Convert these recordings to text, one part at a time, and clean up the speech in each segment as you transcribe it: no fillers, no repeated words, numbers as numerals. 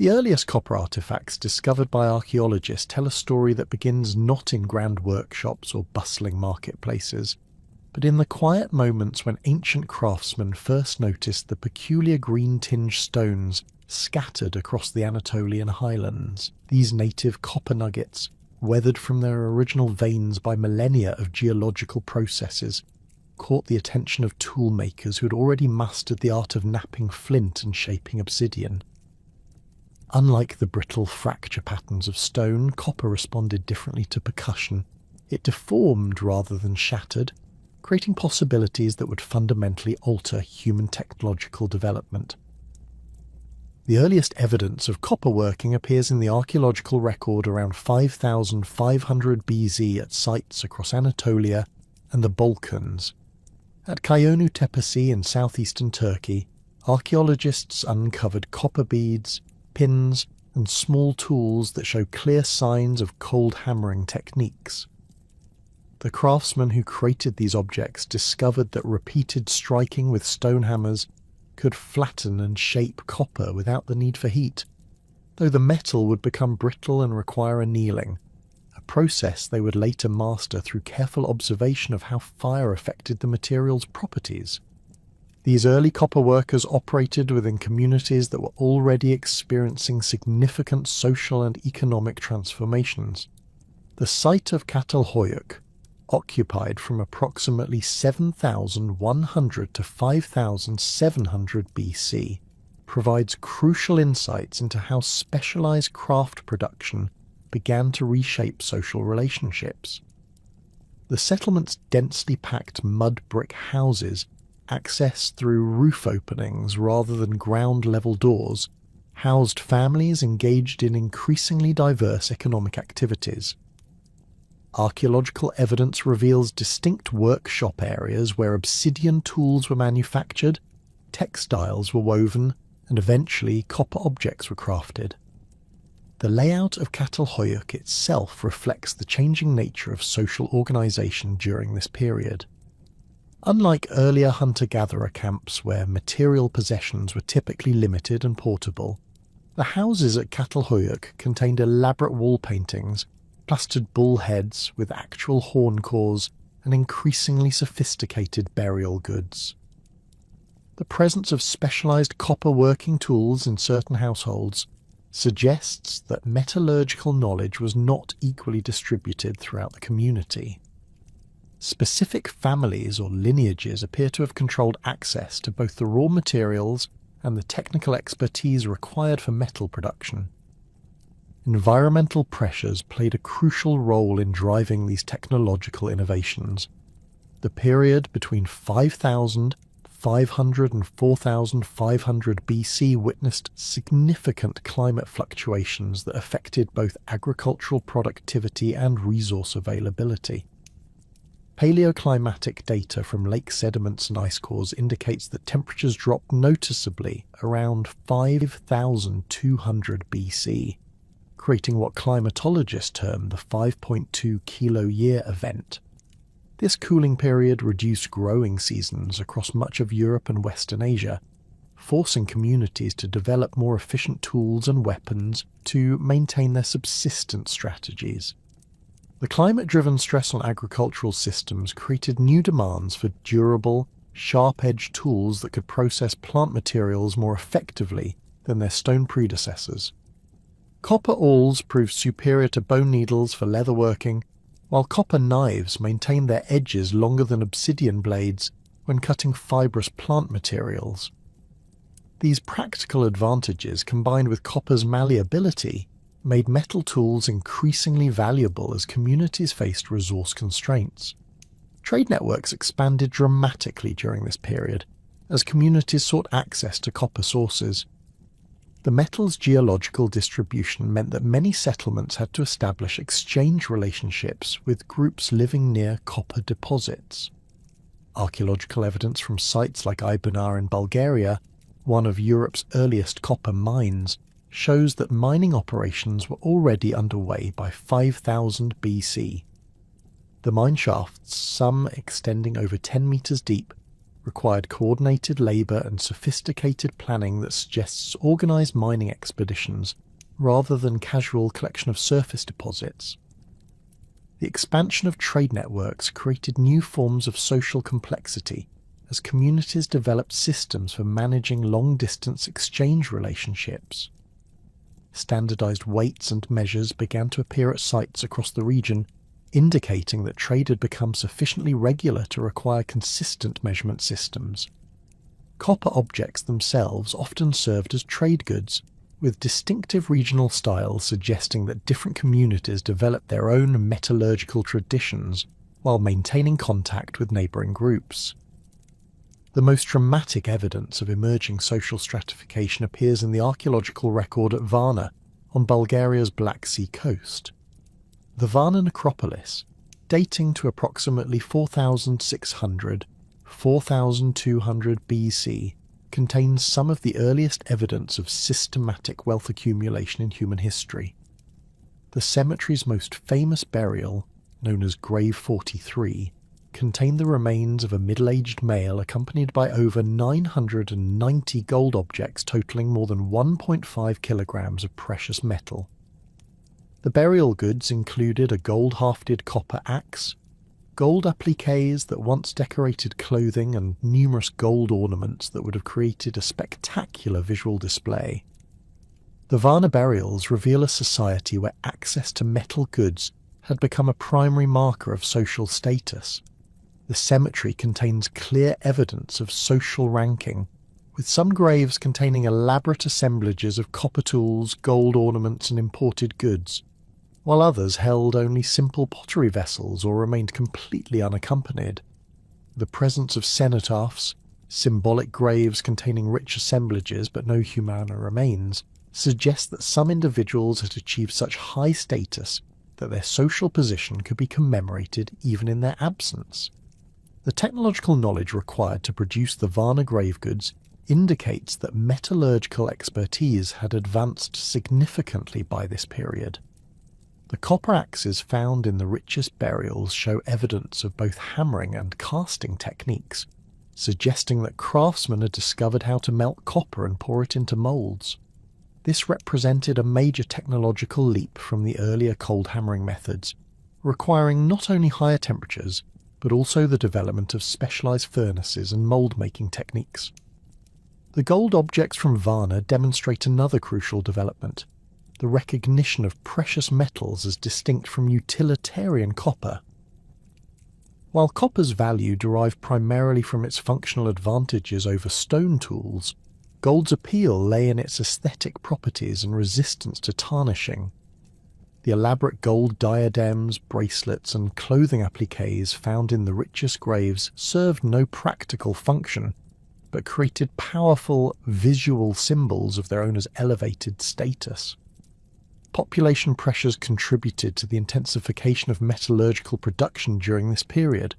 The earliest copper artifacts discovered by archaeologists tell a story that begins not in grand workshops or bustling marketplaces, but in the quiet moments when ancient craftsmen first noticed the peculiar green-tinged stones scattered across the Anatolian highlands. These native copper nuggets, weathered from their original veins by millennia of geological processes, caught the attention of toolmakers who had already mastered the art of knapping flint and shaping obsidian. Unlike the brittle fracture patterns of stone, copper responded differently to percussion. It deformed rather than shattered, creating possibilities that would fundamentally alter human technological development. The earliest evidence of copper working appears in the archaeological record around 5500 BC at sites across Anatolia and the Balkans. At Kayonu Tepesi in southeastern Turkey, archaeologists uncovered copper beads, pins, and small tools that show clear signs of cold hammering techniques. The craftsmen who created these objects discovered that repeated striking with stone hammers could flatten and shape copper without the need for heat, though the metal would become brittle and require annealing, a process they would later master through careful observation of how fire affected the material's properties. These early copper workers operated within communities that were already experiencing significant social and economic transformations. The site of Çatalhöyük, occupied from approximately 7,100 to 5,700 BC, provides crucial insights into how specialized craft production began to reshape social relationships. The settlement's densely packed mud brick houses, accessed through roof openings rather than ground-level doors, housed families engaged in increasingly diverse economic activities. Archaeological evidence reveals distinct workshop areas where obsidian tools were manufactured, textiles were woven, and eventually copper objects were crafted. The layout of Çatalhöyük itself reflects the changing nature of social organization during this period. Unlike earlier hunter-gatherer camps where material possessions were typically limited and portable, the houses at Çatalhöyük contained elaborate wall paintings, plastered bull heads with actual horn cores, and increasingly sophisticated burial goods. The presence of specialized copper working tools in certain households suggests that metallurgical knowledge was not equally distributed throughout the community. Specific families or lineages appear to have controlled access to both the raw materials and the technical expertise required for metal production. Environmental pressures played a crucial role in driving these technological innovations. The period between 5,500 and 4,500 BC witnessed significant climate fluctuations that affected both agricultural productivity and resource availability. Paleoclimatic data from lake sediments and ice cores indicates that temperatures dropped noticeably around 5,200 BC. Creating what climatologists term the 5.2 kilo-year event. This cooling period reduced growing seasons across much of Europe and Western Asia, forcing communities to develop more efficient tools and weapons to maintain their subsistence strategies. The climate-driven stress on agricultural systems created new demands for durable, sharp-edged tools that could process plant materials more effectively than their stone predecessors. Copper awls proved superior to bone needles for leatherworking, while copper knives maintained their edges longer than obsidian blades when cutting fibrous plant materials. These practical advantages, combined with copper's malleability, made metal tools increasingly valuable as communities faced resource constraints. Trade networks expanded dramatically during this period, as communities sought access to copper sources. The metal's geological distribution meant that many settlements had to establish exchange relationships with groups living near copper deposits. Archaeological evidence from sites like Aybunar in Bulgaria, one of Europe's earliest copper mines, shows that mining operations were already underway by 5000 BC. The mine shafts, some extending over 10 meters deep, required coordinated labour and sophisticated planning that suggests organised mining expeditions rather than casual collection of surface deposits. The expansion of trade networks created new forms of social complexity as communities developed systems for managing long-distance exchange relationships. Standardized weights and measures began to appear at sites across the region, indicating that trade had become sufficiently regular to require consistent measurement systems. Copper objects themselves often served as trade goods, with distinctive regional styles suggesting that different communities developed their own metallurgical traditions while maintaining contact with neighbouring groups. The most dramatic evidence of emerging social stratification appears in the archaeological record at Varna, on Bulgaria's Black Sea coast. The Varna necropolis, dating to approximately 4600–4200 BC, contains some of the earliest evidence of systematic wealth accumulation in human history. The cemetery's most famous burial, known as Grave 43, contained the remains of a middle-aged male accompanied by over 990 gold objects totalling more than 1.5 kilograms of precious metal. The burial goods included a gold-hafted copper axe, gold appliques that once decorated clothing, and numerous gold ornaments that would have created a spectacular visual display. The Varna burials reveal a society where access to metal goods had become a primary marker of social status. The cemetery contains clear evidence of social ranking, with some graves containing elaborate assemblages of copper tools, gold ornaments and imported goods, while others held only simple pottery vessels or remained completely unaccompanied. The presence of cenotaphs, symbolic graves containing rich assemblages but no humana remains, suggests that some individuals had achieved such high status that their social position could be commemorated even in their absence. The technological knowledge required to produce the Varna grave goods indicates that metallurgical expertise had advanced significantly by this period. The copper axes found in the richest burials show evidence of both hammering and casting techniques, suggesting that craftsmen had discovered how to melt copper and pour it into moulds. This represented a major technological leap from the earlier cold hammering methods, requiring not only higher temperatures, but also the development of specialized furnaces and mould-making techniques. The gold objects from Varna demonstrate another crucial development, the recognition of precious metals as distinct from utilitarian copper. While copper's value derived primarily from its functional advantages over stone tools, gold's appeal lay in its aesthetic properties and resistance to tarnishing. The elaborate gold diadems, bracelets and clothing appliques found in the richest graves served no practical function, but created powerful visual symbols of their owner's elevated status. Population pressures contributed to the intensification of metallurgical production during this period.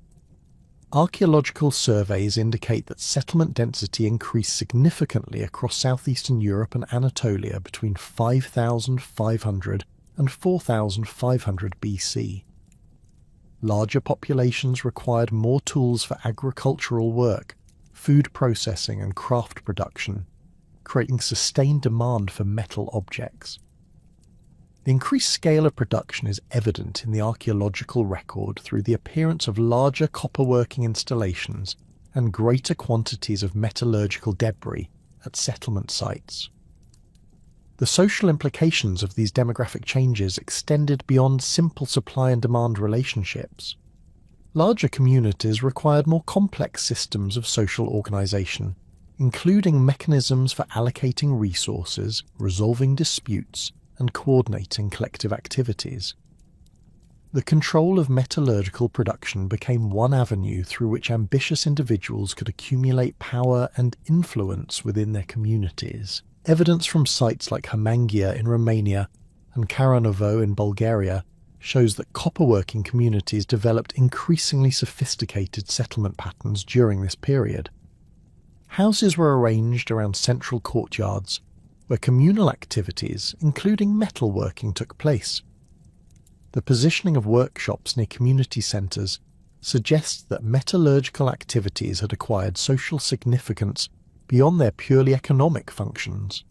Archaeological surveys indicate that settlement density increased significantly across southeastern Europe and Anatolia between 5,500 and 4,500 BC. Larger populations required more tools for agricultural work, food processing and craft production, creating sustained demand for metal objects. The increased scale of production is evident in the archaeological record through the appearance of larger copper-working installations and greater quantities of metallurgical debris at settlement sites. The social implications of these demographic changes extended beyond simple supply and demand relationships. Larger communities required more complex systems of social organisation, including mechanisms for allocating resources, resolving disputes, and coordinating collective activities. The control of metallurgical production became one avenue through which ambitious individuals could accumulate power and influence within their communities. Evidence from sites like Hermangia in Romania and Karanovo in Bulgaria shows that copper-working communities developed increasingly sophisticated settlement patterns during this period. Houses were arranged around central courtyards, where communal activities, including metalworking, took place. The positioning of workshops near community centres suggests that metallurgical activities had acquired social significance beyond their purely economic functions.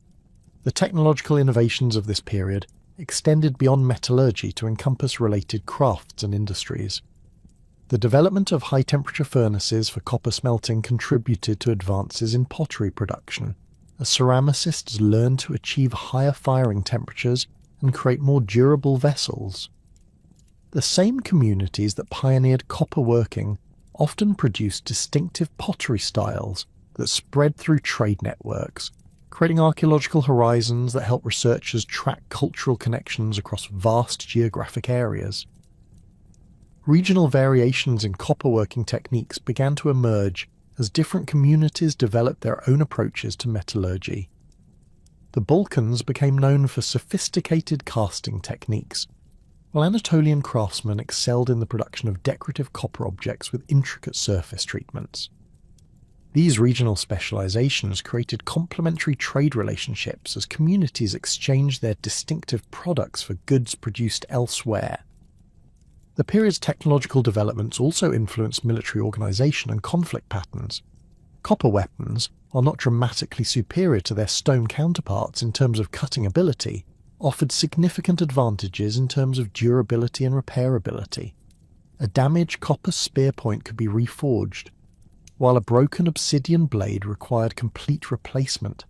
The technological innovations of this period extended beyond metallurgy to encompass related crafts and industries. The development of high-temperature furnaces for copper smelting contributed to advances in pottery production, as ceramicists learned to achieve higher firing temperatures and create more durable vessels. The same communities that pioneered copper working often produced distinctive pottery styles that spread through trade networks, creating archaeological horizons that help researchers track cultural connections across vast geographic areas. Regional variations in copperworking techniques began to emerge as different communities developed their own approaches to metallurgy. The Balkans became known for sophisticated casting techniques, while Anatolian craftsmen excelled in the production of decorative copper objects with intricate surface treatments. These regional specializations created complementary trade relationships as communities exchanged their distinctive products for goods produced elsewhere. The period's technological developments also influenced military organization and conflict patterns. Copper weapons, while not dramatically superior to their stone counterparts in terms of cutting ability, offered significant advantages in terms of durability and repairability. A damaged copper spear point could be reforged, while a broken obsidian blade required complete replacement.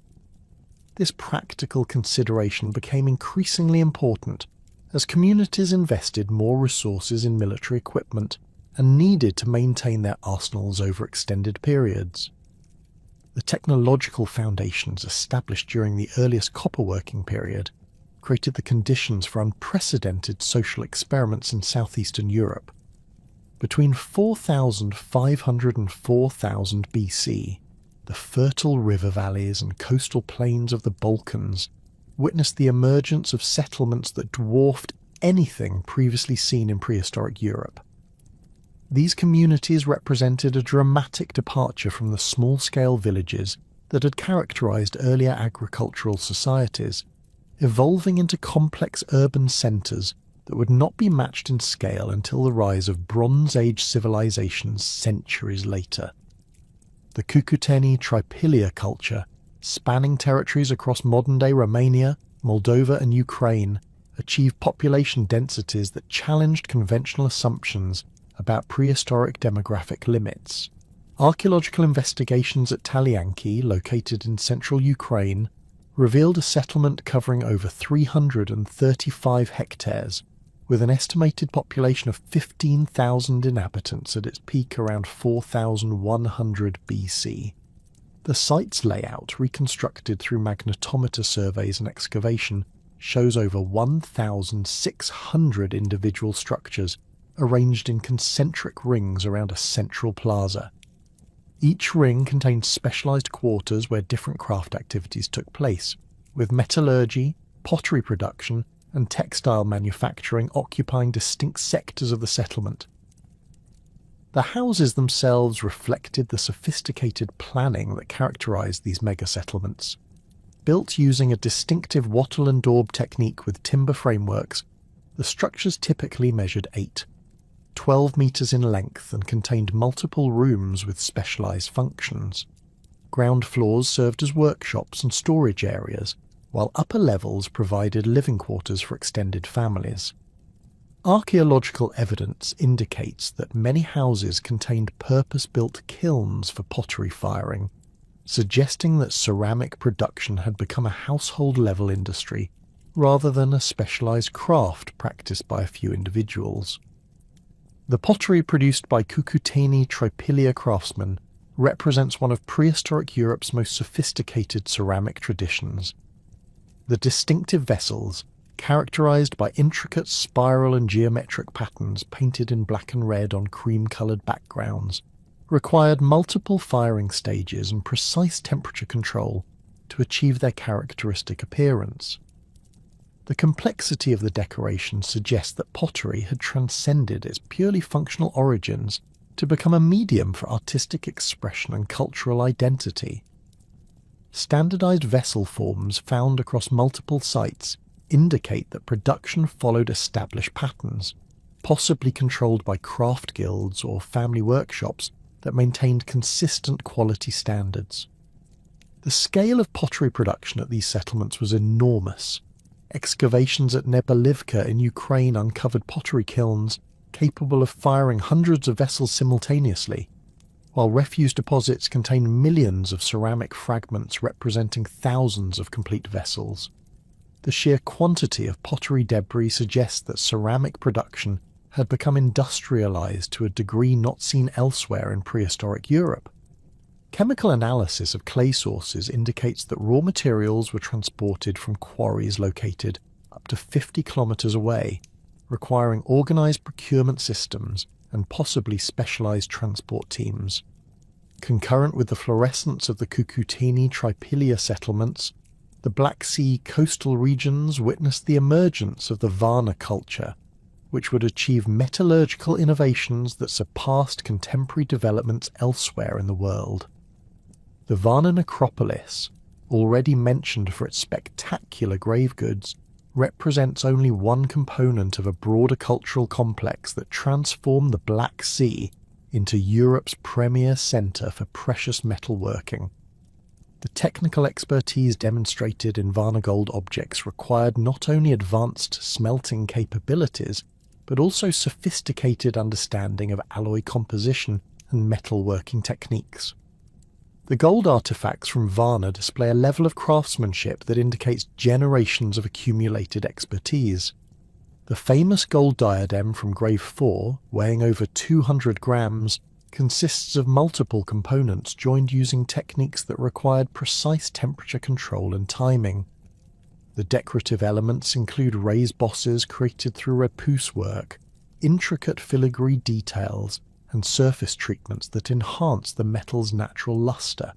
This practical consideration became increasingly important as communities invested more resources in military equipment and needed to maintain their arsenals over extended periods. The technological foundations established during the earliest copperworking period created the conditions for unprecedented social experiments in southeastern Europe. Between 4,500 and 4,000 BC, the fertile river valleys and coastal plains of the Balkans witnessed the emergence of settlements that dwarfed anything previously seen in prehistoric Europe. These communities represented a dramatic departure from the small-scale villages that had characterized earlier agricultural societies, evolving into complex urban centers that would not be matched in scale until the rise of Bronze Age civilizations centuries later. The Cucuteni Tripilia culture, spanning territories across modern-day Romania, Moldova and Ukraine, achieved population densities that challenged conventional assumptions about prehistoric demographic limits. Archaeological investigations at Talianki, located in central Ukraine, revealed a settlement covering over 335 hectares, with an estimated population of 15,000 inhabitants at its peak around 4,100 BC. The site's layout, reconstructed through magnetometer surveys and excavation, shows over 1,600 individual structures arranged in concentric rings around a central plaza. Each ring contained specialized quarters where different craft activities took place, with metallurgy, pottery production, and textile manufacturing occupying distinct sectors of the settlement. The houses themselves reflected the sophisticated planning that characterized these mega-settlements. Built using a distinctive wattle and daub technique with timber frameworks, the structures typically measured 12 meters in length and contained multiple rooms with specialized functions. Ground floors served as workshops and storage areas, while upper levels provided living quarters for extended families. Archaeological evidence indicates that many houses contained purpose-built kilns for pottery firing, suggesting that ceramic production had become a household-level industry rather than a specialized craft practiced by a few individuals. The pottery produced by Cucuteni Tripilia craftsmen represents one of prehistoric Europe's most sophisticated ceramic traditions. The distinctive vessels, characterized by intricate spiral and geometric patterns painted in black and red on cream-colored backgrounds, required multiple firing stages and precise temperature control to achieve their characteristic appearance. The complexity of the decoration suggests that pottery had transcended its purely functional origins to become a medium for artistic expression and cultural identity. Standardized vessel forms found across multiple sites indicate that production followed established patterns, possibly controlled by craft guilds or family workshops that maintained consistent quality standards. The scale of pottery production at these settlements was enormous. Excavations at Nebolivka in Ukraine uncovered pottery kilns capable of firing hundreds of vessels simultaneously, while refuse deposits contain millions of ceramic fragments representing thousands of complete vessels. The sheer quantity of pottery debris suggests that ceramic production had become industrialized to a degree not seen elsewhere in prehistoric Europe. Chemical analysis of clay sources indicates that raw materials were transported from quarries located up to 50 kilometers away, requiring organized procurement systems and possibly specialized transport teams. Concurrent with the fluorescence of the Cucuteni Tripilia settlements, the Black Sea coastal regions witnessed the emergence of the Varna culture, which would achieve metallurgical innovations that surpassed contemporary developments elsewhere in the world. The Varna necropolis, already mentioned for its spectacular grave goods, represents only one component of a broader cultural complex that transformed the Black Sea into Europe's premier centre for precious metalworking. The technical expertise demonstrated in Varna gold objects required not only advanced smelting capabilities, but also sophisticated understanding of alloy composition and metalworking techniques. The gold artifacts from Varna display a level of craftsmanship that indicates generations of accumulated expertise. The famous gold diadem from Grave 4, weighing over 200 grams, consists of multiple components joined using techniques that required precise temperature control and timing. The decorative elements include raised bosses created through repousse work, intricate filigree details, and surface treatments that enhance the metal's natural luster.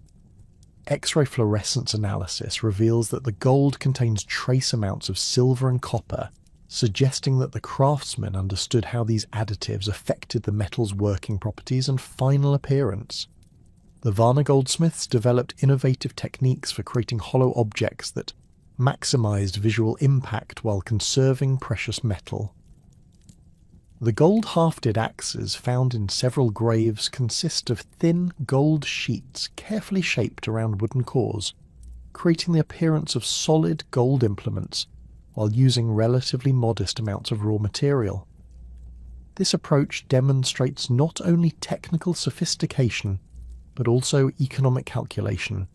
X-ray fluorescence analysis reveals that the gold contains trace amounts of silver and copper, suggesting that the craftsmen understood how these additives affected the metal's working properties and final appearance. The Varna goldsmiths developed innovative techniques for creating hollow objects that maximized visual impact while conserving precious metal. The gold-hafted axes found in several graves consist of thin gold sheets carefully shaped around wooden cores, creating the appearance of solid gold implements while using relatively modest amounts of raw material. This approach demonstrates not only technical sophistication, but also economic calculation,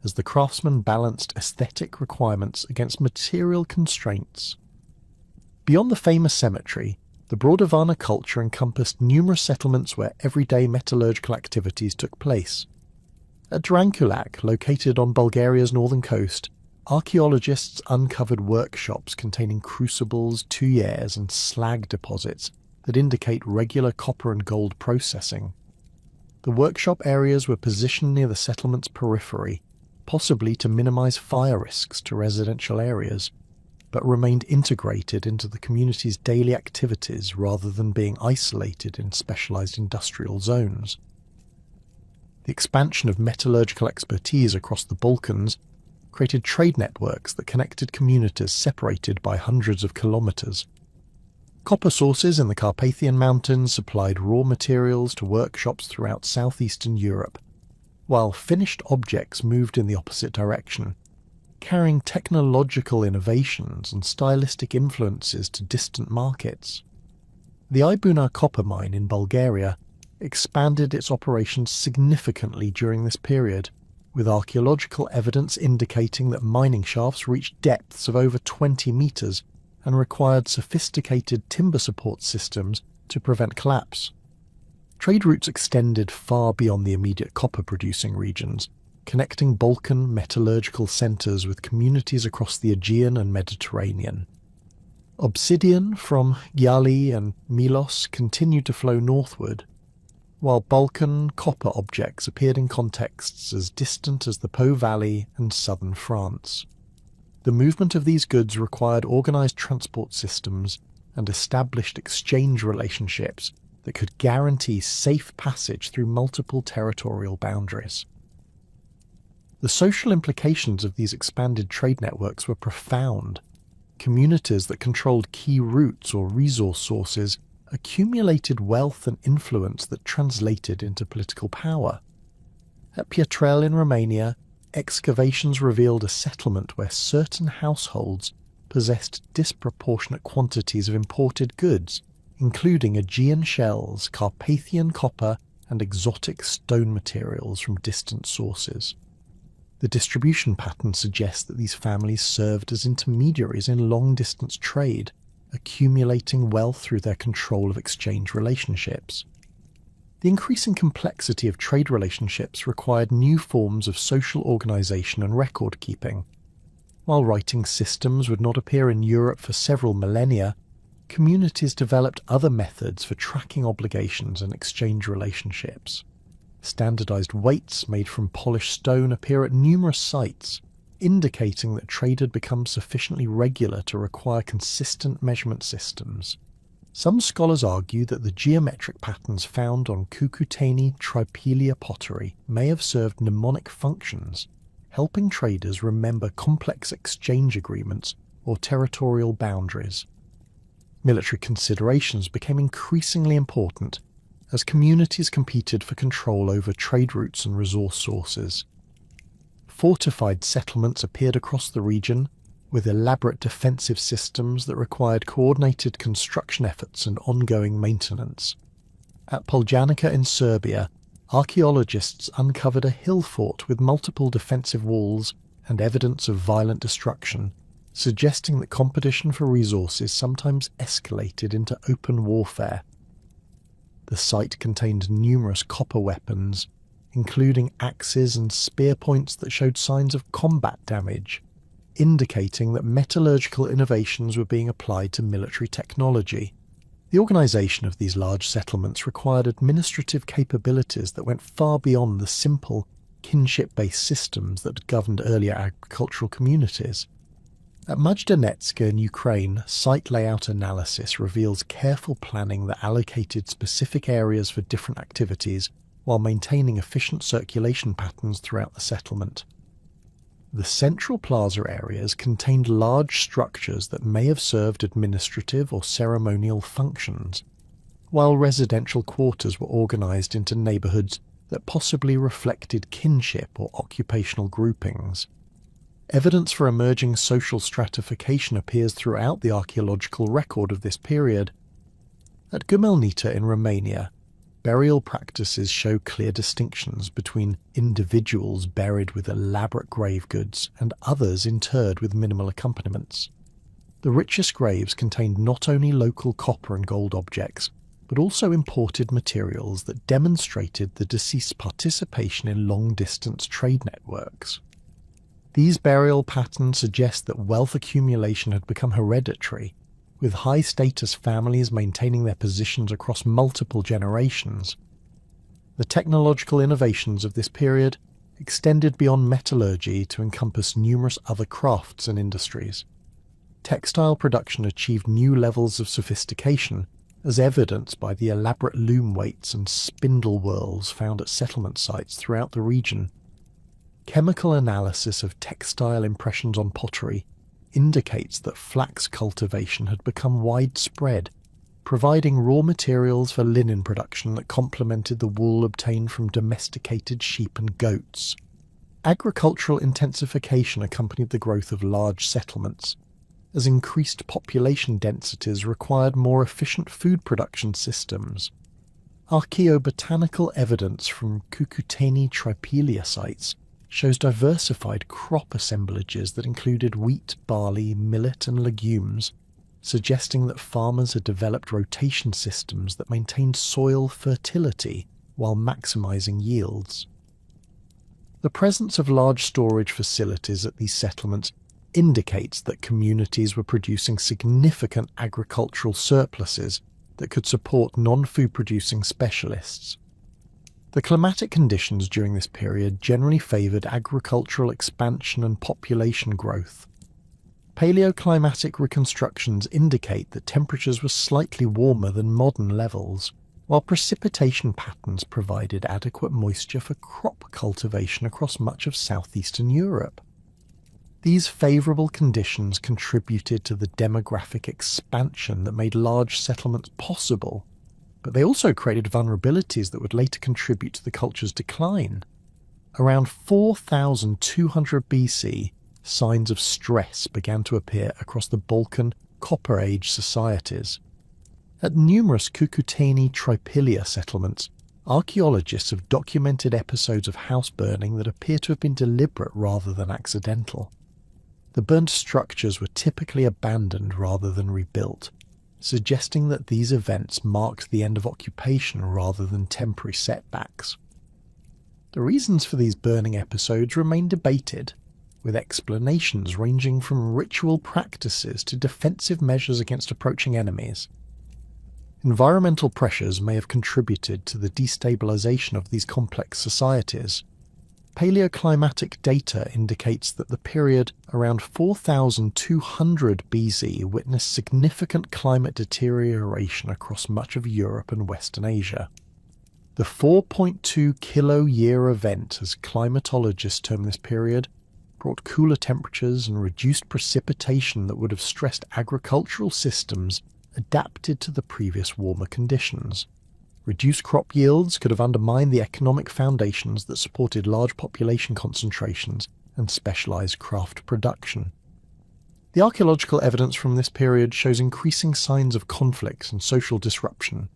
as the craftsmen balanced aesthetic requirements against material constraints. Beyond the famous cemetery, the broader Varna culture encompassed numerous settlements where everyday metallurgical activities took place. At Dranculac, located on Bulgaria's northern coast, archaeologists uncovered workshops containing crucibles, tuyères, and slag deposits that indicate regular copper and gold processing. The workshop areas were positioned near the settlement's periphery, possibly to minimize fire risks to residential areas, but remained integrated into the community's daily activities rather than being isolated in specialized industrial zones. The expansion of metallurgical expertise across the Balkans created trade networks that connected communities separated by hundreds of kilometers. Copper sources in the Carpathian Mountains supplied raw materials to workshops throughout southeastern Europe, while finished objects moved in the opposite direction, carrying technological innovations and stylistic influences to distant markets. The Ibunar copper mine in Bulgaria expanded its operations significantly during this period, with archaeological evidence indicating that mining shafts reached depths of over 20 meters and required sophisticated timber support systems to prevent collapse. Trade routes extended far beyond the immediate copper-producing regions, connecting Balkan metallurgical centres with communities across the Aegean and Mediterranean. Obsidian from Gyali and Milos continued to flow northward, while Balkan copper objects appeared in contexts as distant as the Po Valley and southern France. The movement of these goods required organised transport systems and established exchange relationships that could guarantee safe passage through multiple territorial boundaries. The social implications of these expanded trade networks were profound. Communities that controlled key routes or resource sources accumulated wealth and influence that translated into political power. At Pietrel in Romania, excavations revealed a settlement where certain households possessed disproportionate quantities of imported goods, including Aegean shells, Carpathian copper, and exotic stone materials from distant sources. The distribution pattern suggests that these families served as intermediaries in long-distance trade, accumulating wealth through their control of exchange relationships. The increasing complexity of trade relationships required new forms of social organisation and record-keeping. While writing systems would not appear in Europe for several millennia, communities developed other methods for tracking obligations and exchange relationships. Standardized weights made from polished stone appear at numerous sites, indicating that trade had become sufficiently regular to require consistent measurement systems. Some scholars argue that the geometric patterns found on Cucuteni Tripelia pottery may have served mnemonic functions, helping traders remember complex exchange agreements or territorial boundaries. Military considerations became increasingly important as communities competed for control over trade routes and resource sources. Fortified settlements appeared across the region, with elaborate defensive systems that required coordinated construction efforts and ongoing maintenance. At Poljanica in Serbia, archaeologists uncovered a hill fort with multiple defensive walls and evidence of violent destruction, suggesting that competition for resources sometimes escalated into open warfare. The site contained numerous copper weapons, including axes and spear points that showed signs of combat damage, indicating that metallurgical innovations were being applied to military technology. The organisation of these large settlements required administrative capabilities that went far beyond the simple, kinship-based systems that governed earlier agricultural communities. At Majdanetska in Ukraine, site layout analysis reveals careful planning that allocated specific areas for different activities while maintaining efficient circulation patterns throughout the settlement. The central plaza areas contained large structures that may have served administrative or ceremonial functions, while residential quarters were organised into neighbourhoods that possibly reflected kinship or occupational groupings. Evidence for emerging social stratification appears throughout the archaeological record of this period. At Gumelnita in Romania, burial practices show clear distinctions between individuals buried with elaborate grave goods and others interred with minimal accompaniments. The richest graves contained not only local copper and gold objects, but also imported materials that demonstrated the deceased's participation in long-distance trade networks. These burial patterns suggest that wealth accumulation had become hereditary, with high-status families maintaining their positions across multiple generations. The technological innovations of this period extended beyond metallurgy to encompass numerous other crafts and industries. Textile production achieved new levels of sophistication, as evidenced by the elaborate loom weights and spindle whorls found at settlement sites throughout the region. Chemical analysis of textile impressions on pottery indicates that flax cultivation had become widespread, providing raw materials for linen production that complemented the wool obtained from domesticated sheep and goats. Agricultural intensification accompanied the growth of large settlements, as increased population densities required more efficient food production systems. Archaeobotanical evidence from Cucuteni Tripelia sites shows diversified crop assemblages that included wheat, barley, millet and legumes, suggesting that farmers had developed rotation systems that maintained soil fertility while maximising yields. The presence of large storage facilities at these settlements indicates that communities were producing significant agricultural surpluses that could support non-food producing specialists. The climatic conditions during this period generally favoured agricultural expansion and population growth. Paleoclimatic reconstructions indicate that temperatures were slightly warmer than modern levels, while precipitation patterns provided adequate moisture for crop cultivation across much of southeastern Europe. These favourable conditions contributed to the demographic expansion that made large settlements possible, but they also created vulnerabilities that would later contribute to the culture's decline. Around 4200 BC, signs of stress began to appear across the Balkan Copper Age societies. At numerous Cucuteni Tripilia settlements, archaeologists have documented episodes of house burning that appear to have been deliberate rather than accidental. The burnt structures were typically abandoned rather than rebuilt, suggesting that these events marked the end of occupation rather than temporary setbacks. The reasons for these burning episodes remain debated, with explanations ranging from ritual practices to defensive measures against approaching enemies. Environmental pressures may have contributed to the destabilization of these complex societies. Paleoclimatic data indicates that the period around 4200 BC witnessed significant climate deterioration across much of Europe and Western Asia. The 4.2 kilo-year event, as climatologists term this period, brought cooler temperatures and reduced precipitation that would have stressed agricultural systems adapted to the previous warmer conditions. Reduced crop yields could have undermined the economic foundations that supported large population concentrations and specialized craft production. The archaeological evidence from this period shows increasing signs of conflicts and social disruption.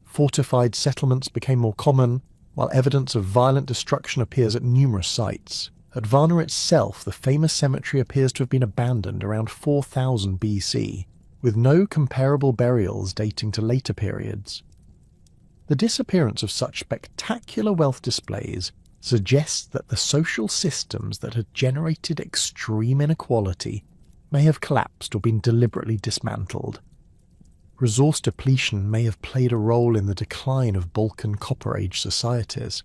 Fortified settlements became more common, while evidence of violent destruction appears at numerous sites. At Varna itself, the famous cemetery appears to have been abandoned around 4000 BC, with no comparable burials dating to later periods. The disappearance of such spectacular wealth displays suggests that the social systems that had generated extreme inequality may have collapsed or been deliberately dismantled. Resource depletion may have played a role in the decline of Balkan Copper Age societies.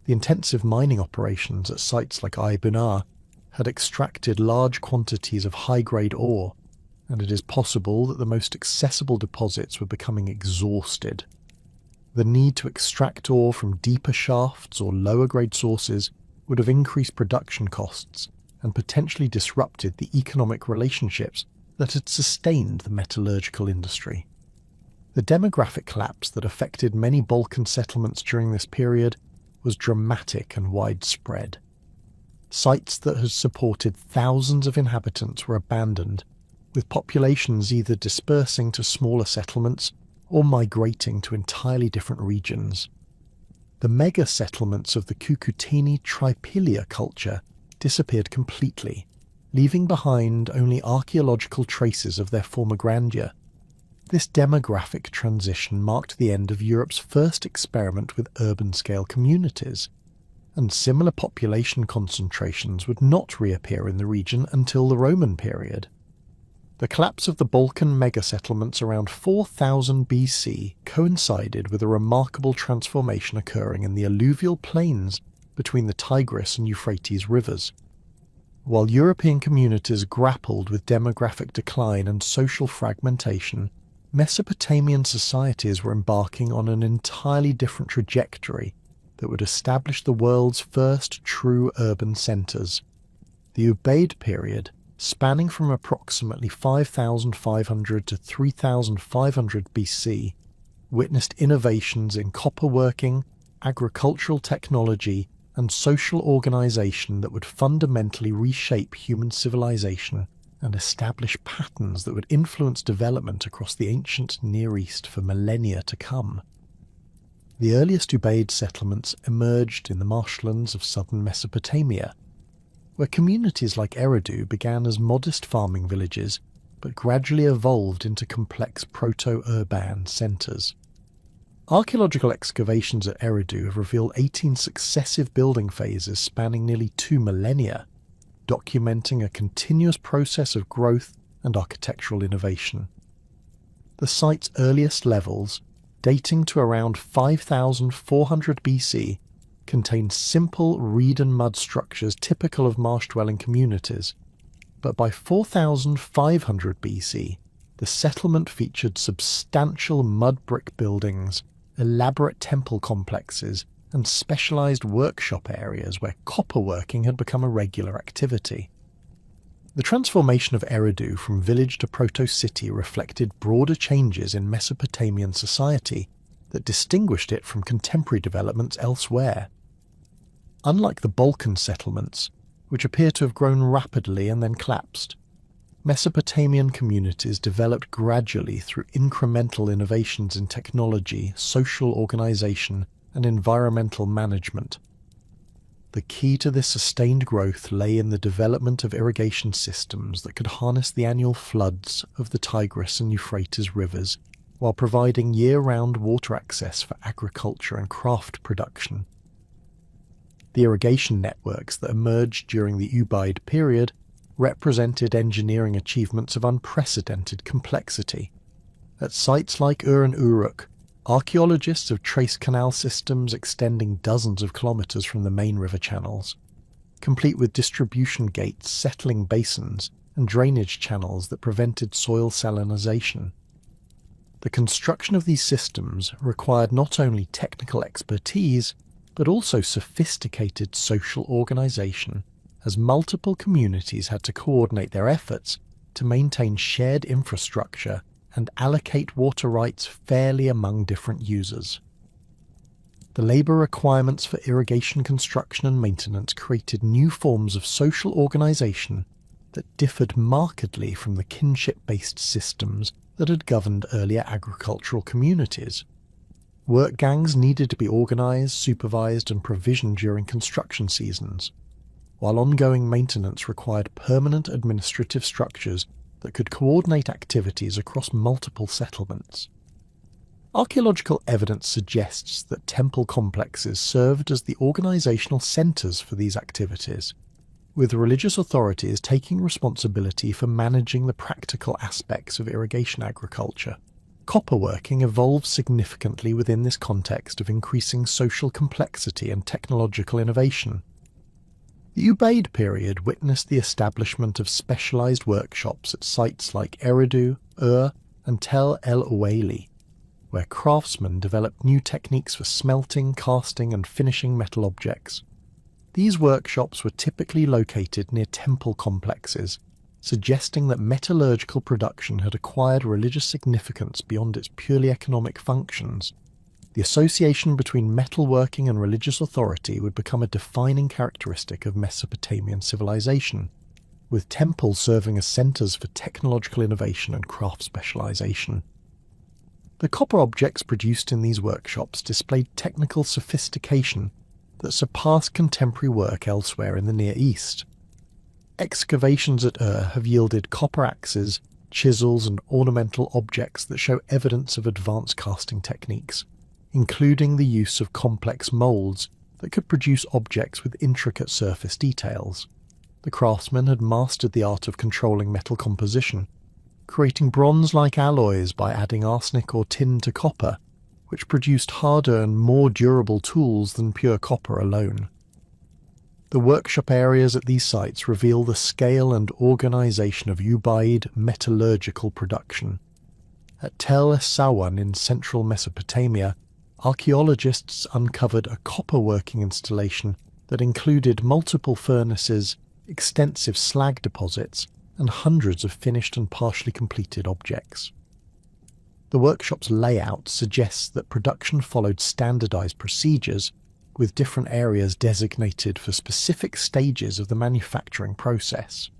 The intensive mining operations at sites like Ay-Bunar had extracted large quantities of high-grade ore, and it is possible that the most accessible deposits were becoming exhausted. The need to extract ore from deeper shafts or lower-grade sources would have increased production costs and potentially disrupted the economic relationships that had sustained the metallurgical industry. The demographic collapse that affected many Balkan settlements during this period was dramatic and widespread. Sites that had supported thousands of inhabitants were abandoned, with populations either dispersing to smaller settlements or migrating to entirely different regions. The mega-settlements of the Cucuteni Tripilia culture disappeared completely, leaving behind only archaeological traces of their former grandeur. This demographic transition marked the end of Europe's first experiment with urban-scale communities, and similar population concentrations would not reappear in the region until the Roman period. The collapse of the Balkan mega-settlements around 4000 BC coincided with a remarkable transformation occurring in the alluvial plains between the Tigris and Euphrates rivers. While European communities grappled with demographic decline and social fragmentation, Mesopotamian societies were embarking on an entirely different trajectory that would establish the world's first true urban centres. The Ubaid period, spanning from approximately 5500 to 3500 BC, witnessed innovations in copperworking, agricultural technology, and social organisation that would fundamentally reshape human civilization and establish patterns that would influence development across the ancient Near East for millennia to come. The earliest Ubaid settlements emerged in the marshlands of southern Mesopotamia, where communities like Eridu began as modest farming villages but gradually evolved into complex proto-urban centres. Archaeological excavations at Eridu have revealed 18 successive building phases spanning nearly 2 millennia, documenting a continuous process of growth and architectural innovation. The site's earliest levels, dating to around 5400 BC, contained simple reed and mud structures typical of marsh-dwelling communities, but by 4500 BC, the settlement featured substantial mud brick buildings, elaborate temple complexes, and specialized workshop areas where copperworking had become a regular activity. The transformation of Eridu from village to proto-city reflected broader changes in Mesopotamian society that distinguished it from contemporary developments elsewhere. Unlike the Balkan settlements, which appear to have grown rapidly and then collapsed, Mesopotamian communities developed gradually through incremental innovations in technology, social organization, and environmental management. The key to this sustained growth lay in the development of irrigation systems that could harness the annual floods of the Tigris and Euphrates rivers while providing year-round water access for agriculture and craft production. The irrigation networks that emerged during the Ubaid period represented engineering achievements of unprecedented complexity. At sites like Ur and Uruk, archaeologists have traced canal systems extending dozens of kilometres from the main river channels, complete with distribution gates settling basins and drainage channels that prevented soil salinisation. The construction of these systems required not only technical expertise, but also sophisticated social organisation, as multiple communities had to coordinate their efforts to maintain shared infrastructure and allocate water rights fairly among different users. The labour requirements for irrigation construction and maintenance created new forms of social organisation that differed markedly from the kinship-based systems that had governed earlier agricultural communities. Work gangs needed to be organised, supervised and provisioned during construction seasons, while ongoing maintenance required permanent administrative structures that could coordinate activities across multiple settlements. Archaeological evidence suggests that temple complexes served as the organisational centres for these activities, with religious authorities taking responsibility for managing the practical aspects of irrigation agriculture. Copperworking evolved significantly within this context of increasing social complexity and technological innovation. The Ubaid period witnessed the establishment of specialised workshops at sites like Eridu, Ur, and Tel El Ouaili, where craftsmen developed new techniques for smelting, casting, and finishing metal objects. These workshops were typically located near temple complexes, suggesting that metallurgical production had acquired religious significance beyond its purely economic functions. The association between metalworking and religious authority would become a defining characteristic of Mesopotamian civilization, with temples serving as centres for technological innovation and craft specialization. The copper objects produced in these workshops displayed technical sophistication that surpassed contemporary work elsewhere in the Near East. Excavations at Ur have yielded copper axes, chisels and ornamental objects that show evidence of advanced casting techniques, including the use of complex moulds that could produce objects with intricate surface details. The craftsmen had mastered the art of controlling metal composition, creating bronze-like alloys by adding arsenic or tin to copper, which produced harder and more durable tools than pure copper alone. The workshop areas at these sites reveal the scale and organisation of Ubaid metallurgical production. At Tel Es-Sawan in central Mesopotamia, archaeologists uncovered a copper-working installation that included multiple furnaces, extensive slag deposits, and hundreds of finished and partially completed objects. The workshop's layout suggests that production followed standardized procedures, with different areas designated for specific stages of the manufacturing process.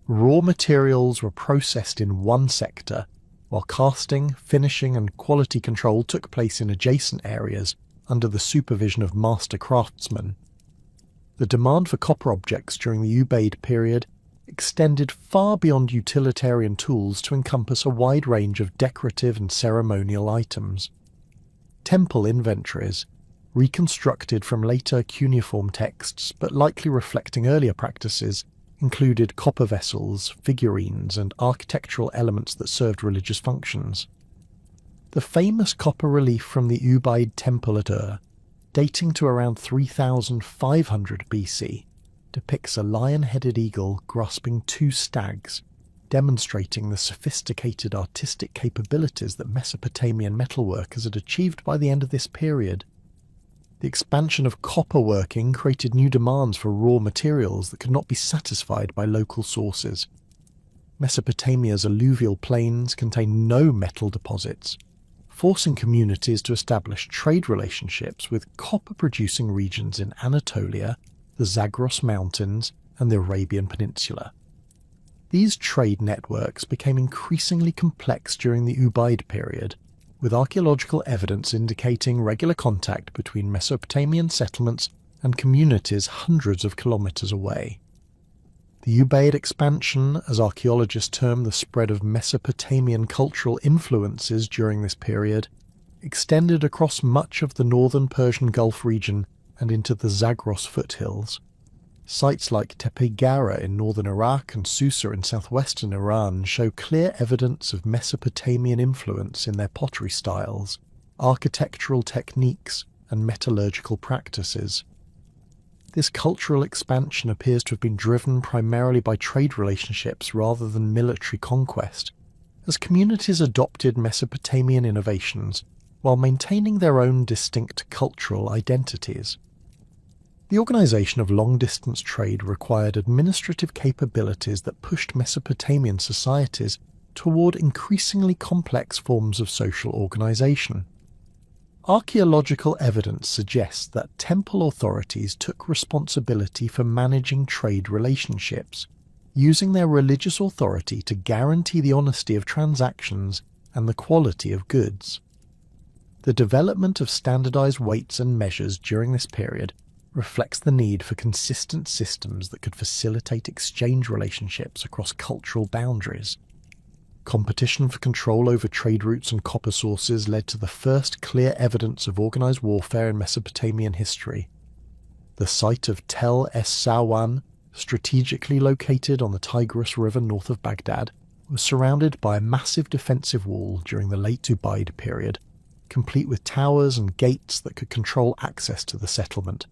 Raw materials were processed in one sector, while casting, finishing and quality control took place in adjacent areas under the supervision of master craftsmen. The demand for copper objects during the Ubaid period extended far beyond utilitarian tools to encompass a wide range of decorative and ceremonial items. Temple inventories, reconstructed from later cuneiform texts but likely reflecting earlier practices, included copper vessels, figurines, and architectural elements that served religious functions. The famous copper relief from the Ubaid temple at Ur, dating to around 3500 BC, depicts a lion-headed eagle grasping two stags, demonstrating the sophisticated artistic capabilities that Mesopotamian metalworkers had achieved by the end of this period. The expansion of copper working created new demands for raw materials that could not be satisfied by local sources. Mesopotamia's alluvial plains contained no metal deposits, forcing communities to establish trade relationships with copper-producing regions in Anatolia, the Zagros Mountains, and the Arabian Peninsula. These trade networks became increasingly complex during the Ubaid period, with archaeological evidence indicating regular contact between Mesopotamian settlements and communities hundreds of kilometers away. The Ubaid expansion, as archaeologists term the spread of Mesopotamian cultural influences during this period, extended across much of the northern Persian Gulf region and into the Zagros foothills. Sites like Tepe Gara in northern Iraq and Susa in southwestern Iran show clear evidence of Mesopotamian influence in their pottery styles, architectural techniques, and metallurgical practices. This cultural expansion appears to have been driven primarily by trade relationships rather than military conquest, as communities adopted Mesopotamian innovations while maintaining their own distinct cultural identities. The organisation of long-distance trade required administrative capabilities that pushed Mesopotamian societies toward increasingly complex forms of social organisation. Archaeological evidence suggests that temple authorities took responsibility for managing trade relationships, using their religious authority to guarantee the honesty of transactions and the quality of goods. The development of standardized weights and measures during this period reflects the need for consistent systems that could facilitate exchange relationships across cultural boundaries. Competition for control over trade routes and copper sources led to the first clear evidence of organized warfare in Mesopotamian history. The site of Tel Es-Sawan, strategically located on the Tigris River north of Baghdad, was surrounded by a massive defensive wall during the late Ubaid period, complete with towers and gates that could control access to the settlement.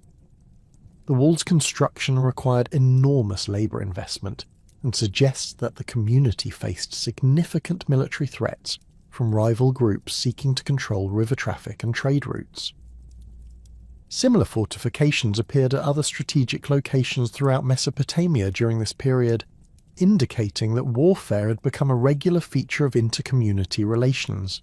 The wall's construction required enormous labour investment and suggests that the community faced significant military threats from rival groups seeking to control river traffic and trade routes. Similar fortifications appeared at other strategic locations throughout Mesopotamia during this period, indicating that warfare had become a regular feature of inter-community relations.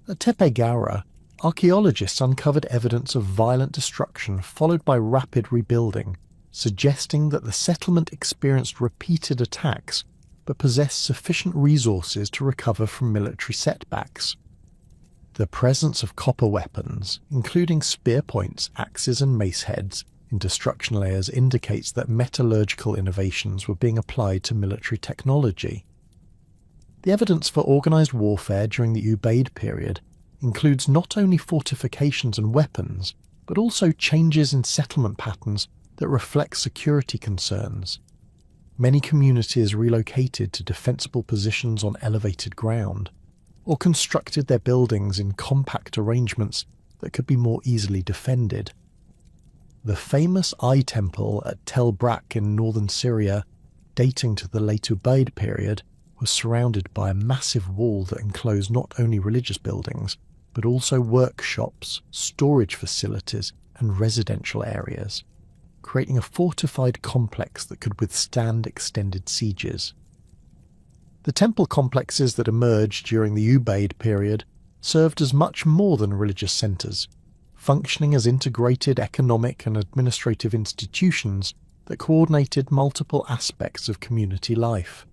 At Tepe Gara, archaeologists uncovered evidence of violent destruction followed by rapid rebuilding, suggesting that the settlement experienced repeated attacks but possessed sufficient resources to recover from military setbacks. The presence of copper weapons, including spear points, axes and mace heads, in destruction layers indicates that metallurgical innovations were being applied to military technology. The evidence for organised warfare during the Ubaid period includes not only fortifications and weapons, but also changes in settlement patterns that reflect security concerns. Many communities relocated to defensible positions on elevated ground, or constructed their buildings in compact arrangements that could be more easily defended. The famous Eye Temple at Tel Brak in northern Syria, dating to the late Ubaid period, was surrounded by a massive wall that enclosed not only religious buildings, but also workshops, storage facilities, and residential areas, creating a fortified complex that could withstand extended sieges. The temple complexes that emerged during the Ubaid period served as much more than religious centres, functioning as integrated economic and administrative institutions that coordinated multiple aspects of community life.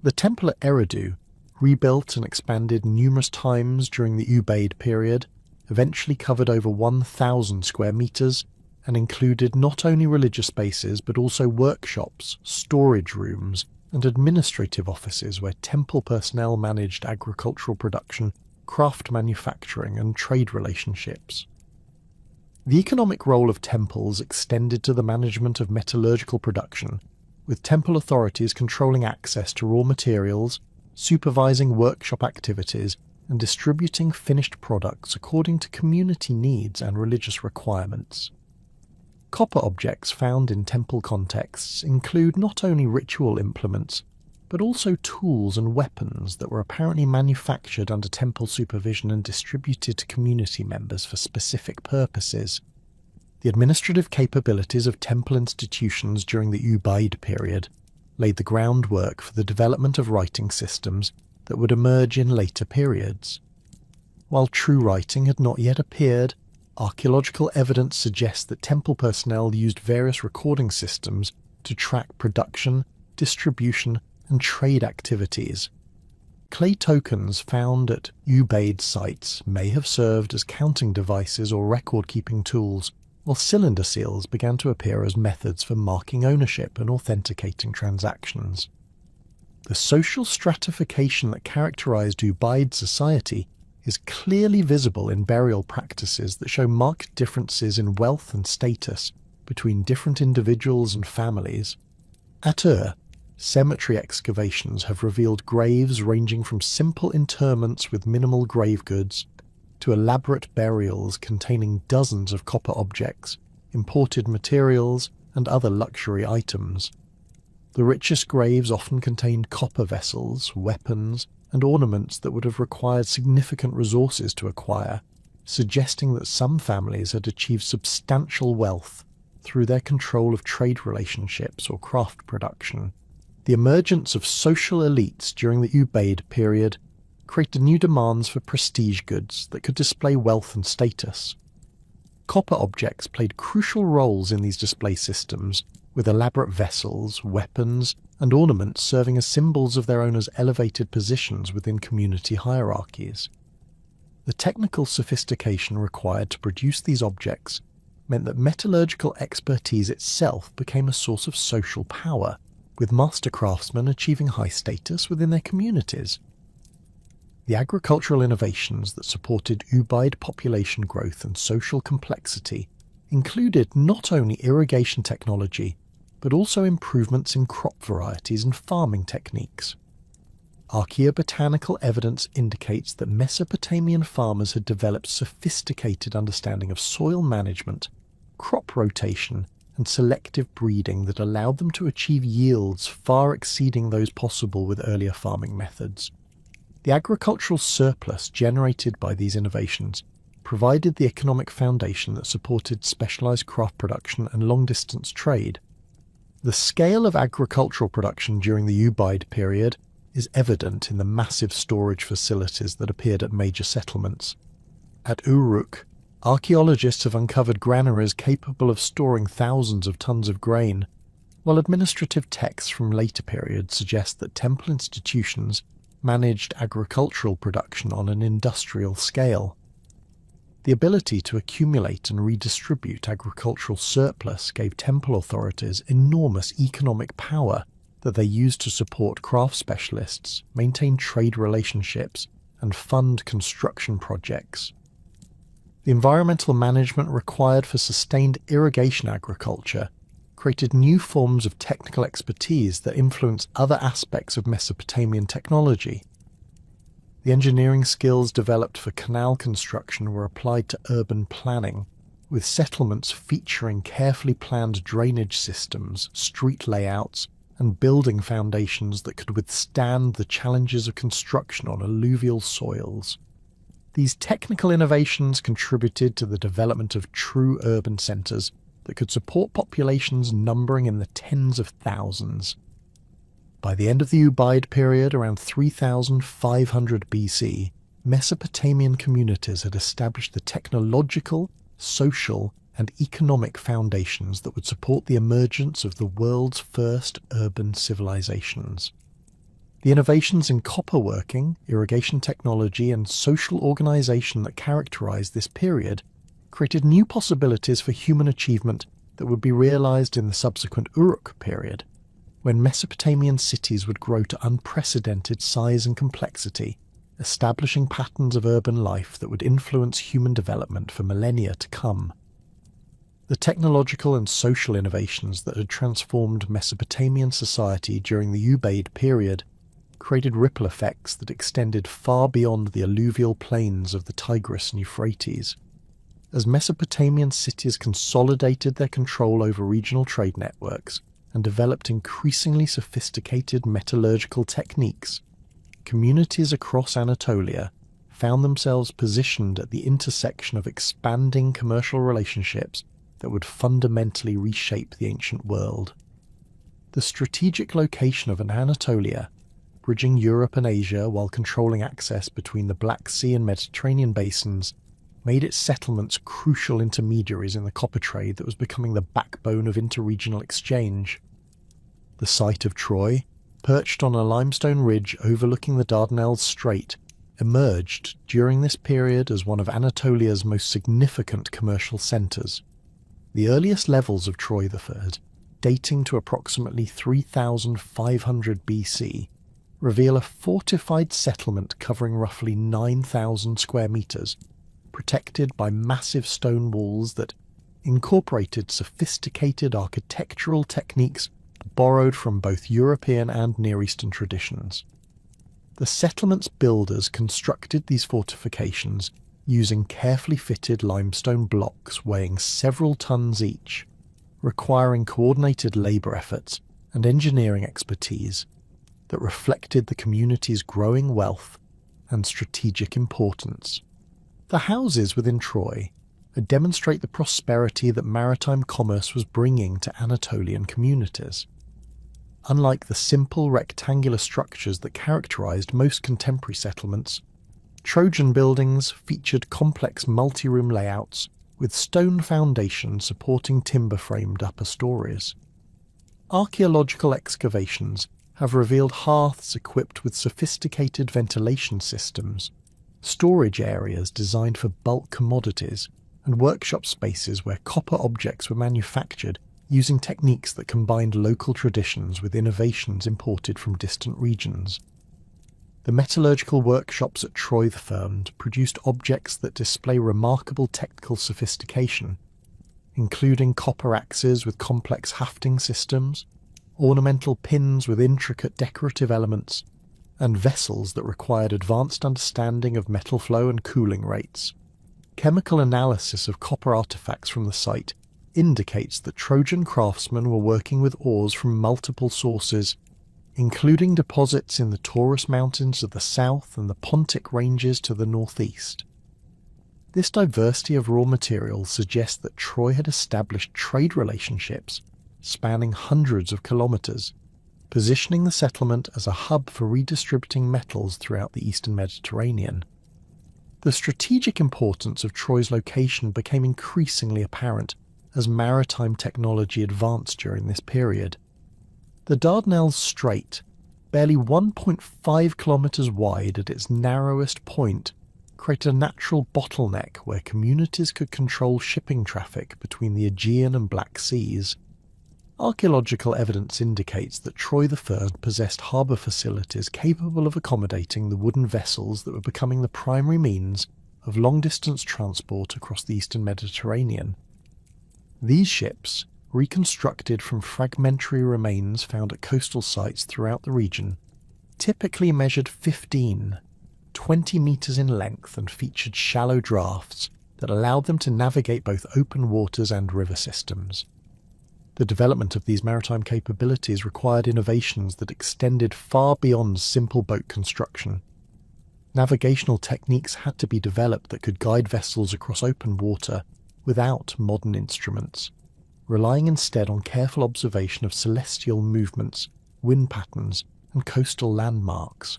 The temple at Eridu, rebuilt and expanded numerous times during the Ubaid period, eventually covered over 1,000 square metres and included not only religious spaces but also workshops, storage rooms, and administrative offices where temple personnel managed agricultural production, craft manufacturing, and trade relationships. The economic role of temples extended to the management of metallurgical production, with temple authorities controlling access to raw materials, supervising workshop activities, and distributing finished products according to community needs and religious requirements. Copper objects found in temple contexts include not only ritual implements, but also tools and weapons that were apparently manufactured under temple supervision and distributed to community members for specific purposes. The administrative capabilities of temple institutions during the Ubaid period laid the groundwork for the development of writing systems that would emerge in later periods. While true writing had not yet appeared, archaeological evidence suggests that temple personnel used various recording systems to track production, distribution, and trade activities. Clay tokens found at Ubaid sites may have served as counting devices or record-keeping tools, while cylinder seals began to appear as methods for marking ownership and authenticating transactions. The social stratification that characterized Ubaid society is clearly visible in burial practices that show marked differences in wealth and status between different individuals and families. At cemetery excavations have revealed graves ranging from simple interments with minimal grave goods to elaborate burials containing dozens of copper objects, imported materials, and other luxury items. The richest graves often contained copper vessels, weapons, and ornaments that would have required significant resources to acquire, suggesting that some families had achieved substantial wealth through their control of trade relationships or craft production. The emergence of social elites during the Ubaid period created new demands for prestige goods that could display wealth and status. Copper objects played crucial roles in these display systems, with elaborate vessels, weapons, and ornaments serving as symbols of their owners' elevated positions within community hierarchies. The technical sophistication required to produce these objects meant that metallurgical expertise itself became a source of social power, with master craftsmen achieving high status within their communities. The agricultural innovations that supported Ubaid population growth and social complexity included not only irrigation technology, but also improvements in crop varieties and farming techniques. Archaeobotanical evidence indicates that Mesopotamian farmers had developed sophisticated understanding of soil management, crop rotation, and selective breeding that allowed them to achieve yields far exceeding those possible with earlier farming methods. The agricultural surplus generated by these innovations provided the economic foundation that supported specialized craft production and long-distance trade. The scale of agricultural production during the Ubaid period is evident in the massive storage facilities that appeared at major settlements. At Uruk, archaeologists have uncovered granaries capable of storing thousands of tons of grain, while administrative texts from later periods suggest that temple institutions managed agricultural production on an industrial scale. The ability to accumulate and redistribute agricultural surplus gave temple authorities enormous economic power that they used to support craft specialists, maintain trade relationships, and fund construction projects. The environmental management required for sustained irrigation agriculture created new forms of technical expertise that influenced other aspects of Mesopotamian technology. The engineering skills developed for canal construction were applied to urban planning, with settlements featuring carefully planned drainage systems, street layouts, and building foundations that could withstand the challenges of construction on alluvial soils. These technical innovations contributed to the development of true urban centres that could support populations numbering in the tens of thousands. By the end of the Ubaid period, around 3500 BC, Mesopotamian communities had established the technological, social, and economic foundations that would support the emergence of the world's first urban civilizations. The innovations in copper working, irrigation technology, and social organization that characterized this period created new possibilities for human achievement that would be realized in the subsequent Uruk period, when Mesopotamian cities would grow to unprecedented size and complexity, establishing patterns of urban life that would influence human development for millennia to come. The technological and social innovations that had transformed Mesopotamian society during the Ubaid period created ripple effects that extended far beyond the alluvial plains of the Tigris and Euphrates. As Mesopotamian cities consolidated their control over regional trade networks and developed increasingly sophisticated metallurgical techniques, communities across Anatolia found themselves positioned at the intersection of expanding commercial relationships that would fundamentally reshape the ancient world. The strategic location of Anatolia, bridging Europe and Asia while controlling access between the Black Sea and Mediterranean basins, made its settlements crucial intermediaries in the copper trade that was becoming the backbone of interregional exchange. The site of Troy, perched on a limestone ridge overlooking the Dardanelles Strait, emerged during this period as one of Anatolia's most significant commercial centres. The earliest levels of Troy III, dating to approximately 3500 BC, reveal a fortified settlement covering roughly 9,000 square metres, protected by massive stone walls that incorporated sophisticated architectural techniques borrowed from both European and Near Eastern traditions. The settlement's builders constructed these fortifications using carefully fitted limestone blocks weighing several tons each, requiring coordinated labour efforts and engineering expertise that reflected the community's growing wealth and strategic importance. The houses within Troy demonstrate the prosperity that maritime commerce was bringing to Anatolian communities. Unlike the simple rectangular structures that characterized most contemporary settlements, Trojan buildings featured complex multi-room layouts with stone foundations supporting timber-framed upper stories. Archaeological excavations have revealed hearths equipped with sophisticated ventilation systems, storage areas designed for bulk commodities, and workshop spaces where copper objects were manufactured using techniques that combined local traditions with innovations imported from distant regions. The metallurgical workshops at Troy produced objects that display remarkable technical sophistication, including copper axes with complex hafting systems, ornamental pins with intricate decorative elements, and vessels that required advanced understanding of metal flow and cooling rates. Chemical analysis of copper artifacts from the site indicates that Trojan craftsmen were working with ores from multiple sources, including deposits in the Taurus Mountains to the south and the Pontic Ranges to the northeast. This diversity of raw materials suggests that Troy had established trade relationships spanning hundreds of kilometres, positioning the settlement as a hub for redistributing metals throughout the eastern Mediterranean. The strategic importance of Troy's location became increasingly apparent as maritime technology advanced during this period. The Dardanelles Strait, barely 1.5 kilometres wide at its narrowest point, created a natural bottleneck where communities could control shipping traffic between the Aegean and Black Seas. Archaeological evidence indicates that Troy III possessed harbour facilities capable of accommodating the wooden vessels that were becoming the primary means of long-distance transport across the eastern Mediterranean. These ships, reconstructed from fragmentary remains found at coastal sites throughout the region, typically measured 20 metres in length and featured shallow drafts that allowed them to navigate both open waters and river systems. The development of these maritime capabilities required innovations that extended far beyond simple boat construction. Navigational techniques had to be developed that could guide vessels across open water without modern instruments, relying instead on careful observation of celestial movements, wind patterns, and coastal landmarks.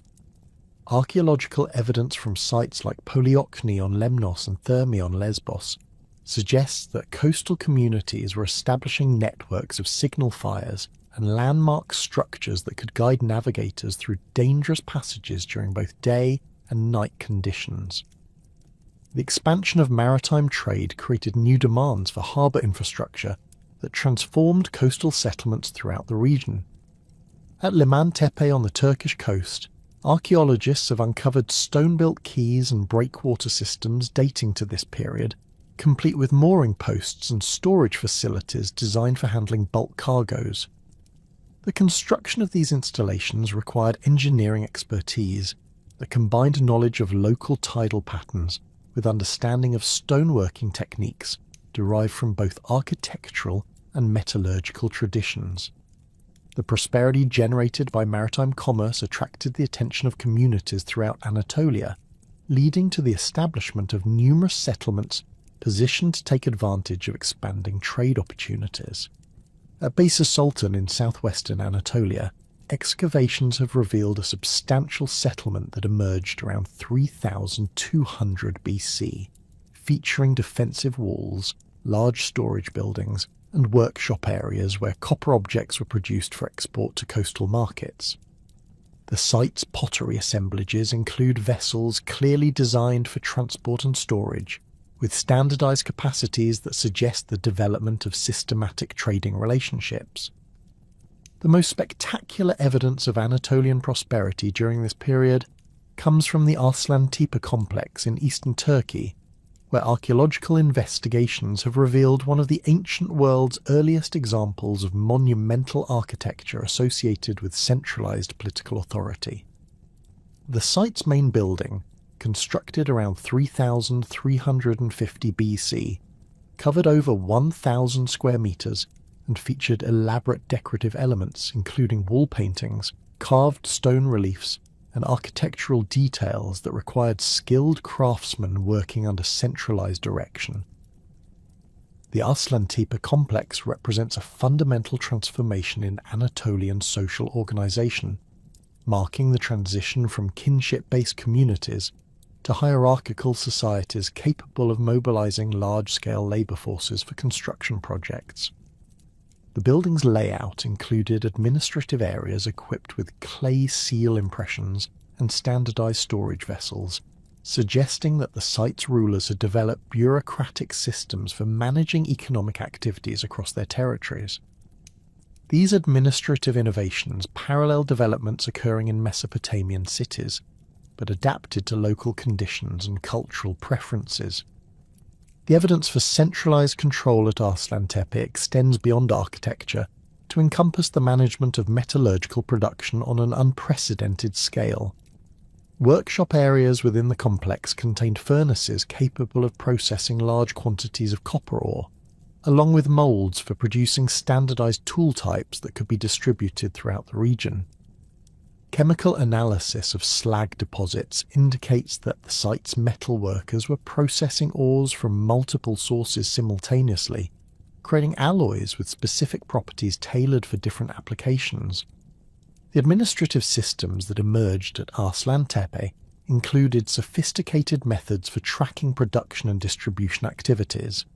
Archaeological evidence from sites like Polyokni on Lemnos and Thermae on Lesbos suggests that coastal communities were establishing networks of signal fires and landmark structures that could guide navigators through dangerous passages during both day and night conditions. The expansion of maritime trade created new demands for harbour infrastructure that transformed coastal settlements throughout the region. At Liman Tepe on the Turkish coast, archaeologists have uncovered stone-built quays and breakwater systems dating to this period, complete with mooring posts and storage facilities designed for handling bulk cargoes. The construction of these installations required engineering expertise that combined knowledge of local tidal patterns with understanding of stoneworking techniques derived from both architectural and metallurgical traditions. The prosperity generated by maritime commerce attracted the attention of communities throughout Anatolia, leading to the establishment of numerous settlements positioned to take advantage of expanding trade opportunities. At Beysa Sultan in southwestern Anatolia, excavations have revealed a substantial settlement that emerged around 3200 BC, featuring defensive walls, large storage buildings, and workshop areas where copper objects were produced for export to coastal markets. The site's pottery assemblages include vessels clearly designed for transport and storage, with standardized capacities that suggest the development of systematic trading relationships. The most spectacular evidence of Anatolian prosperity during this period comes from the Arslan Tepe complex in eastern Turkey, where archaeological investigations have revealed one of the ancient world's earliest examples of monumental architecture associated with centralized political authority. The site's main building, constructed around 3350 BC, covered over 1,000 square meters and featured elaborate decorative elements including wall paintings, carved stone reliefs, and architectural details that required skilled craftsmen working under centralized direction. The Arslan Tepe complex represents a fundamental transformation in Anatolian social organization, marking the transition from kinship-based communities to hierarchical societies capable of mobilizing large-scale labor forces for construction projects. The building's layout included administrative areas equipped with clay seal impressions and standardized storage vessels, suggesting that the site's rulers had developed bureaucratic systems for managing economic activities across their territories. These administrative innovations parallel developments occurring in Mesopotamian cities, but adapted to local conditions and cultural preferences. The evidence for centralized control at Arslan Tepe extends beyond architecture to encompass the management of metallurgical production on an unprecedented scale. Workshop areas within the complex contained furnaces capable of processing large quantities of copper ore, along with molds for producing standardized tool types that could be distributed throughout the region. Chemical analysis of slag deposits indicates that the site's metal workers were processing ores from multiple sources simultaneously, creating alloys with specific properties tailored for different applications. The administrative systems that emerged at Arslan Tepe included sophisticated methods for tracking production and distribution activities.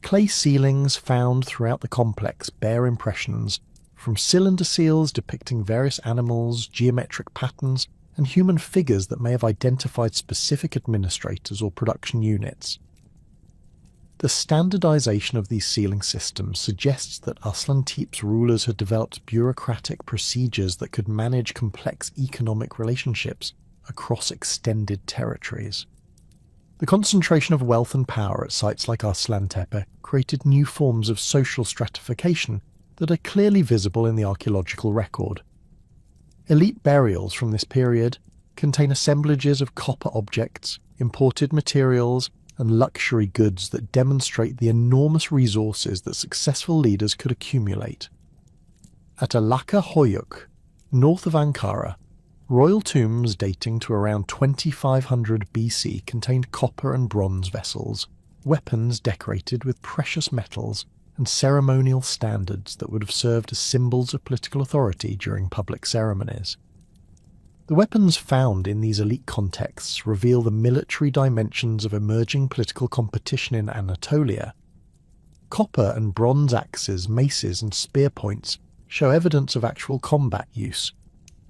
Clay ceilings found throughout the complex bear impressions from cylinder seals depicting various animals, geometric patterns, and human figures that may have identified specific administrators or production units. The standardization of these ceiling systems suggests that Arslan Tepe's rulers had developed bureaucratic procedures that could manage complex economic relationships across extended territories. The concentration of wealth and power at sites like Arslan Tepe created new forms of social stratification that are clearly visible in the archaeological record. Elite burials from this period contain assemblages of copper objects, imported materials, and luxury goods that demonstrate the enormous resources that successful leaders could accumulate. At Alaka Hoyuk, north of Ankara, royal tombs dating to around 2500 BC contained copper and bronze vessels, weapons decorated with precious metals, and ceremonial standards that would have served as symbols of political authority during public ceremonies. The weapons found in these elite contexts reveal the military dimensions of emerging political competition in Anatolia. Copper and bronze axes, maces, and spear points show evidence of actual combat use,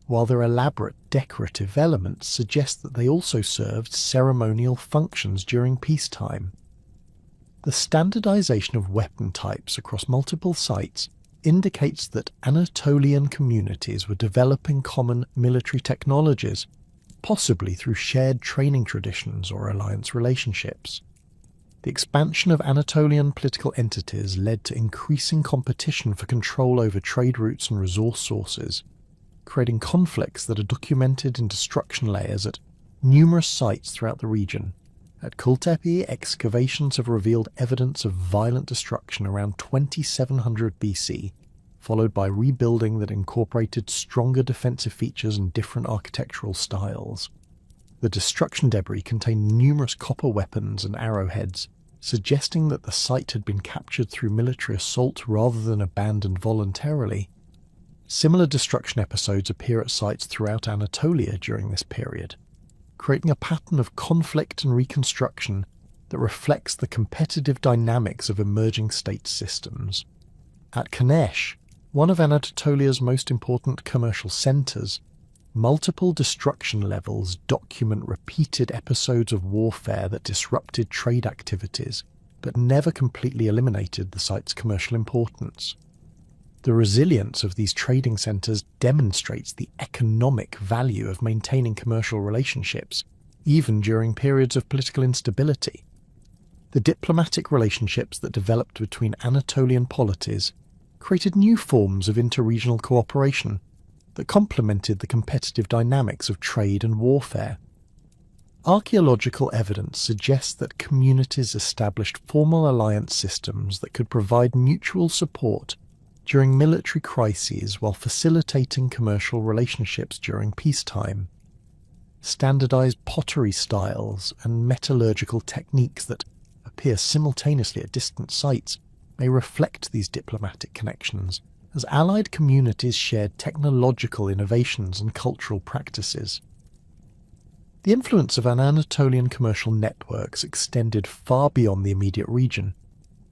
while their elaborate decorative elements suggest that they also served ceremonial functions during peacetime. The standardization of weapon types across multiple sites indicates that Anatolian communities were developing common military technologies, possibly through shared training traditions or alliance relationships. The expansion of Anatolian political entities led to increasing competition for control over trade routes and resource sources, creating conflicts that are documented in destruction layers at numerous sites throughout the region. At Kultepe, excavations have revealed evidence of violent destruction around 2700 BC, followed by rebuilding that incorporated stronger defensive features and different architectural styles. The destruction debris contained numerous copper weapons and arrowheads, suggesting that the site had been captured through military assault rather than abandoned voluntarily. Similar destruction episodes appear at sites throughout Anatolia during this period, creating a pattern of conflict and reconstruction that reflects the competitive dynamics of emerging state systems. At Kanesh, one of Anatolia's most important commercial centres, multiple destruction levels document repeated episodes of warfare that disrupted trade activities, but never completely eliminated the site's commercial importance. The resilience of these trading centres demonstrates the economic value of maintaining commercial relationships, even during periods of political instability. The diplomatic relationships that developed between Anatolian polities created new forms of interregional cooperation that complemented the competitive dynamics of trade and warfare. Archaeological evidence suggests that communities established formal alliance systems that could provide mutual support during military crises while facilitating commercial relationships during peacetime. Standardized pottery styles and metallurgical techniques that appear simultaneously at distant sites may reflect these diplomatic connections, as allied communities shared technological innovations and cultural practices. The influence of Anatolian commercial networks extended far beyond the immediate region,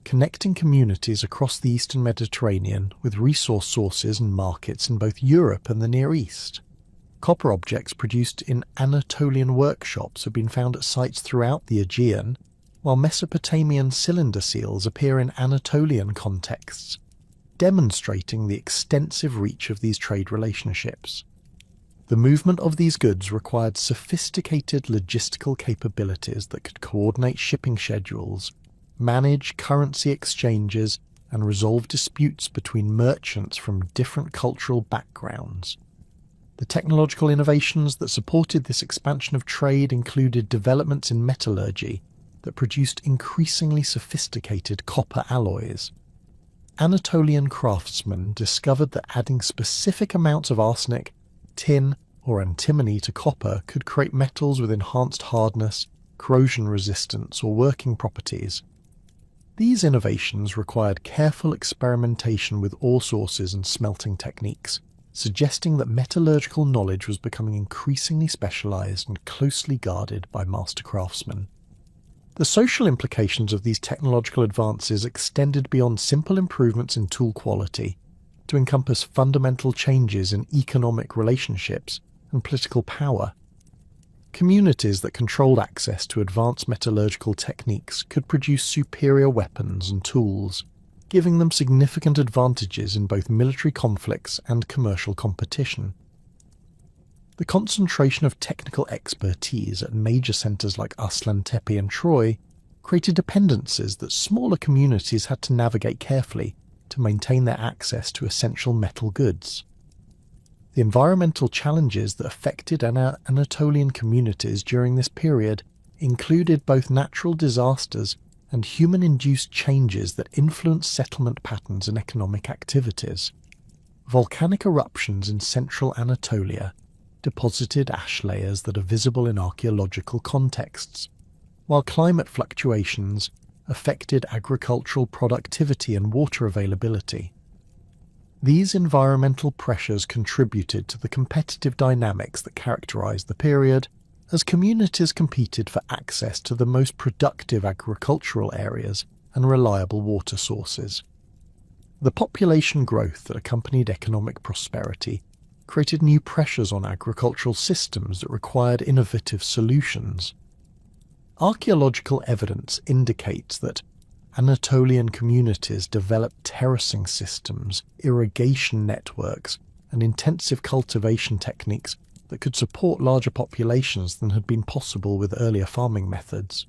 connecting communities across the eastern Mediterranean with resource sources and markets in both Europe and the Near East. Copper objects produced in Anatolian workshops have been found at sites throughout the Aegean, while Mesopotamian cylinder seals appear in Anatolian contexts, demonstrating the extensive reach of these trade relationships. The movement of these goods required sophisticated logistical capabilities that could coordinate shipping schedules, manage currency exchanges, and resolve disputes between merchants from different cultural backgrounds. The technological innovations that supported this expansion of trade included developments in metallurgy that produced increasingly sophisticated copper alloys. Anatolian craftsmen discovered that adding specific amounts of arsenic, tin, or antimony to copper could create metals with enhanced hardness, corrosion resistance, or working properties. These innovations required careful experimentation with ore sources and smelting techniques, suggesting that metallurgical knowledge was becoming increasingly specialized and closely guarded by master craftsmen. The social implications of these technological advances extended beyond simple improvements in tool quality to encompass fundamental changes in economic relationships and political power. Communities that controlled access to advanced metallurgical techniques could produce superior weapons and tools, giving them significant advantages in both military conflicts and commercial competition. The concentration of technical expertise at major centres like Aslan Tepe and Troy created dependencies that smaller communities had to navigate carefully to maintain their access to essential metal goods. The environmental challenges that affected Anatolian communities during this period included both natural disasters and human-induced changes that influenced settlement patterns and economic activities. Volcanic eruptions in central Anatolia deposited ash layers that are visible in archaeological contexts, while climate fluctuations affected agricultural productivity and water availability. These environmental pressures contributed to the competitive dynamics that characterized the period, as communities competed for access to the most productive agricultural areas and reliable water sources. The population growth that accompanied economic prosperity created new pressures on agricultural systems that required innovative solutions. Archaeological evidence indicates that Anatolian communities developed terracing systems, irrigation networks, and intensive cultivation techniques that could support larger populations than had been possible with earlier farming methods.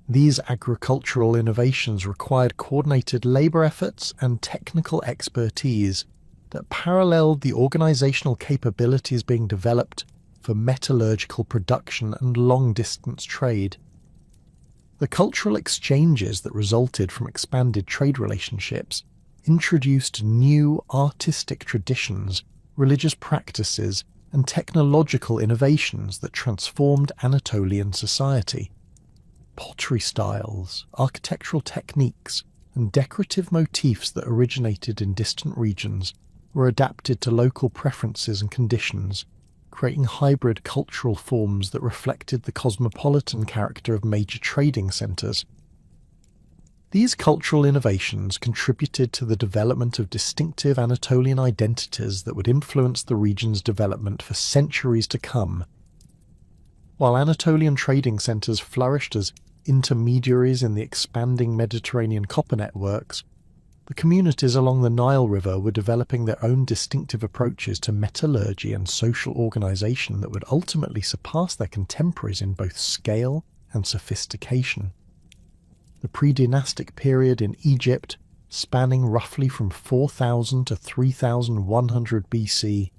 These agricultural innovations required coordinated labour efforts and technical expertise that paralleled the organisational capabilities being developed for metallurgical production and long-distance trade. The cultural exchanges that resulted from expanded trade relationships introduced new artistic traditions, religious practices, and technological innovations that transformed Anatolian society. Pottery styles, architectural techniques, and decorative motifs that originated in distant regions were adapted to local preferences and conditions, creating hybrid cultural forms that reflected the cosmopolitan character of major trading centres. These cultural innovations contributed to the development of distinctive Anatolian identities that would influence the region's development for centuries to come. While Anatolian trading centres flourished as intermediaries in the expanding Mediterranean copper networks, the communities along the Nile River were developing their own distinctive approaches to metallurgy and social organisation that would ultimately surpass their contemporaries in both scale and sophistication. The pre-dynastic period in Egypt, spanning roughly from 4000 to 3100 BC,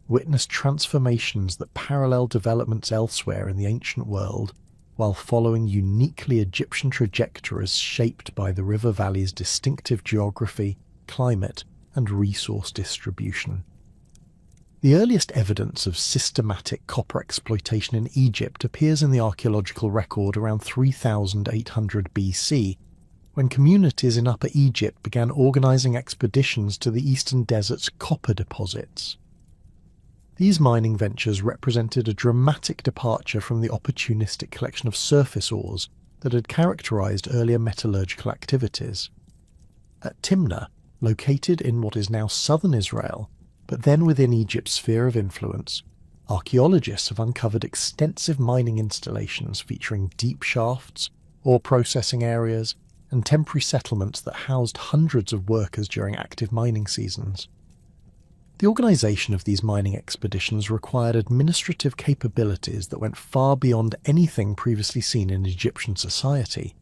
witnessed transformations that parallel developments elsewhere in the ancient world, while following uniquely Egyptian trajectories shaped by the river valley's distinctive geography, climate, and resource distribution. The earliest evidence of systematic copper exploitation in Egypt appears in the archaeological record around 3800 BC, when communities in Upper Egypt began organising expeditions to the eastern desert's copper deposits. These mining ventures represented a dramatic departure from the opportunistic collection of surface ores that had characterised earlier metallurgical activities. At Timna, located in what is now southern Israel, but then within Egypt's sphere of influence, archaeologists have uncovered extensive mining installations featuring deep shafts, ore processing areas, and temporary settlements that housed hundreds of workers during active mining seasons. The organisation of these mining expeditions required administrative capabilities that went far beyond anything previously seen in Egyptian society.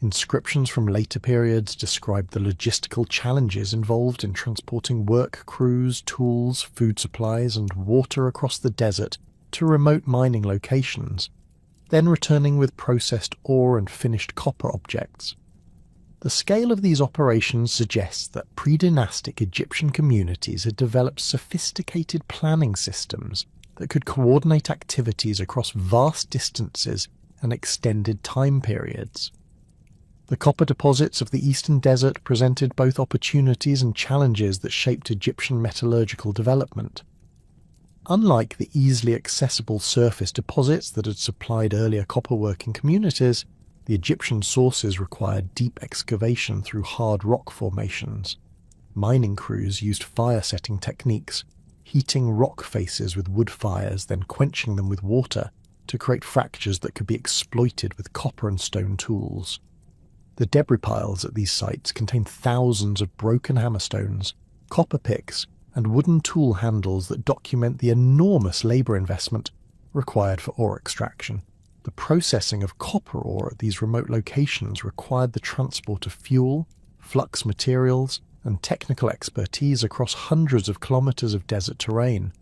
Inscriptions from later periods describe the logistical challenges involved in transporting work crews, tools, food supplies, and water across the desert to remote mining locations, then returning with processed ore and finished copper objects. The scale of these operations suggests that pre-dynastic Egyptian communities had developed sophisticated planning systems that could coordinate activities across vast distances and extended time periods. The copper deposits of the eastern desert presented both opportunities and challenges that shaped Egyptian metallurgical development. Unlike the easily accessible surface deposits that had supplied earlier copper-working communities, the Egyptian sources required deep excavation through hard rock formations. Mining crews used fire-setting techniques, heating rock faces with wood fires, then quenching them with water to create fractures that could be exploited with copper and stone tools. The debris piles at these sites contained thousands of broken hammerstones, copper picks, and wooden tool handles that document the enormous labour investment required for ore extraction. The processing of copper ore at these remote locations required the transport of fuel, flux materials, and technical expertise across hundreds of kilometres of desert terrain.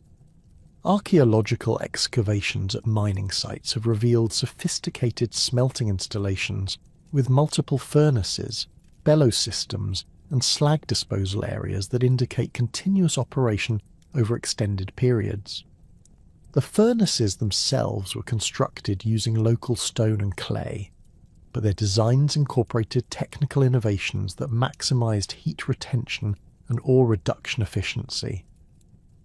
Archaeological excavations at mining sites have revealed sophisticated smelting installations with multiple furnaces, bellows systems, and slag disposal areas that indicate continuous operation over extended periods. The furnaces themselves were constructed using local stone and clay, but their designs incorporated technical innovations that maximised heat retention and ore reduction efficiency.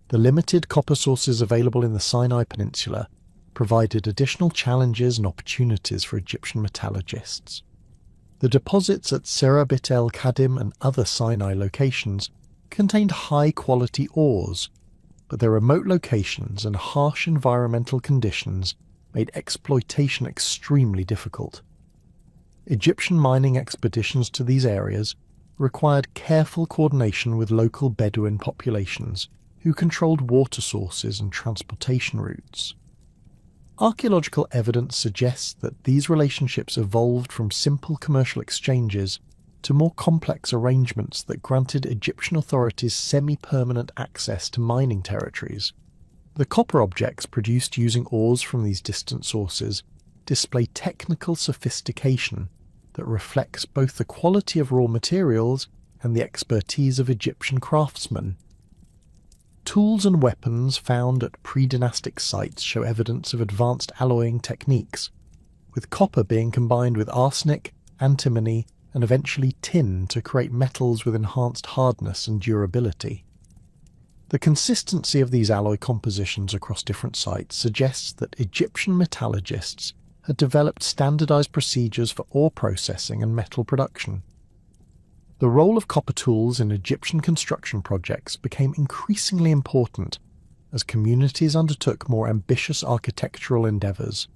The limited copper sources available in the Sinai Peninsula provided additional challenges and opportunities for Egyptian metallurgists. The deposits at Serabit el Kadim and other Sinai locations contained high-quality ores, but their remote locations and harsh environmental conditions made exploitation extremely difficult. Egyptian mining expeditions to these areas required careful coordination with local Bedouin populations who controlled water sources and transportation routes. Archaeological evidence suggests that these relationships evolved from simple commercial exchanges to more complex arrangements that granted Egyptian authorities semi-permanent access to mining territories. The copper objects produced using ores from these distant sources display technical sophistication that reflects both the quality of raw materials and the expertise of Egyptian craftsmen. Tools and weapons found at pre-dynastic sites show evidence of advanced alloying techniques, with copper being combined with arsenic, antimony, and eventually tin to create metals with enhanced hardness and durability. The consistency of these alloy compositions across different sites suggests that Egyptian metallurgists had developed standardized procedures for ore processing and metal production. The role of copper tools in Egyptian construction projects became increasingly important as communities undertook more ambitious architectural endeavours.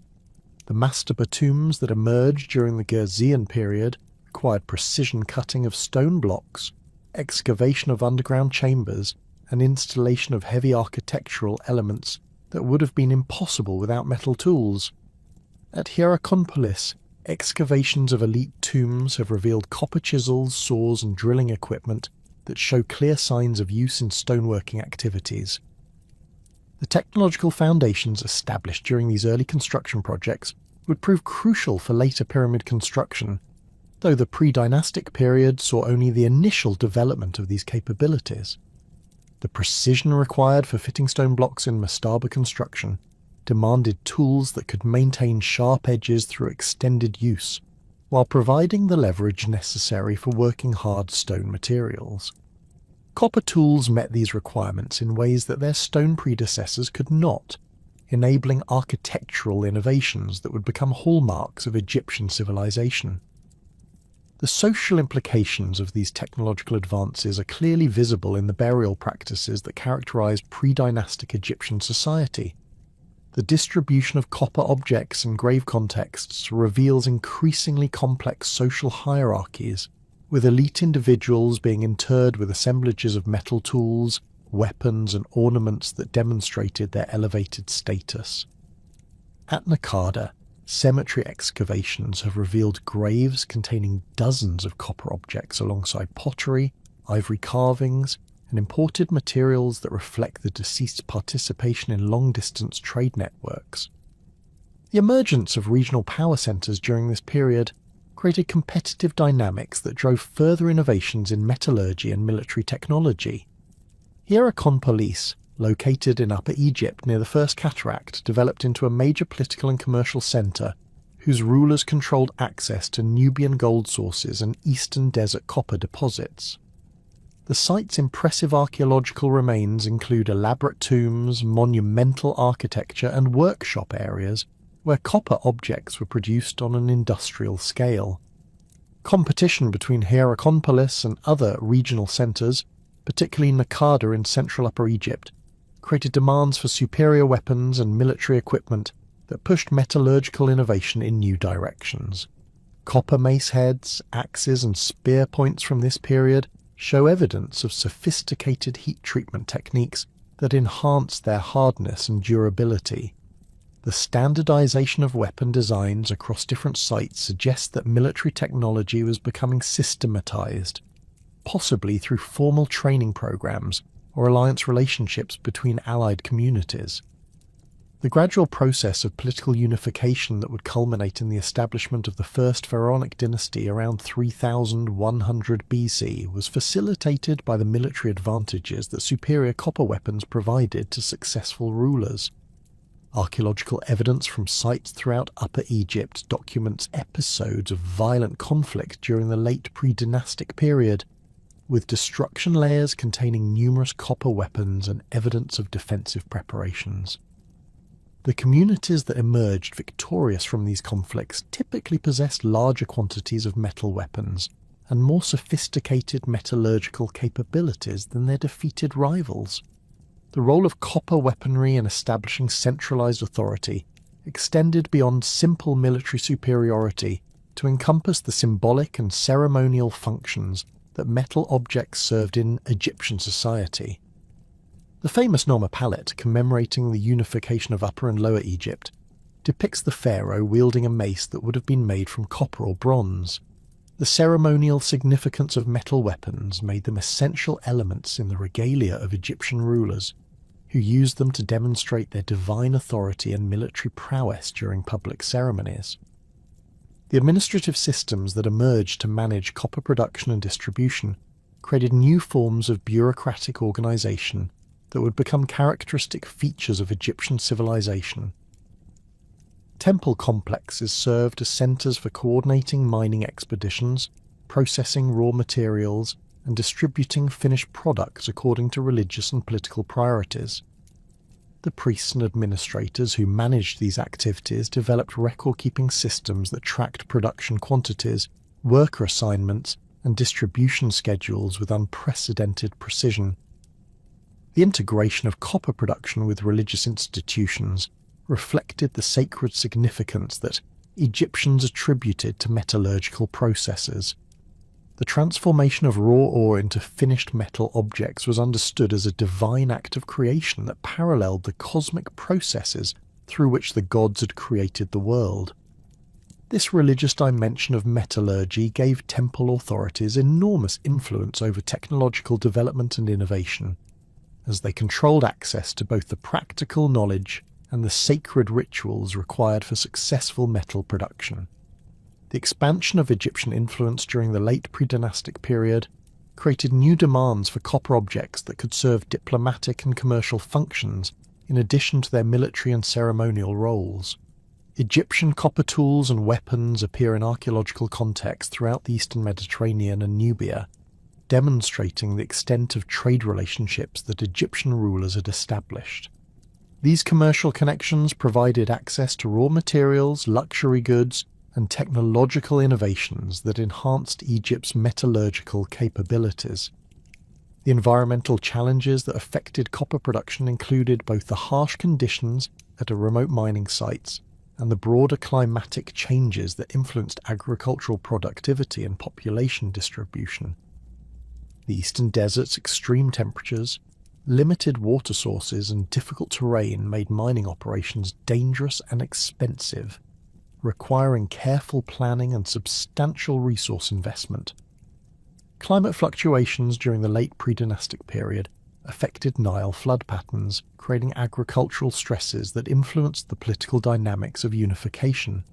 The mastaba tombs that emerged during the Gurzean period required precision cutting of stone blocks, excavation of underground chambers, and installation of heavy architectural elements that would have been impossible without metal tools. At Hierakonpolis, excavations of elite tombs have revealed copper chisels, saws, and drilling equipment that show clear signs of use in stoneworking activities. The technological foundations established during these early construction projects would prove crucial for later pyramid construction, though the pre-dynastic period saw only the initial development of these capabilities. The precision required for fitting stone blocks in mastaba construction demanded tools that could maintain sharp edges through extended use, while providing the leverage necessary for working hard stone materials. Copper tools met these requirements in ways that their stone predecessors could not, enabling architectural innovations that would become hallmarks of Egyptian civilization. The social implications of these technological advances are clearly visible in the burial practices that characterized pre-dynastic Egyptian society. The distribution of copper objects in grave contexts reveals increasingly complex social hierarchies, with elite individuals being interred with assemblages of metal tools, weapons, and ornaments that demonstrated their elevated status. At Nakada, cemetery excavations have revealed graves containing dozens of copper objects alongside pottery, ivory carvings, and imported materials that reflect the deceased's participation in long-distance trade networks. The emergence of regional power centres during this period created competitive dynamics that drove further innovations in metallurgy and military technology. Hierakonpolis, located in Upper Egypt near the First Cataract, developed into a major political and commercial centre whose rulers controlled access to Nubian gold sources and eastern desert copper deposits. The site's impressive archaeological remains include elaborate tombs, monumental architecture, and workshop areas where copper objects were produced on an industrial scale. Competition between Hierakonpolis and other regional centres, particularly Nakada in central Upper Egypt, created demands for superior weapons and military equipment that pushed metallurgical innovation in new directions. Copper mace heads, axes, and spear points from this period show evidence of sophisticated heat treatment techniques that enhanced their hardness and durability. The standardization of weapon designs across different sites suggests that military technology was becoming systematized, possibly through formal training programs or alliance relationships between allied communities. The gradual process of political unification that would culminate in the establishment of the First Pharaonic dynasty around 3100 BC was facilitated by the military advantages that superior copper weapons provided to successful rulers. Archaeological evidence from sites throughout Upper Egypt documents episodes of violent conflict during the late pre-dynastic period, with destruction layers containing numerous copper weapons and evidence of defensive preparations. The communities that emerged victorious from these conflicts typically possessed larger quantities of metal weapons and more sophisticated metallurgical capabilities than their defeated rivals. The role of copper weaponry in establishing centralized authority extended beyond simple military superiority to encompass the symbolic and ceremonial functions that metal objects served in Egyptian society. The famous Noma palette commemorating the unification of Upper and Lower Egypt depicts the pharaoh wielding a mace that would have been made from copper or bronze. The ceremonial significance of metal weapons made them essential elements in the regalia of Egyptian rulers, who used them to demonstrate their divine authority and military prowess during public ceremonies. The administrative systems that emerged to manage copper production and distribution created new forms of bureaucratic organization that would become characteristic features of Egyptian civilization. Temple complexes served as centers for coordinating mining expeditions, processing raw materials, and distributing finished products according to religious and political priorities. The priests and administrators who managed these activities developed record-keeping systems that tracked production quantities, worker assignments, and distribution schedules with unprecedented precision. The integration of copper production with religious institutions reflected the sacred significance that Egyptians attributed to metallurgical processes. The transformation of raw ore into finished metal objects was understood as a divine act of creation that paralleled the cosmic processes through which the gods had created the world. This religious dimension of metallurgy gave temple authorities enormous influence over technological development and innovation, as they controlled access to both the practical knowledge and the sacred rituals required for successful metal production. The expansion of Egyptian influence during the late pre-dynastic period created new demands for copper objects that could serve diplomatic and commercial functions in addition to their military and ceremonial roles. Egyptian copper tools and weapons appear in archaeological contexts throughout the eastern Mediterranean and Nubia, demonstrating the extent of trade relationships that Egyptian rulers had established. These commercial connections provided access to raw materials, luxury goods, and technological innovations that enhanced Egypt's metallurgical capabilities. The environmental challenges that affected copper production included both the harsh conditions at remote mining sites and the broader climatic changes that influenced agricultural productivity and population distribution. The eastern desert's extreme temperatures, limited water sources, and difficult terrain made mining operations dangerous and expensive, requiring careful planning and substantial resource investment. Climate fluctuations during the late pre-dynastic period affected Nile flood patterns, creating agricultural stresses that influenced the political dynamics of unification.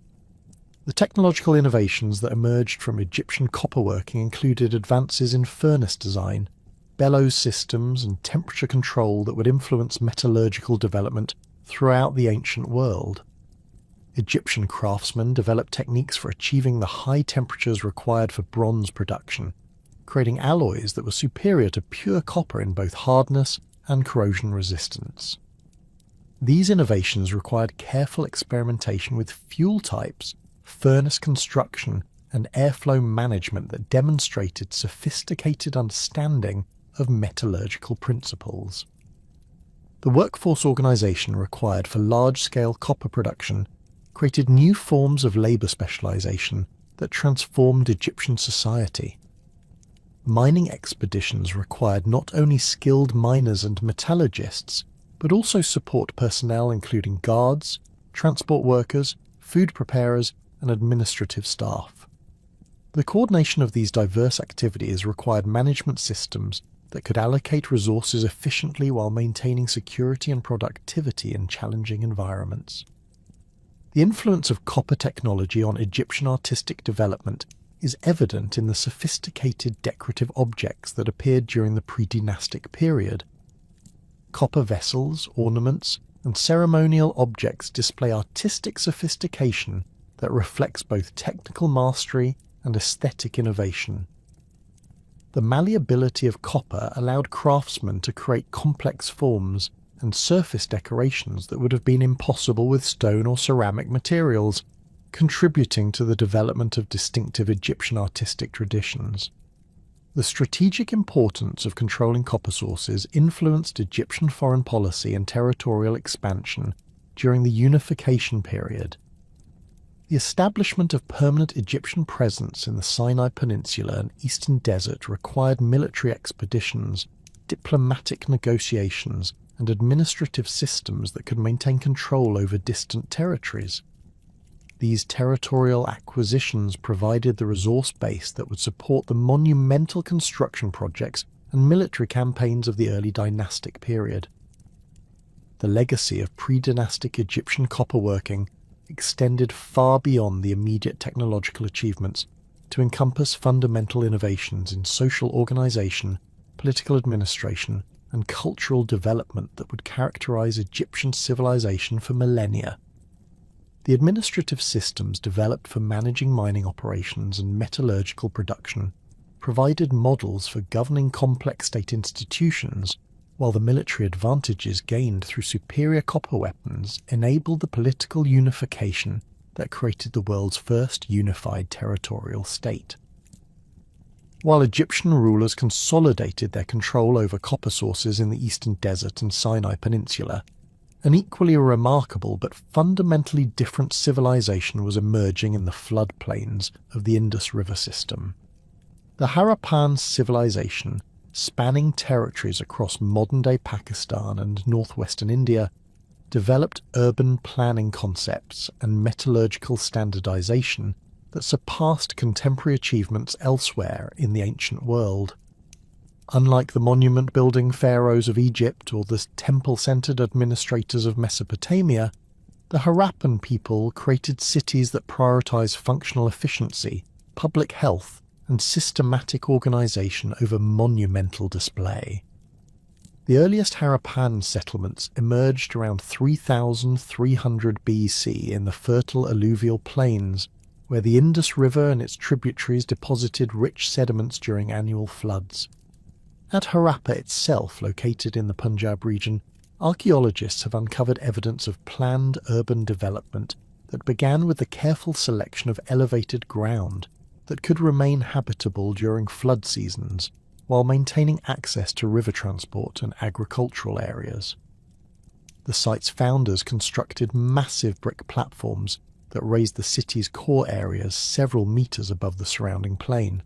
The technological innovations that emerged from Egyptian copperworking included advances in furnace design, bellows systems, and temperature control that would influence metallurgical development throughout the ancient world. Egyptian craftsmen developed techniques for achieving the high temperatures required for bronze production, creating alloys that were superior to pure copper in both hardness and corrosion resistance. These innovations required careful experimentation with fuel types, furnace construction, and airflow management that demonstrated sophisticated understanding of metallurgical principles. The workforce organization required for large-scale copper production created new forms of labor specialization that transformed Egyptian society. Mining expeditions required not only skilled miners and metallurgists, but also support personnel including guards, transport workers, food preparers, and administrative staff. The coordination of these diverse activities required management systems that could allocate resources efficiently while maintaining security and productivity in challenging environments. The influence of copper technology on Egyptian artistic development is evident in the sophisticated decorative objects that appeared during the pre-dynastic period. Copper vessels, ornaments, and ceremonial objects display artistic sophistication that reflects both technical mastery and aesthetic innovation. The malleability of copper allowed craftsmen to create complex forms and surface decorations that would have been impossible with stone or ceramic materials, contributing to the development of distinctive Egyptian artistic traditions. The strategic importance of controlling copper sources influenced Egyptian foreign policy and territorial expansion during the unification period. The establishment of permanent Egyptian presence in the Sinai Peninsula and Eastern Desert required military expeditions, diplomatic negotiations, and administrative systems that could maintain control over distant territories. These territorial acquisitions provided the resource base that would support the monumental construction projects and military campaigns of the early dynastic period. The legacy of pre-dynastic Egyptian copperworking extended far beyond the immediate technological achievements to encompass fundamental innovations in social organization, political administration, and cultural development that would characterize Egyptian civilization for millennia. The administrative systems developed for managing mining operations and metallurgical production provided models for governing complex state institutions, while the military advantages gained through superior copper weapons enabled the political unification that created the world's first unified territorial state. While Egyptian rulers consolidated their control over copper sources in the Eastern Desert and Sinai Peninsula, an equally remarkable but fundamentally different civilization was emerging in the floodplains of the Indus River system. The Harappan civilization, spanning territories across modern-day Pakistan and northwestern India, developed urban planning concepts and metallurgical standardization that surpassed contemporary achievements elsewhere in the ancient world. Unlike the monument-building pharaohs of Egypt or the temple-centered administrators of Mesopotamia, the Harappan people created cities that prioritize functional efficiency, public health, and systematic organization over monumental display. The earliest Harappan settlements emerged around 3300 BC in the fertile alluvial plains, where the Indus River and its tributaries deposited rich sediments during annual floods. At Harappa itself, located in the Punjab region, archaeologists have uncovered evidence of planned urban development that began with the careful selection of elevated ground that could remain habitable during flood seasons, while maintaining access to river transport and agricultural areas. The site's founders constructed massive brick platforms that raised the city's core areas several meters above the surrounding plain,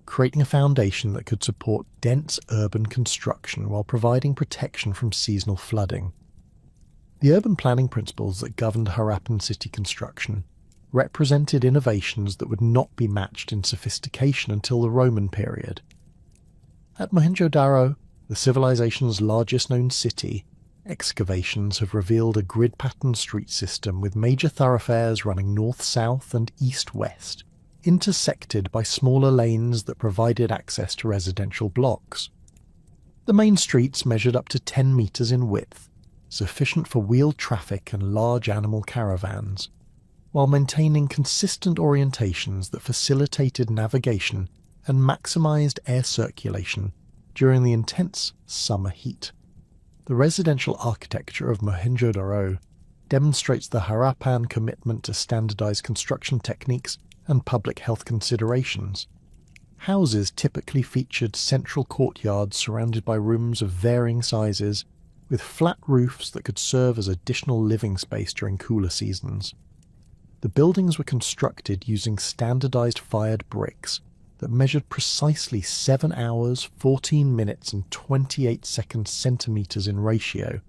creating a foundation that could support dense urban construction while providing protection from seasonal flooding. The urban planning principles that governed Harappan city construction represented innovations that would not be matched in sophistication until the Roman period. At Mohenjo-Daro, the civilization's largest known city, excavations have revealed a grid-patterned street system with major thoroughfares running north-south and east-west, intersected by smaller lanes that provided access to residential blocks. The main streets measured up to 10 meters in width, sufficient for wheeled traffic and large animal caravans, while maintaining consistent orientations that facilitated navigation and maximized air circulation during the intense summer heat. The residential architecture of Mohenjo-Daro demonstrates the Harappan commitment to standardized construction techniques and public health considerations. Houses typically featured central courtyards surrounded by rooms of varying sizes, with flat roofs that could serve as additional living space during cooler seasons. The buildings were constructed using standardized fired bricks that measured precisely 7 hours, 14 minutes and 28 centimeters in ratio,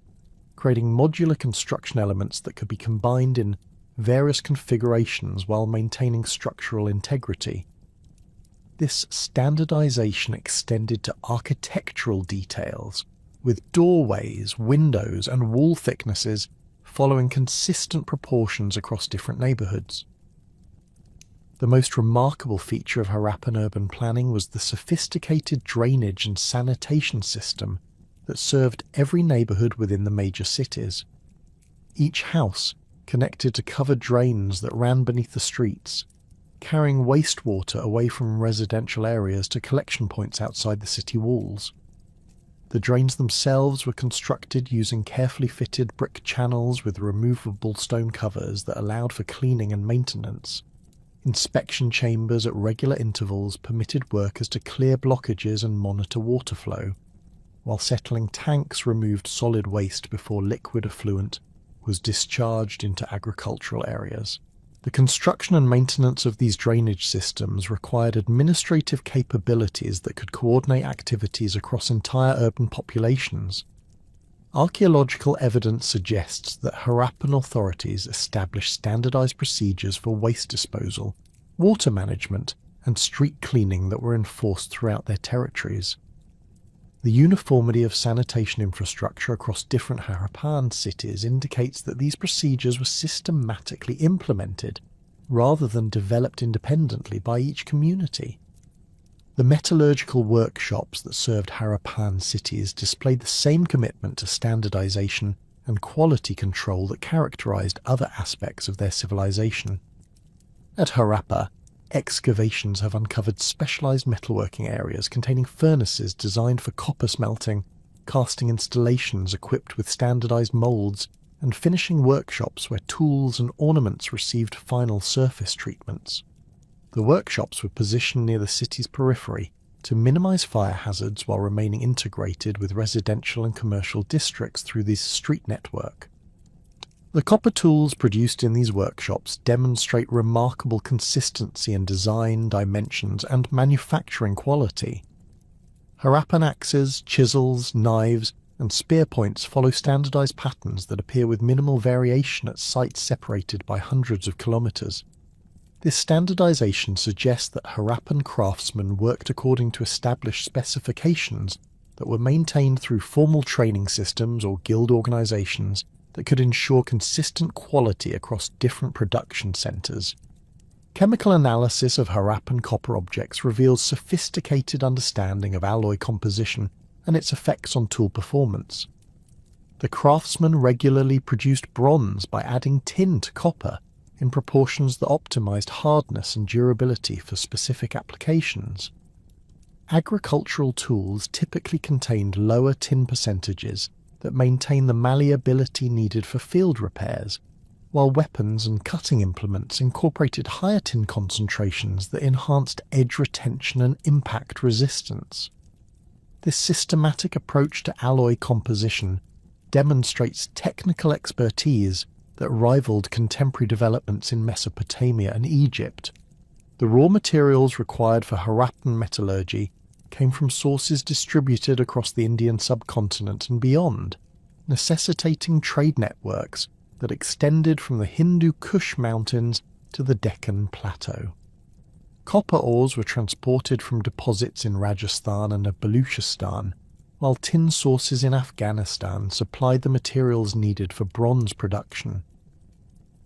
creating modular construction elements that could be combined in various configurations while maintaining structural integrity. This standardization extended to architectural details, with doorways, windows and wall thicknesses following consistent proportions across different neighborhoods. The most remarkable feature of Harappan urban planning was the sophisticated drainage and sanitation system that served every neighborhood within the major cities. Each house connected to covered drains that ran beneath the streets, carrying wastewater away from residential areas to collection points outside the city walls. The drains themselves were constructed using carefully fitted brick channels with removable stone covers that allowed for cleaning and maintenance. Inspection chambers at regular intervals permitted workers to clear blockages and monitor water flow, while settling tanks removed solid waste before liquid effluent was discharged into agricultural areas. The construction and maintenance of these drainage systems required administrative capabilities that could coordinate activities across entire urban populations. Archaeological evidence suggests that Harappan authorities established standardized procedures for waste disposal, water management, and street cleaning that were enforced throughout their territories. The uniformity of sanitation infrastructure across different Harappan cities indicates that these procedures were systematically implemented, rather than developed independently by each community. The metallurgical workshops that served Harappan cities displayed the same commitment to standardization and quality control that characterized other aspects of their civilization. At Harappa, excavations have uncovered specialized metalworking areas containing furnaces designed for copper smelting, casting installations equipped with standardized molds, and finishing workshops where tools and ornaments received final surface treatments. The workshops were positioned near the city's periphery to minimize fire hazards while remaining integrated with residential and commercial districts through this street network. The copper tools produced in these workshops demonstrate remarkable consistency in design, dimensions, and manufacturing quality. Harappan axes, chisels, knives, and spear points follow standardized patterns that appear with minimal variation at sites separated by hundreds of kilometers. This standardization suggests that Harappan craftsmen worked according to established specifications that were maintained through formal training systems or guild organizations that could ensure consistent quality across different production centers. Chemical analysis of Harappan copper objects reveals sophisticated understanding of alloy composition and its effects on tool performance. The craftsmen regularly produced bronze by adding tin to copper in proportions that optimized hardness and durability for specific applications. Agricultural tools typically contained lower tin percentages that maintain the malleability needed for field repairs, while weapons and cutting implements incorporated higher tin concentrations that enhanced edge retention and impact resistance. This systematic approach to alloy composition demonstrates technical expertise that rivaled contemporary developments in Mesopotamia and Egypt. The raw materials required for Harappan metallurgy came from sources distributed across the Indian subcontinent and beyond, necessitating trade networks that extended from the Hindu Kush mountains to the Deccan Plateau. Copper ores were transported from deposits in Rajasthan and Baluchistan, while tin sources in Afghanistan supplied the materials needed for bronze production.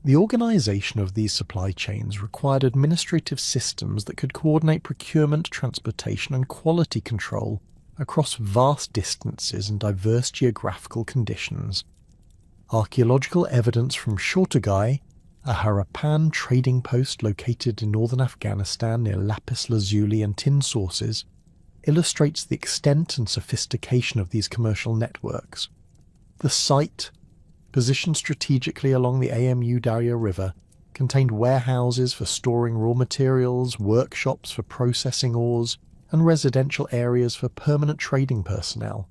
The organization of these supply chains required administrative systems that could coordinate procurement, transportation, and quality control across vast distances and diverse geographical conditions. Archaeological evidence from Shortagai, a Harappan trading post located in northern Afghanistan near lapis lazuli and tin sources, illustrates the extent and sophistication of these commercial networks. The site, positioned strategically along the Amu Darya River, contained warehouses for storing raw materials, workshops for processing ores, and residential areas for permanent trading personnel.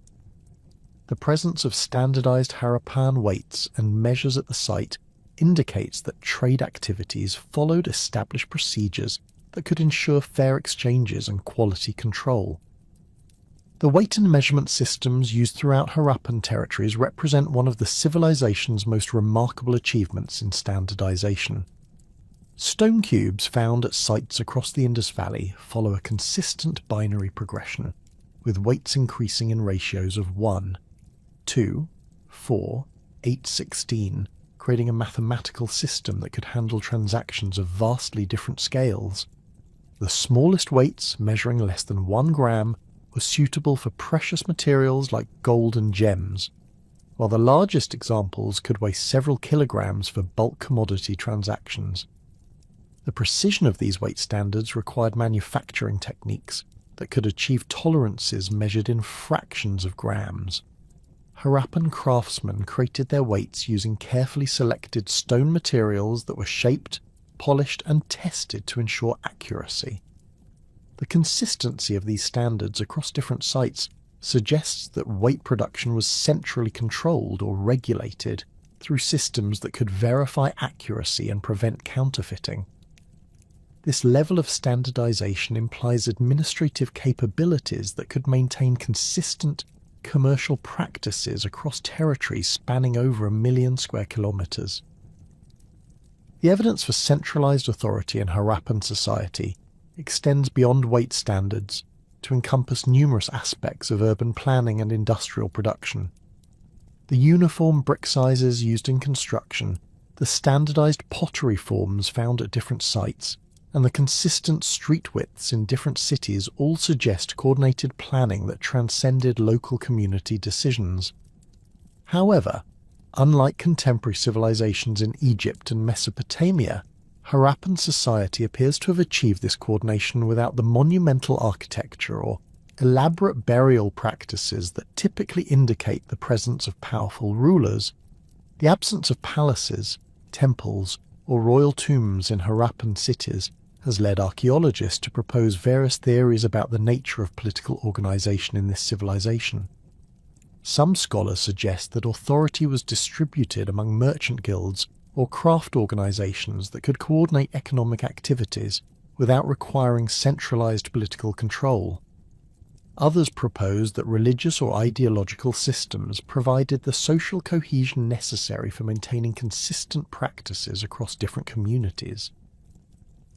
The presence of standardized Harappan weights and measures at the site indicates that trade activities followed established procedures that could ensure fair exchanges and quality control. The weight and measurement systems used throughout Harappan territories represent one of the civilization's most remarkable achievements in standardization. Stone cubes found at sites across the Indus Valley follow a consistent binary progression, with weights increasing in ratios of 1, 2, 4, 8, 16, creating a mathematical system that could handle transactions of vastly different scales. The smallest weights, measuring less than 1 gram, were suitable for precious materials like gold and gems, while the largest examples could weigh several kilograms for bulk commodity transactions. The precision of these weight standards required manufacturing techniques that could achieve tolerances measured in fractions of grams. Harappan craftsmen created their weights using carefully selected stone materials that were shaped, polished, and tested to ensure accuracy. The consistency of these standards across different sites suggests that weight production was centrally controlled or regulated through systems that could verify accuracy and prevent counterfeiting. This level of standardization implies administrative capabilities that could maintain consistent commercial practices across territories spanning over 1 million square kilometers. The evidence for centralized authority in Harappan society extends beyond weight standards to encompass numerous aspects of urban planning and industrial production. The uniform brick sizes used in construction, the standardized pottery forms found at different sites, and the consistent street widths in different cities all suggest coordinated planning that transcended local community decisions. However, Unlike contemporary civilizations in Egypt and Mesopotamia, Harappan society appears to have achieved this coordination without the monumental architecture or elaborate burial practices that typically indicate the presence of powerful rulers. The absence of palaces, temples, or royal tombs in Harappan cities has led archaeologists to propose various theories about the nature of political organization in this civilization. Some scholars suggest that authority was distributed among merchant guilds or craft organizations that could coordinate economic activities without requiring centralized political control. Others propose that religious or ideological systems provided the social cohesion necessary for maintaining consistent practices across different communities.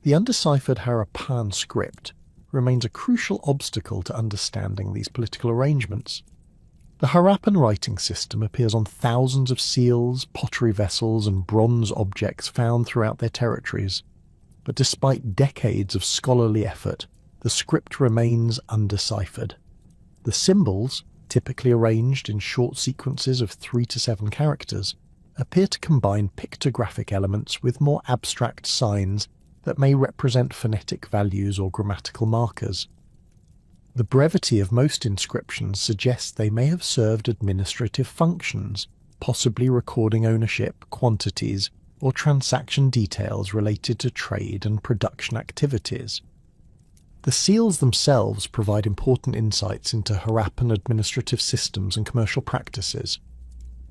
The undeciphered Harappan script remains a crucial obstacle to understanding these political arrangements. The Harappan writing system appears on thousands of seals, pottery vessels, and bronze objects found throughout their territories, but despite decades of scholarly effort, the script remains undeciphered. The symbols, typically arranged in short sequences of 3 to 7 characters, appear to combine pictographic elements with more abstract signs that may represent phonetic values or grammatical markers. The brevity of most inscriptions suggests they may have served administrative functions, possibly recording ownership, quantities, or transaction details related to trade and production activities. The seals themselves provide important insights into Harappan administrative systems and commercial practices.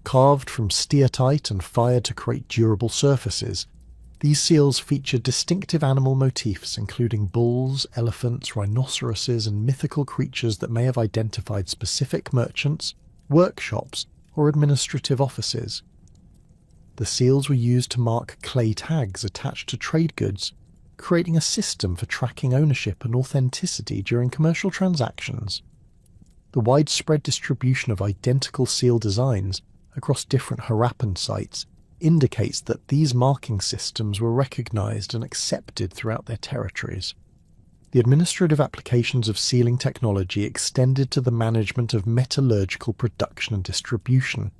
Carved from steatite and fired to create durable surfaces, these seals feature distinctive animal motifs including bulls, elephants, rhinoceroses, and mythical creatures that may have identified specific merchants, workshops, or administrative offices. The seals were used to mark clay tags attached to trade goods, creating a system for tracking ownership and authenticity during commercial transactions. The widespread distribution of identical seal designs across different Harappan sites indicates that these marking systems were recognized and accepted throughout their territories. The administrative applications of sealing technology extended to the management of metallurgical production and distribution.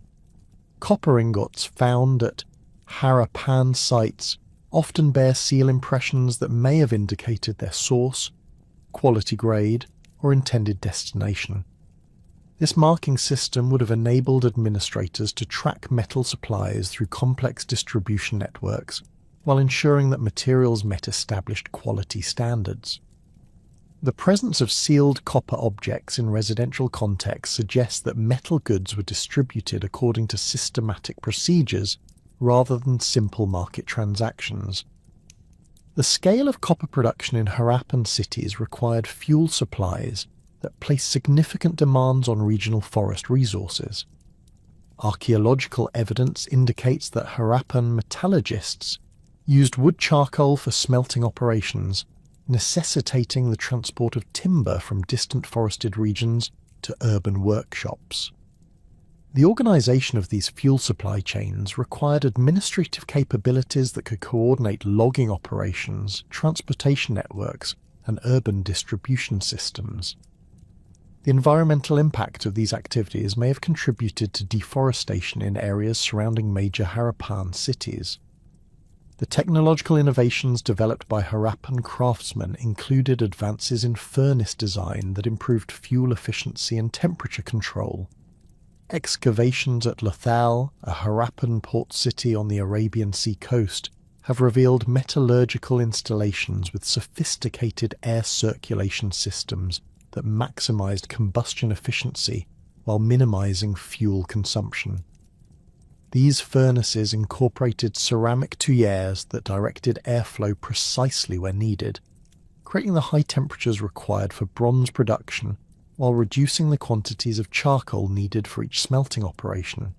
Copper ingots found at Harappan sites often bear seal impressions that may have indicated their source, quality grade, or intended destination. This marking system would have enabled administrators to track metal supplies through complex distribution networks, while ensuring that materials met established quality standards. The presence of sealed copper objects in residential contexts suggests that metal goods were distributed according to systematic procedures rather than simple market transactions. The scale of copper production in Harappan cities required fuel supplies that placed significant demands on regional forest resources. Archaeological evidence indicates that Harappan metallurgists used wood charcoal for smelting operations, necessitating the transport of timber from distant forested regions to urban workshops. The organization of these fuel supply chains required administrative capabilities that could coordinate logging operations, transportation networks, and urban distribution systems. The environmental impact of these activities may have contributed to deforestation in areas surrounding major Harappan cities. The technological innovations developed by Harappan craftsmen included advances in furnace design that improved fuel efficiency and temperature control. Excavations at Lothal, a Harappan port city on the Arabian Sea coast, have revealed metallurgical installations with sophisticated air circulation systems that maximized combustion efficiency while minimizing fuel consumption. These furnaces incorporated ceramic tuyères that directed airflow precisely where needed, creating the high temperatures required for bronze production while reducing the quantities of charcoal needed for each smelting operation.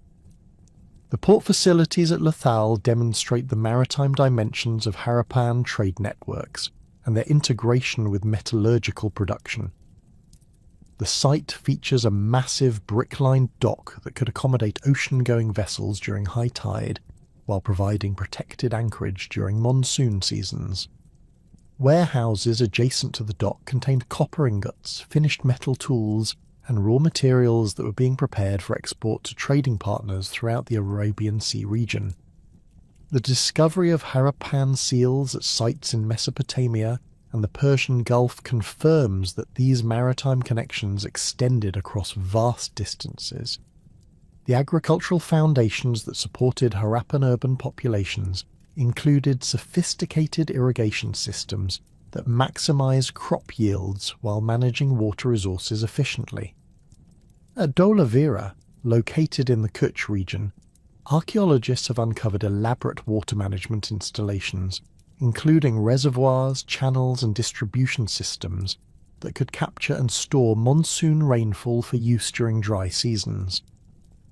The port facilities at Lothal demonstrate the maritime dimensions of Harappan trade networks and their integration with metallurgical production. The site features a massive brick-lined dock that could accommodate ocean-going vessels during high tide, while providing protected anchorage during monsoon seasons. Warehouses adjacent to the dock contained copper ingots, finished metal tools, and raw materials that were being prepared for export to trading partners throughout the Arabian Sea region. The discovery of Harappan seals at sites in Mesopotamia and the Persian Gulf confirms that these maritime connections extended across vast distances. The agricultural foundations that supported Harappan urban populations included sophisticated irrigation systems that maximised crop yields while managing water resources efficiently. At Dholavira, located in the Kutch region, archaeologists have uncovered elaborate water management installations, including reservoirs, channels and distribution systems that could capture and store monsoon rainfall for use during dry seasons.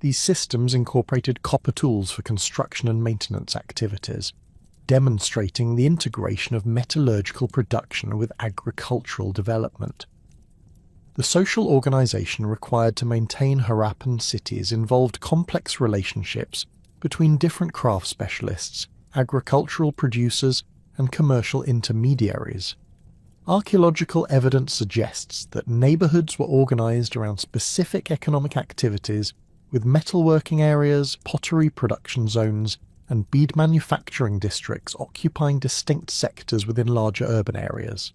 These systems incorporated copper tools for construction and maintenance activities, demonstrating the integration of metallurgical production with agricultural development. The social organisation required to maintain Harappan cities involved complex relationships between different craft specialists, agricultural producers, and commercial intermediaries. Archaeological evidence suggests that neighbourhoods were organised around specific economic activities, with metalworking areas, pottery production zones, and bead manufacturing districts occupying distinct sectors within larger urban areas.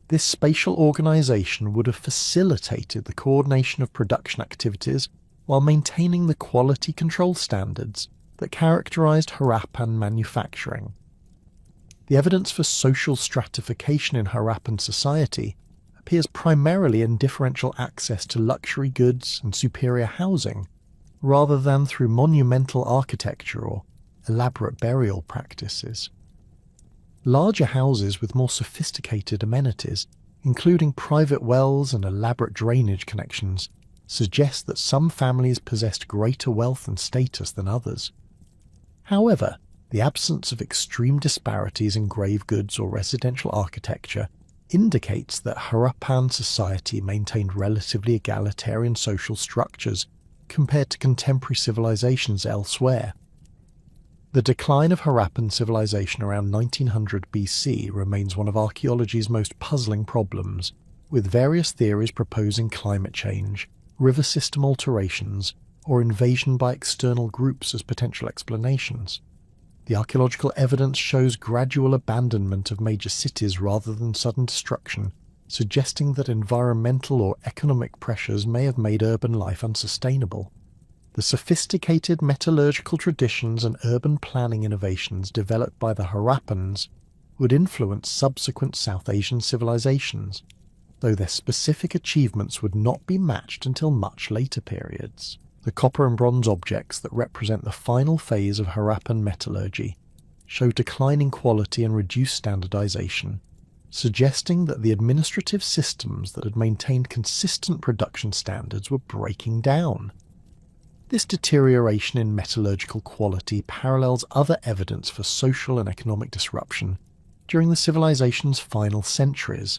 This spatial organisation would have facilitated the coordination of production activities while maintaining the quality control standards that characterised Harappan manufacturing. The evidence for social stratification in Harappan society appears primarily in differential access to luxury goods and superior housing, rather than through monumental architecture or elaborate burial practices. Larger houses with more sophisticated amenities, including private wells and elaborate drainage connections, suggest that some families possessed greater wealth and status than others. However, the absence of extreme disparities in grave goods or residential architecture indicates that Harappan society maintained relatively egalitarian social structures compared to contemporary civilizations elsewhere. The decline of Harappan civilization around 1900 BC remains one of archaeology's most puzzling problems, with various theories proposing climate change, river system alterations, or invasion by external groups as potential explanations. The archaeological evidence shows gradual abandonment of major cities rather than sudden destruction, suggesting that environmental or economic pressures may have made urban life unsustainable. The sophisticated metallurgical traditions and urban planning innovations developed by the Harappans would influence subsequent South Asian civilizations, though their specific achievements would not be matched until much later periods. The copper and bronze objects that represent the final phase of Harappan metallurgy show declining quality and reduced standardization, suggesting that the administrative systems that had maintained consistent production standards were breaking down. This deterioration in metallurgical quality parallels other evidence for social and economic disruption during the civilization's final centuries,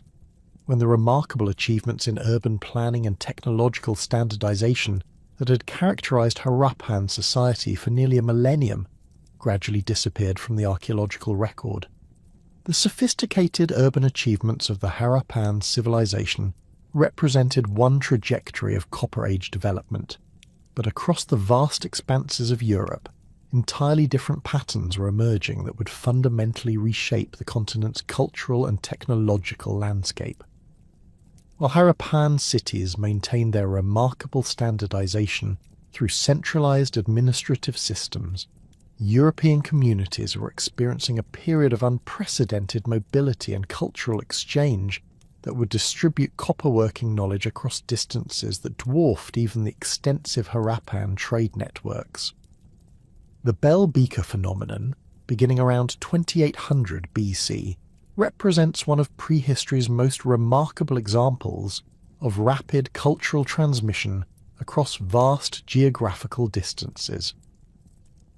when the remarkable achievements in urban planning and technological standardization that had characterized Harappan society for nearly a millennium gradually disappeared from the archaeological record. The sophisticated urban achievements of the Harappan civilization represented one trajectory of Copper Age development, but across the vast expanses of Europe, entirely different patterns were emerging that would fundamentally reshape the continent's cultural and technological landscape. While Harappan cities maintained their remarkable standardization through centralized administrative systems, European communities were experiencing a period of unprecedented mobility and cultural exchange that would distribute copperworking knowledge across distances that dwarfed even the extensive Harappan trade networks. The bell beaker phenomenon, beginning around 2800 BC, represents one of prehistory's most remarkable examples of rapid cultural transmission across vast geographical distances.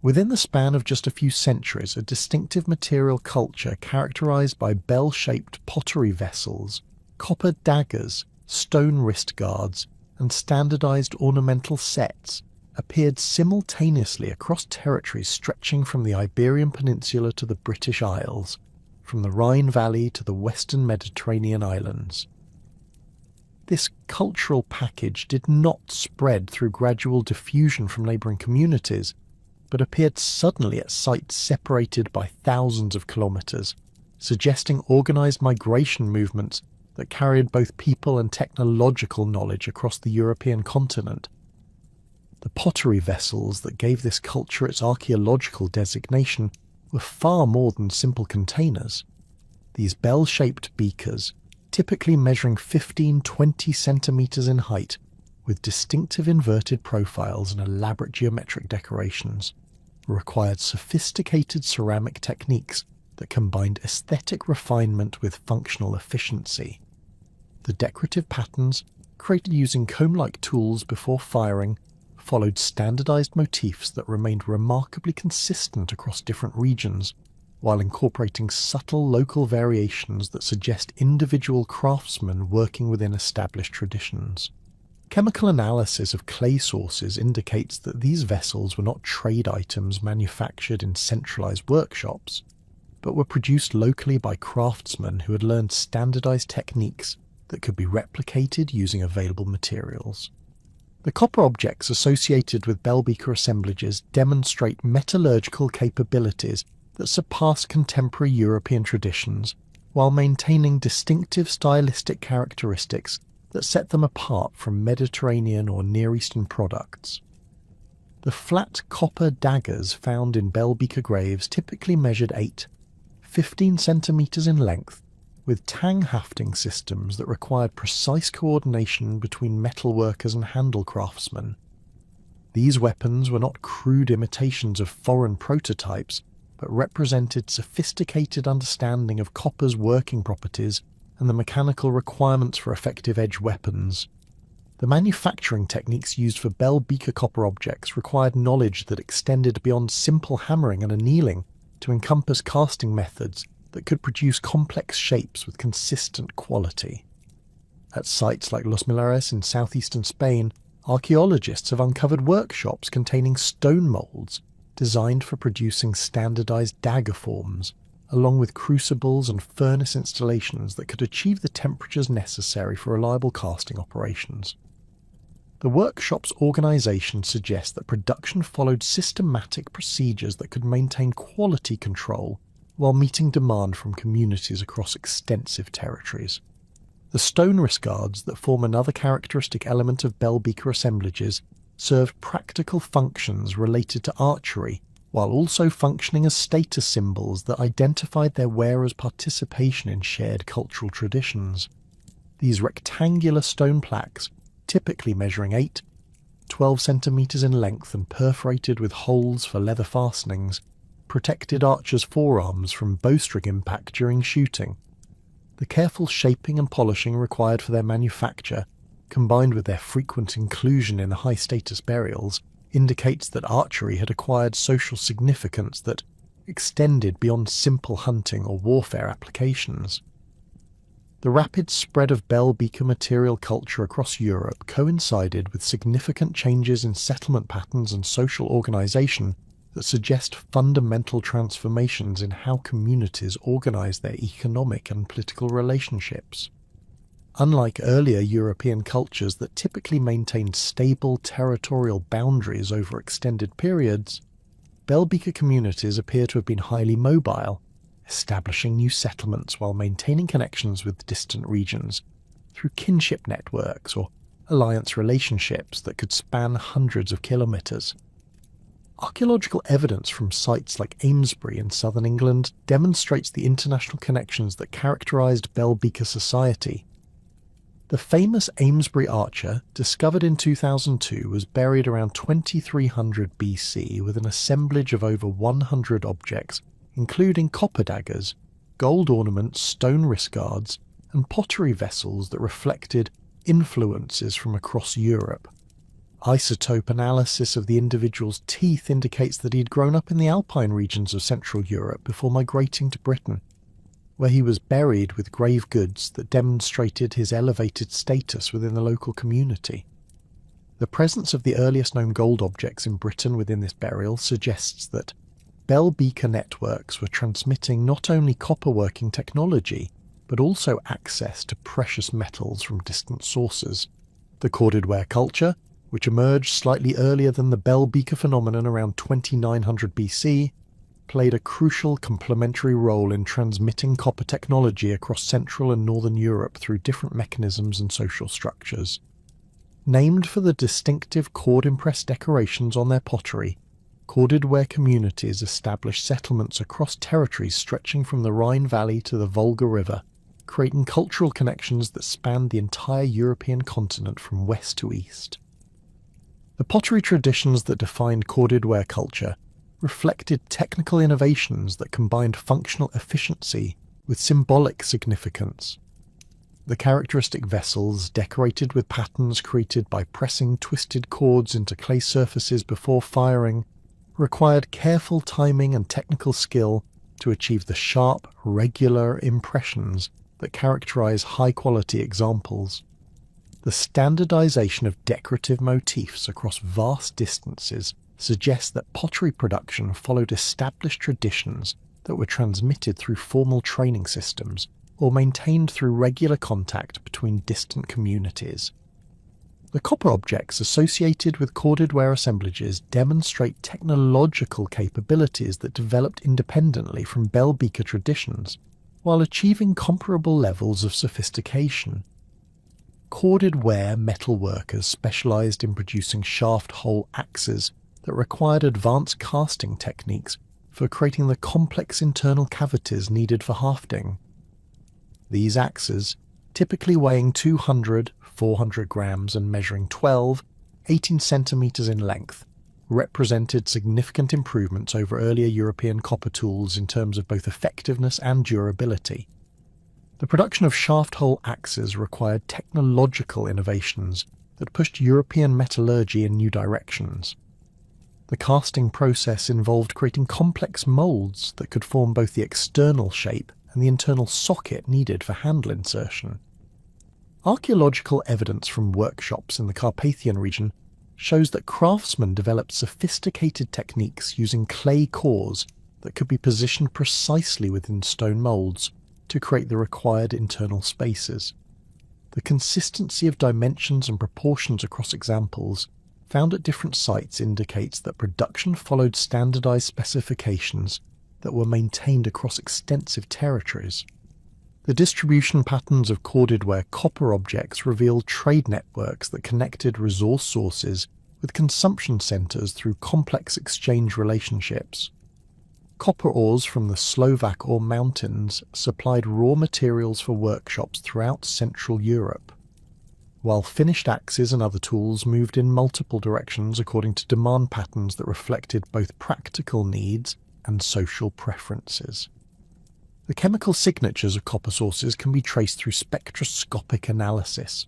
Within the span of just a few centuries, a distinctive material culture characterized by bell-shaped pottery vessels, copper daggers, stone wrist guards, and standardized ornamental sets appeared simultaneously across territories stretching from the Iberian Peninsula to the British Isles, from the Rhine Valley to the western Mediterranean islands. This cultural package did not spread through gradual diffusion from neighbouring communities, but appeared suddenly at sites separated by thousands of kilometres, suggesting organised migration movements that carried both people and technological knowledge across the European continent. The pottery vessels that gave this culture its archaeological designation were far more than simple containers. These bell-shaped beakers, typically measuring 15-20 centimetres in height, with distinctive inverted profiles and elaborate geometric decorations, required sophisticated ceramic techniques that combined aesthetic refinement with functional efficiency. The decorative patterns, created using comb-like tools before firing, followed standardized motifs that remained remarkably consistent across different regions, while incorporating subtle local variations that suggest individual craftsmen working within established traditions. Chemical analysis of clay sources indicates that these vessels were not trade items manufactured in centralized workshops, but were produced locally by craftsmen who had learned standardized techniques that could be replicated using available materials. The copper objects associated with bell beaker assemblages demonstrate metallurgical capabilities that surpass contemporary European traditions, while maintaining distinctive stylistic characteristics that set them apart from Mediterranean or Near Eastern products. The flat copper daggers found in bell beaker graves typically measured 15 centimetres in length, with tang hafting systems that required precise coordination between metalworkers and handle craftsmen. These weapons were not crude imitations of foreign prototypes, but represented sophisticated understanding of copper's working properties and the mechanical requirements for effective edge weapons. The manufacturing techniques used for bell beaker copper objects required knowledge that extended beyond simple hammering and annealing to encompass casting methods that could produce complex shapes with consistent quality. At sites like Los Millares in southeastern Spain, archaeologists have uncovered workshops containing stone moulds designed for producing standardized dagger forms, along with crucibles and furnace installations that could achieve the temperatures necessary for reliable casting operations. The workshop's organization suggests that production followed systematic procedures that could maintain quality control while meeting demand from communities across extensive territories. The stone wrist guards that form another characteristic element of bell beaker assemblages served practical functions related to archery, while also functioning as status symbols that identified their wearers' participation in shared cultural traditions. These rectangular stone plaques, typically measuring 12 centimetres in length and perforated with holes for leather fastenings, protected archers' forearms from bowstring impact during shooting. The careful shaping and polishing required for their manufacture, combined with their frequent inclusion in high-status burials, indicates that archery had acquired social significance that extended beyond simple hunting or warfare applications. The rapid spread of bell beaker material culture across Europe coincided with significant changes in settlement patterns and social organisation that suggest fundamental transformations in how communities organise their economic and political relationships. Unlike earlier European cultures that typically maintained stable territorial boundaries over extended periods, bell beaker communities appear to have been highly mobile, establishing new settlements while maintaining connections with distant regions through kinship networks or alliance relationships that could span hundreds of kilometres. Archaeological evidence from sites like Amesbury in southern England demonstrates the international connections that characterised bell beaker society. The famous Amesbury archer, discovered in 2002, was buried around 2300 BC with an assemblage of over 100 objects, including copper daggers, gold ornaments, stone wrist guards, and pottery vessels that reflected influences from across Europe. Isotope analysis of the individual's teeth indicates that he had grown up in the alpine regions of Central Europe before migrating to Britain, where he was buried with grave goods that demonstrated his elevated status within the local community. The presence of the earliest known gold objects in Britain within this burial suggests that bell beaker networks were transmitting not only copper working technology, but also access to precious metals from distant sources. The corded ware culture, which emerged slightly earlier than the bell beaker phenomenon around 2900 BC, played a crucial complementary role in transmitting copper technology across Central and Northern Europe through different mechanisms and social structures. Named for the distinctive cord-impressed decorations on their pottery, corded ware communities established settlements across territories stretching from the Rhine Valley to the Volga River, creating cultural connections that spanned the entire European continent from west to east. The pottery traditions that defined corded ware culture reflected technical innovations that combined functional efficiency with symbolic significance. The characteristic vessels, decorated with patterns created by pressing twisted cords into clay surfaces before firing, required careful timing and technical skill to achieve the sharp, regular impressions that characterize high-quality examples. The standardization of decorative motifs across vast distances suggests that pottery production followed established traditions that were transmitted through formal training systems or maintained through regular contact between distant communities. The copper objects associated with corded ware assemblages demonstrate technological capabilities that developed independently from bell beaker traditions, while achieving comparable levels of sophistication. Corded ware metal workers specialized in producing shaft-hole axes that required advanced casting techniques for creating the complex internal cavities needed for hafting. These axes, typically weighing 200-400 grams and measuring 12-18 centimeters in length, represented significant improvements over earlier European copper tools in terms of both effectiveness and durability. The production of shaft-hole axes required technological innovations that pushed European metallurgy in new directions. The casting process involved creating complex molds that could form both the external shape and the internal socket needed for handle insertion. Archaeological evidence from workshops in the Carpathian region shows that craftsmen developed sophisticated techniques using clay cores that could be positioned precisely within stone molds to create the required internal spaces. The consistency of dimensions and proportions across examples found at different sites indicates that production followed standardized specifications that were maintained across extensive territories. The distribution patterns of corded ware copper objects revealed trade networks that connected resource sources with consumption centers through complex exchange relationships. Copper ores from the Slovak ore mountains supplied raw materials for workshops throughout Central Europe, while finished axes and other tools moved in multiple directions according to demand patterns that reflected both practical needs and social preferences. The chemical signatures of copper sources can be traced through spectroscopic analysis,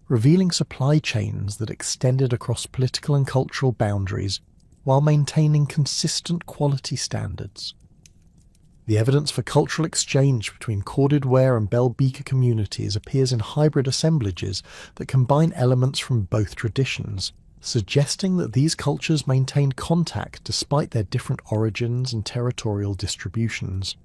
revealing supply chains that extended across political and cultural boundaries while maintaining consistent quality standards. The evidence for cultural exchange between corded ware and bell beaker communities appears in hybrid assemblages that combine elements from both traditions, suggesting that these cultures maintained contact despite their different origins and territorial distributions.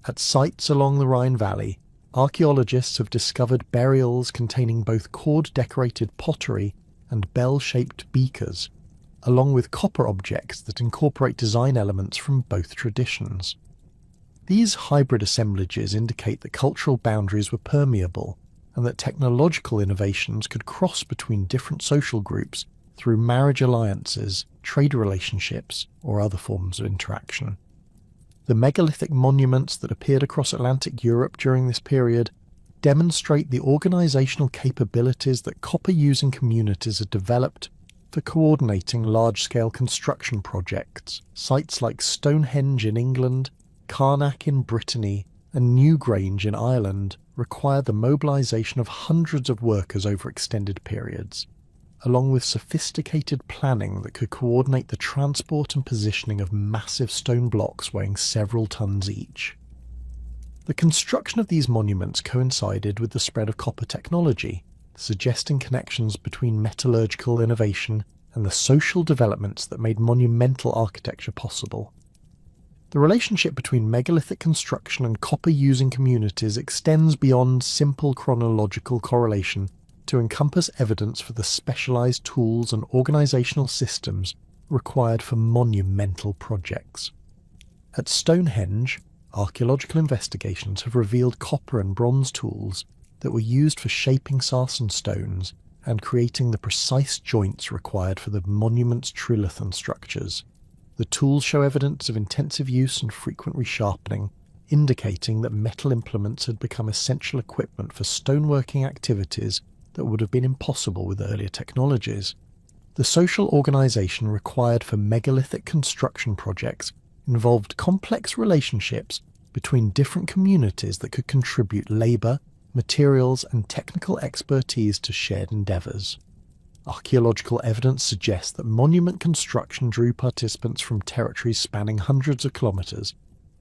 At sites along the Rhine Valley, archaeologists have discovered burials containing both cord-decorated pottery and bell-shaped beakers, along with copper objects that incorporate design elements from both traditions. These hybrid assemblages indicate that cultural boundaries were permeable and that technological innovations could cross between different social groups through marriage alliances, trade relationships, or other forms of interaction. The megalithic monuments that appeared across Atlantic Europe during this period demonstrate the organizational capabilities that copper-using communities had developed for coordinating large-scale construction projects. Sites like Stonehenge in England, Carnac in Brittany, and Newgrange in Ireland require the mobilization of hundreds of workers over extended periods, along with sophisticated planning that could coordinate the transport and positioning of massive stone blocks weighing several tons each. The construction of these monuments coincided with the spread of copper technology, suggesting connections between metallurgical innovation and the social developments that made monumental architecture possible. The relationship between megalithic construction and copper-using communities extends beyond simple chronological correlation to encompass evidence for the specialised tools and organisational systems required for monumental projects. At Stonehenge, archaeological investigations have revealed copper and bronze tools that were used for shaping sarsen stones and creating the precise joints required for the monument's trilithon structures. The tools show evidence of intensive use and frequent resharpening, indicating that metal implements had become essential equipment for stoneworking activities that would have been impossible with earlier technologies. The social organisation required for megalithic construction projects involved complex relationships between different communities that could contribute labour, materials and technical expertise to shared endeavours. Archaeological evidence suggests that monument construction drew participants from territories spanning hundreds of kilometres,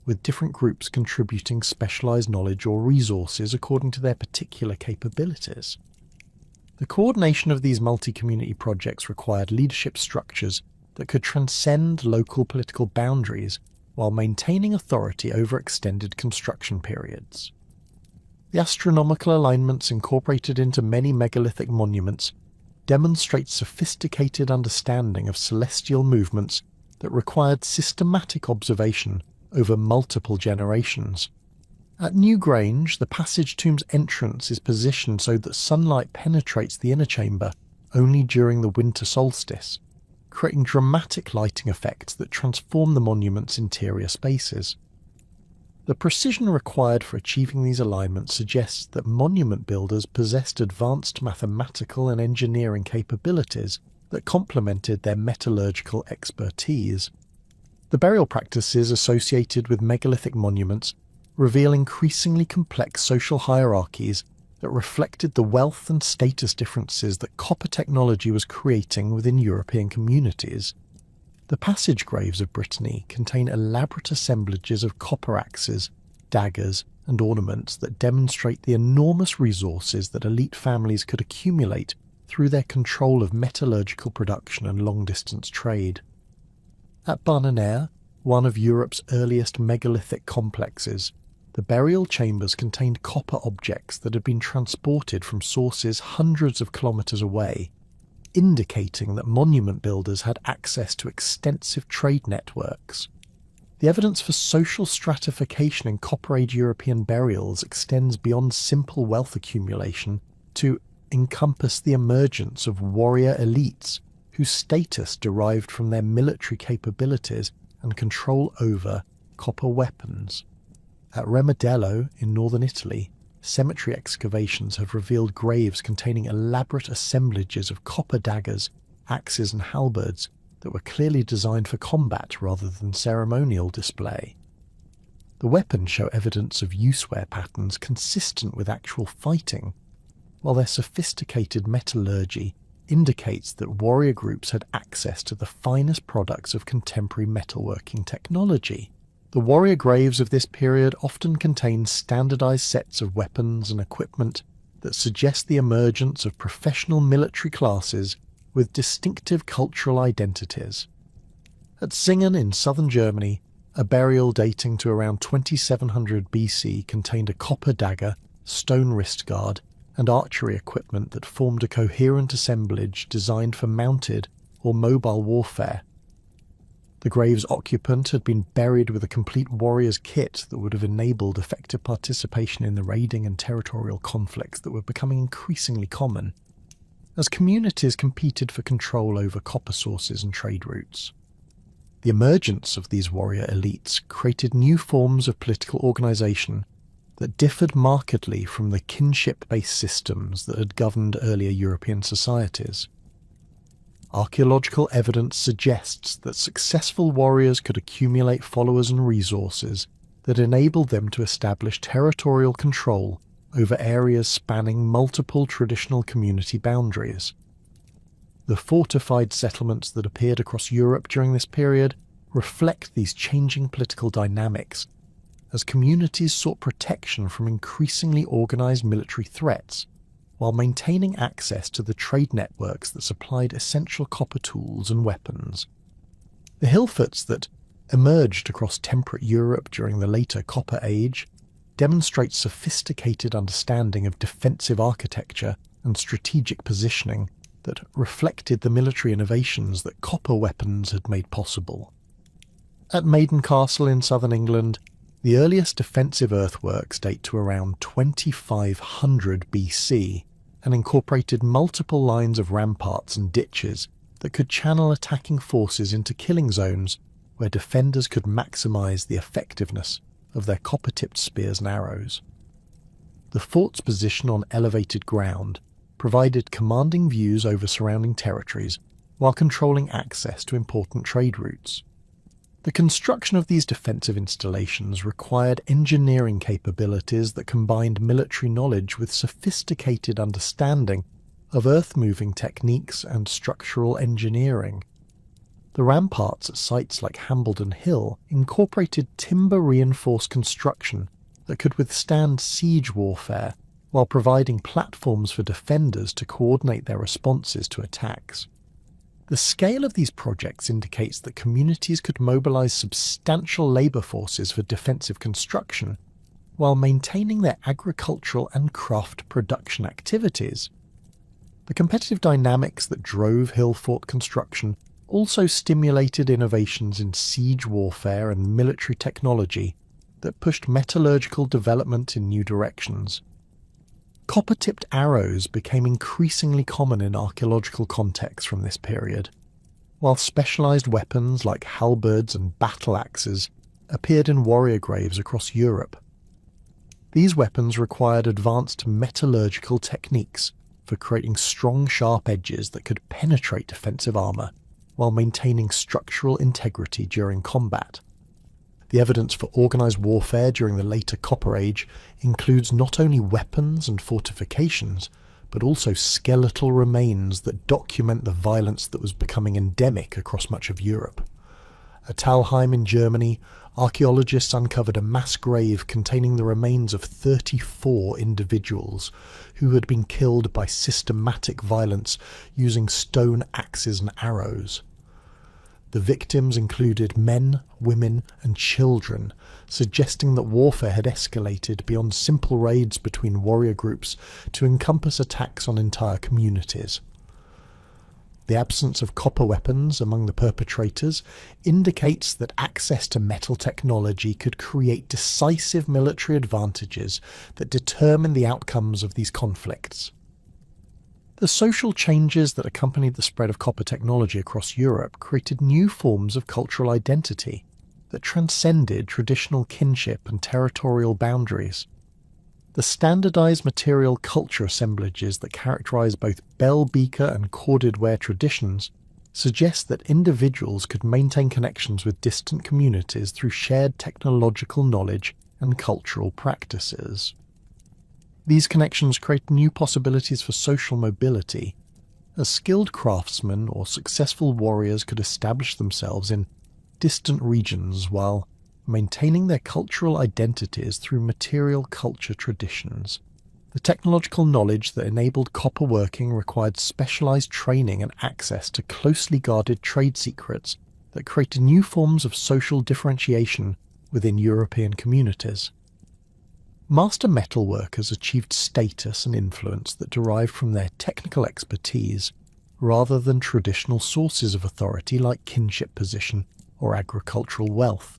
with different groups contributing specialised knowledge or resources according to their particular capabilities. The coordination of these multi-community projects required leadership structures that could transcend local political boundaries while maintaining authority over extended construction periods. The astronomical alignments incorporated into many megalithic monuments demonstrate sophisticated understanding of celestial movements that required systematic observation over multiple generations. At Newgrange, the passage tomb's entrance is positioned so that sunlight penetrates the inner chamber only during the winter solstice, creating dramatic lighting effects that transform the monument's interior spaces. The precision required for achieving these alignments suggests that monument builders possessed advanced mathematical and engineering capabilities that complemented their metallurgical expertise. The burial practices associated with megalithic monuments reveal increasingly complex social hierarchies that reflected the wealth and status differences that copper technology was creating within European communities. The passage graves of Brittany contain elaborate assemblages of copper axes, daggers, and ornaments that demonstrate the enormous resources that elite families could accumulate through their control of metallurgical production and long-distance trade. At Barnenair, one of Europe's earliest megalithic complexes, the burial chambers contained copper objects that had been transported from sources hundreds of kilometres away, indicating that monument builders had access to extensive trade networks. The evidence for social stratification in Copper Age European burials extends beyond simple wealth accumulation to encompass the emergence of warrior elites whose status derived from their military capabilities and control over copper weapons. At Remedello in northern Italy, cemetery excavations have revealed graves containing elaborate assemblages of copper daggers, axes and halberds that were clearly designed for combat rather than ceremonial display. The weapons show evidence of use-wear patterns consistent with actual fighting, while their sophisticated metallurgy indicates that warrior groups had access to the finest products of contemporary metalworking technology. The warrior graves of this period often contain standardized sets of weapons and equipment that suggest the emergence of professional military classes with distinctive cultural identities. At Singen in southern Germany, a burial dating to around 2700 BC contained a copper dagger, stone wrist guard, and archery equipment that formed a coherent assemblage designed for mounted or mobile warfare. The grave's occupant had been buried with a complete warrior's kit that would have enabled effective participation in the raiding and territorial conflicts that were becoming increasingly common, as communities competed for control over copper sources and trade routes. The emergence of these warrior elites created new forms of political organisation that differed markedly from the kinship-based systems that had governed earlier European societies. Archaeological evidence suggests that successful warriors could accumulate followers and resources that enabled them to establish territorial control over areas spanning multiple traditional community boundaries. The fortified settlements that appeared across Europe during this period reflect these changing political dynamics, as communities sought protection from increasingly organised military threats, while maintaining access to the trade networks that supplied essential copper tools and weapons. The hill forts that emerged across temperate Europe during the later Copper Age, demonstrates sophisticated understanding of defensive architecture and strategic positioning that reflected the military innovations that copper weapons had made possible. At Maiden Castle in southern England, the earliest defensive earthworks date to around 2500 BC and incorporated multiple lines of ramparts and ditches that could channel attacking forces into killing zones where defenders could maximise the effectiveness of their copper-tipped spears and arrows. The fort's position on elevated ground provided commanding views over surrounding territories while controlling access to important trade routes. The construction of these defensive installations required engineering capabilities that combined military knowledge with sophisticated understanding of earth-moving techniques and structural engineering. The ramparts at sites like Hambledon Hill incorporated timber-reinforced construction that could withstand siege warfare while providing platforms for defenders to coordinate their responses to attacks. The scale of these projects indicates that communities could mobilise substantial labour forces for defensive construction while maintaining their agricultural and craft production activities. The competitive dynamics that drove hill fort construction also stimulated innovations in siege warfare and military technology that pushed metallurgical development in new directions. Copper-tipped arrows became increasingly common in archaeological contexts from this period, while specialised weapons like halberds and battle axes appeared in warrior graves across Europe. These weapons required advanced metallurgical techniques for creating strong, sharp edges that could penetrate defensive armour while maintaining structural integrity during combat. The evidence for organised warfare during the later Copper Age includes not only weapons and fortifications, but also skeletal remains that document the violence that was becoming endemic across much of Europe. At Talheim in Germany, archaeologists uncovered a mass grave containing the remains of 34 individuals who had been killed by systematic violence using stone axes and arrows. The victims included men, women, and children, suggesting that warfare had escalated beyond simple raids between warrior groups to encompass attacks on entire communities. The absence of copper weapons among the perpetrators indicates that access to metal technology could create decisive military advantages that determine the outcomes of these conflicts. The social changes that accompanied the spread of copper technology across Europe created new forms of cultural identity that transcended traditional kinship and territorial boundaries. The standardized material culture assemblages that characterize both bell beaker and corded ware traditions suggest that individuals could maintain connections with distant communities through shared technological knowledge and cultural practices. These connections create new possibilities for social mobility, as skilled craftsmen or successful warriors could establish themselves in distant regions while maintaining their cultural identities through material culture traditions. The technological knowledge that enabled copper working required specialized training and access to closely guarded trade secrets that created new forms of social differentiation within European communities. Master metalworkers achieved status and influence that derived from their technical expertise rather than traditional sources of authority like kinship position or agricultural wealth.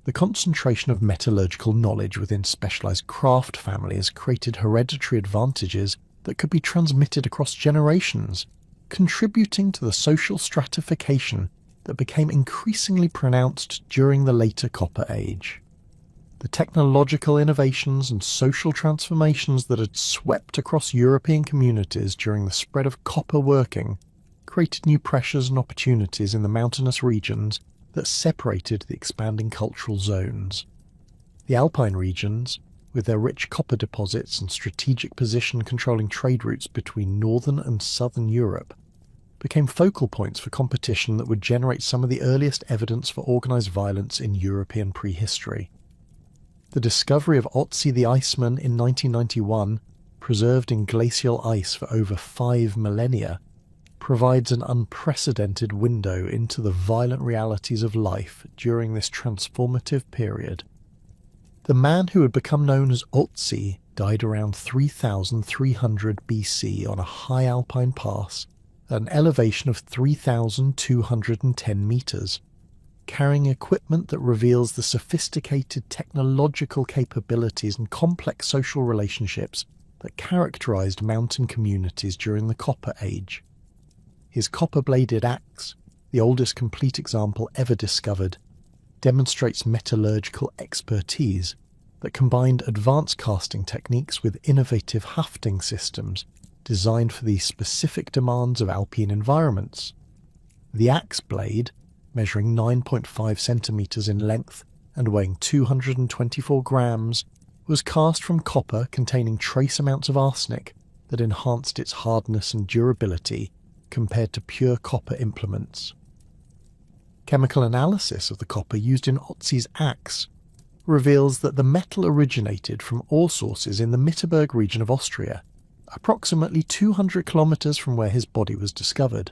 The concentration of metallurgical knowledge within specialized craft families created hereditary advantages that could be transmitted across generations, contributing to the social stratification that became increasingly pronounced during the later Copper Age. The technological innovations and social transformations that had swept across European communities during the spread of copper working created new pressures and opportunities in the mountainous regions that separated the expanding cultural zones. The Alpine regions, with their rich copper deposits and strategic position controlling trade routes between northern and southern Europe, became focal points for competition that would generate some of the earliest evidence for organised violence in European prehistory. The discovery of Otzi the Iceman in 1991, preserved in glacial ice for over 5 millennia, provides an unprecedented window into the violent realities of life during this transformative period. The man who had become known as Otzi died around 3,300 BC on a high alpine pass at an elevation of 3,210 meters, carrying equipment that reveals the sophisticated technological capabilities and complex social relationships that characterized mountain communities during the Copper Age. His copper-bladed axe, the oldest complete example ever discovered, demonstrates metallurgical expertise that combined advanced casting techniques with innovative hafting systems designed for the specific demands of alpine environments. The axe blade, measuring 9.5 centimeters in length and weighing 224 grams, was cast from copper containing trace amounts of arsenic that enhanced its hardness and durability compared to pure copper implements. Chemical analysis of the copper used in Otzi's axe reveals that the metal originated from ore sources in the Mitterberg region of Austria, approximately 200 kilometers from where his body was discovered.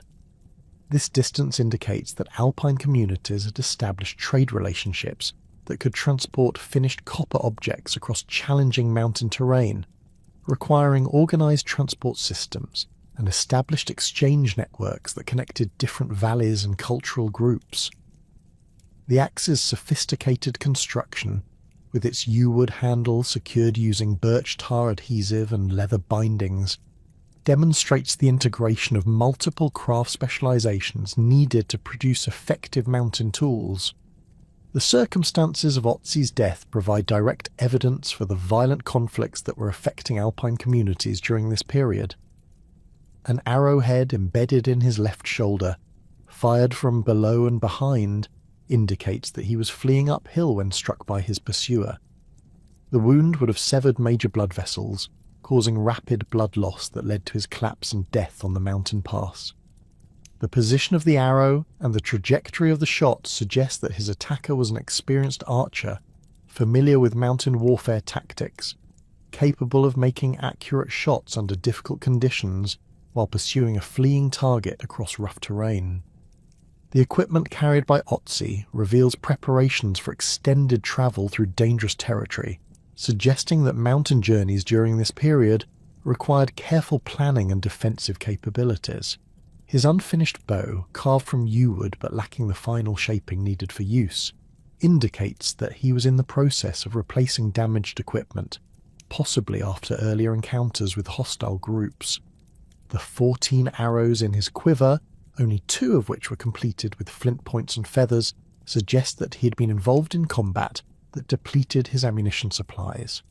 This distance indicates that alpine communities had established trade relationships that could transport finished copper objects across challenging mountain terrain, requiring organized transport systems and established exchange networks that connected different valleys and cultural groups. The axe's sophisticated construction, with its yew-wood handle secured using birch tar adhesive and leather bindings, demonstrates the integration of multiple craft specializations needed to produce effective mountain tools. The circumstances of Otzi's death provide direct evidence for the violent conflicts that were affecting alpine communities during this period. An arrowhead embedded in his left shoulder, fired from below and behind, indicates that he was fleeing uphill when struck by his pursuer. The wound would have severed major blood vessels, causing rapid blood loss that led to his collapse and death on the mountain pass. The position of the arrow and the trajectory of the shot suggest that his attacker was an experienced archer, familiar with mountain warfare tactics, capable of making accurate shots under difficult conditions while pursuing a fleeing target across rough terrain. The equipment carried by Otzi reveals preparations for extended travel through dangerous territory, suggesting that mountain journeys during this period required careful planning and defensive capabilities. His unfinished bow, carved from yew wood but lacking the final shaping needed for use, indicates that he was in the process of replacing damaged equipment, possibly after earlier encounters with hostile groups. The 14 arrows in his quiver, only 2 of which were completed with flint points and feathers, suggest that he had been involved in combat that depleted his ammunition supplies.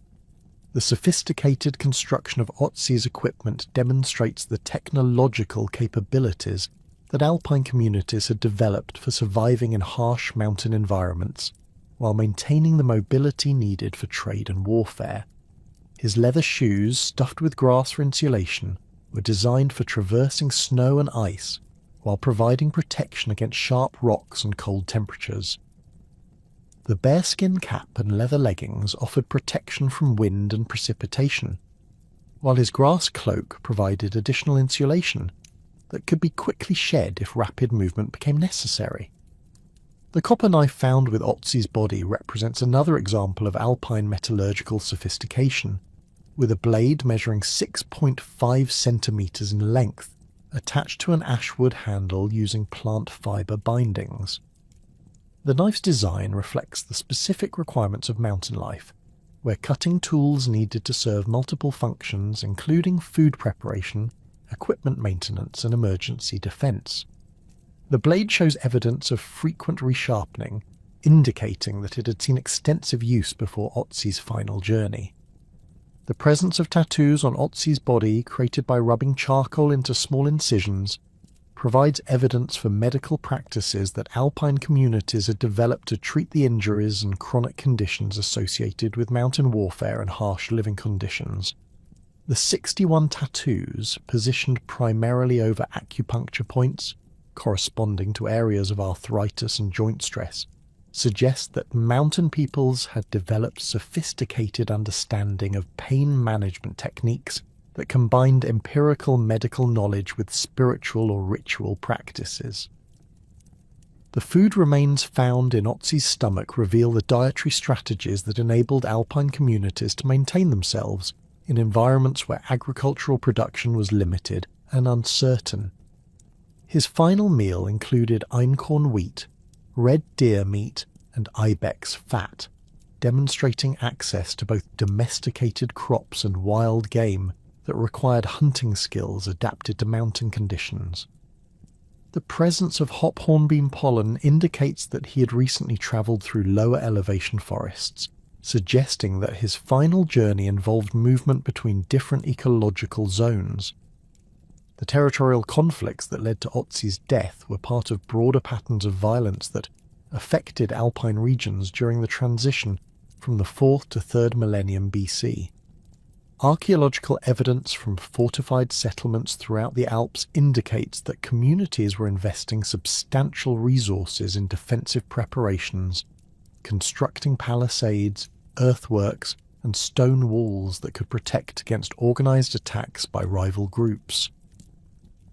The sophisticated construction of Otzi's equipment demonstrates the technological capabilities that alpine communities had developed for surviving in harsh mountain environments, while maintaining the mobility needed for trade and warfare. His leather shoes, stuffed with grass for insulation, were designed for traversing snow and ice, while providing protection against sharp rocks and cold temperatures. The bearskin cap and leather leggings offered protection from wind and precipitation, while his grass cloak provided additional insulation that could be quickly shed if rapid movement became necessary. The copper knife found with Otzi's body represents another example of alpine metallurgical sophistication, with a blade measuring 6.5 centimeters in length attached to an ashwood handle using plant fiber bindings. The knife's design reflects the specific requirements of mountain life, where cutting tools needed to serve multiple functions including food preparation, equipment maintenance and emergency defense. The blade shows evidence of frequent resharpening, indicating that it had seen extensive use before Otzi's final journey. The presence of tattoos on Otzi's body, created by rubbing charcoal into small incisions, provides evidence for medical practices that alpine communities had developed to treat the injuries and chronic conditions associated with mountain warfare and harsh living conditions. The 61 tattoos, positioned primarily over acupuncture points, corresponding to areas of arthritis and joint stress, suggest that mountain peoples had developed sophisticated understanding of pain management techniques that combined empirical medical knowledge with spiritual or ritual practices. The food remains found in Otzi's stomach reveal the dietary strategies that enabled alpine communities to maintain themselves in environments where agricultural production was limited and uncertain. His final meal included einkorn wheat, red deer meat, and ibex fat, demonstrating access to both domesticated crops and wild game that required hunting skills adapted to mountain conditions. The presence of hop hornbeam pollen indicates that he had recently travelled through lower elevation forests, suggesting that his final journey involved movement between different ecological zones. The territorial conflicts that led to Otzi's death were part of broader patterns of violence that affected alpine regions during the transition from the 4th to 3rd millennium BC. Archaeological evidence from fortified settlements throughout the Alps indicates that communities were investing substantial resources in defensive preparations, constructing palisades, earthworks, and stone walls that could protect against organised attacks by rival groups.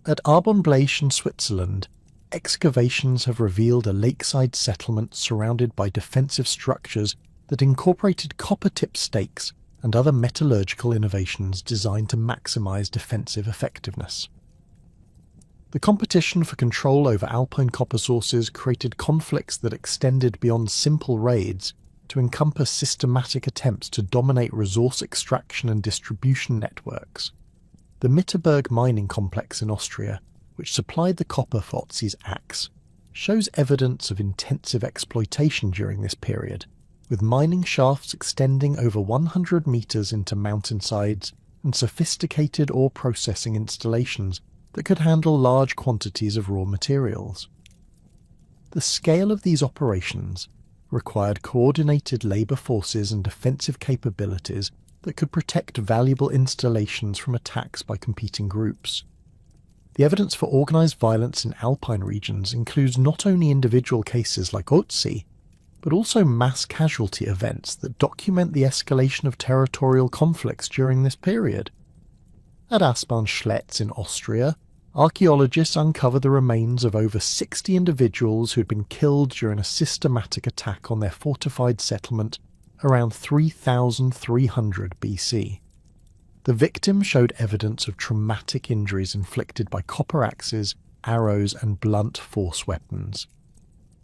At Arbon-Blaiche in Switzerland, excavations have revealed a lakeside settlement surrounded by defensive structures that incorporated copper-tipped stakes and other metallurgical innovations designed to maximise defensive effectiveness. The competition for control over alpine copper sources created conflicts that extended beyond simple raids to encompass systematic attempts to dominate resource extraction and distribution networks. The Mitterberg mining complex in Austria, which supplied the copper for Otzi's axe, shows evidence of intensive exploitation during this period, with mining shafts extending over 100 metres into mountainsides and sophisticated ore processing installations that could handle large quantities of raw materials. The scale of these operations required coordinated labour forces and defensive capabilities that could protect valuable installations from attacks by competing groups. The evidence for organised violence in alpine regions includes not only individual cases like Otzi, but also mass casualty events that document the escalation of territorial conflicts during this period. At Aspern-Schletz in Austria, archaeologists uncovered the remains of over 60 individuals who had been killed during a systematic attack on their fortified settlement around 3300 BC. The victims showed evidence of traumatic injuries inflicted by copper axes, arrows, and blunt force weapons.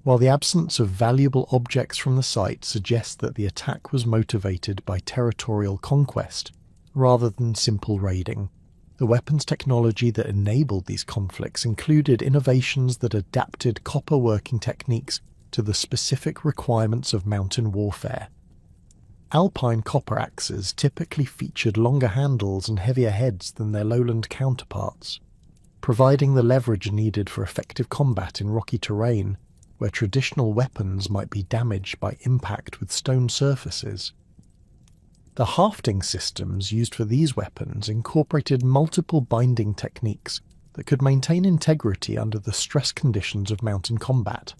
While the absence of valuable objects from the site suggests that the attack was motivated by territorial conquest rather than simple raiding, the weapons technology that enabled these conflicts included innovations that adapted copper working techniques to the specific requirements of mountain warfare. Alpine copper axes typically featured longer handles and heavier heads than their lowland counterparts, providing the leverage needed for effective combat in rocky terrain where traditional weapons might be damaged by impact with stone surfaces. The hafting systems used for these weapons incorporated multiple binding techniques that could maintain integrity under the stress conditions of mountain combat.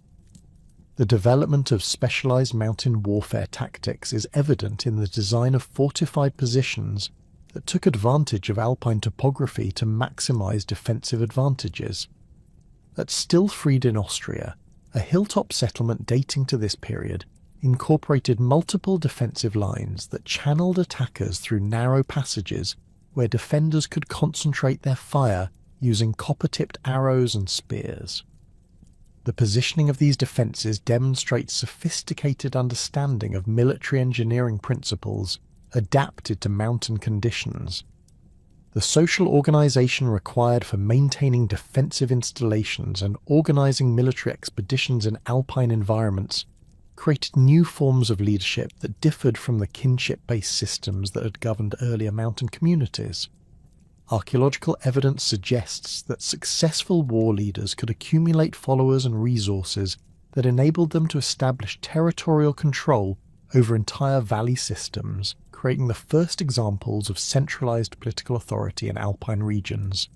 The development of specialised mountain warfare tactics is evident in the design of fortified positions that took advantage of alpine topography to maximise defensive advantages. At Stillfried in Austria, a hilltop settlement dating to this period incorporated multiple defensive lines that channeled attackers through narrow passages where defenders could concentrate their fire using copper-tipped arrows and spears. The positioning of these defences demonstrates sophisticated understanding of military engineering principles adapted to mountain conditions. The social organisation required for maintaining defensive installations and organising military expeditions in alpine environments created new forms of leadership that differed from the kinship-based systems that had governed earlier mountain communities. Archaeological evidence suggests that successful war leaders could accumulate followers and resources that enabled them to establish territorial control over entire valley systems, creating the first examples of centralised political authority in alpine regions.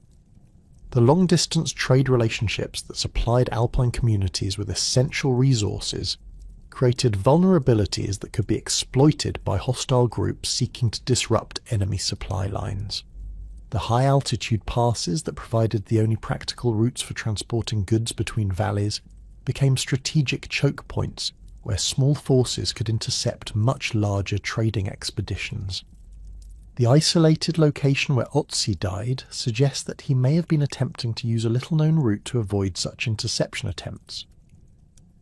The long-distance trade relationships that supplied alpine communities with essential resources created vulnerabilities that could be exploited by hostile groups seeking to disrupt enemy supply lines. The high-altitude passes that provided the only practical routes for transporting goods between valleys became strategic choke points where small forces could intercept much larger trading expeditions. The isolated location where Otzi died suggests that he may have been attempting to use a little-known route to avoid such interception attempts.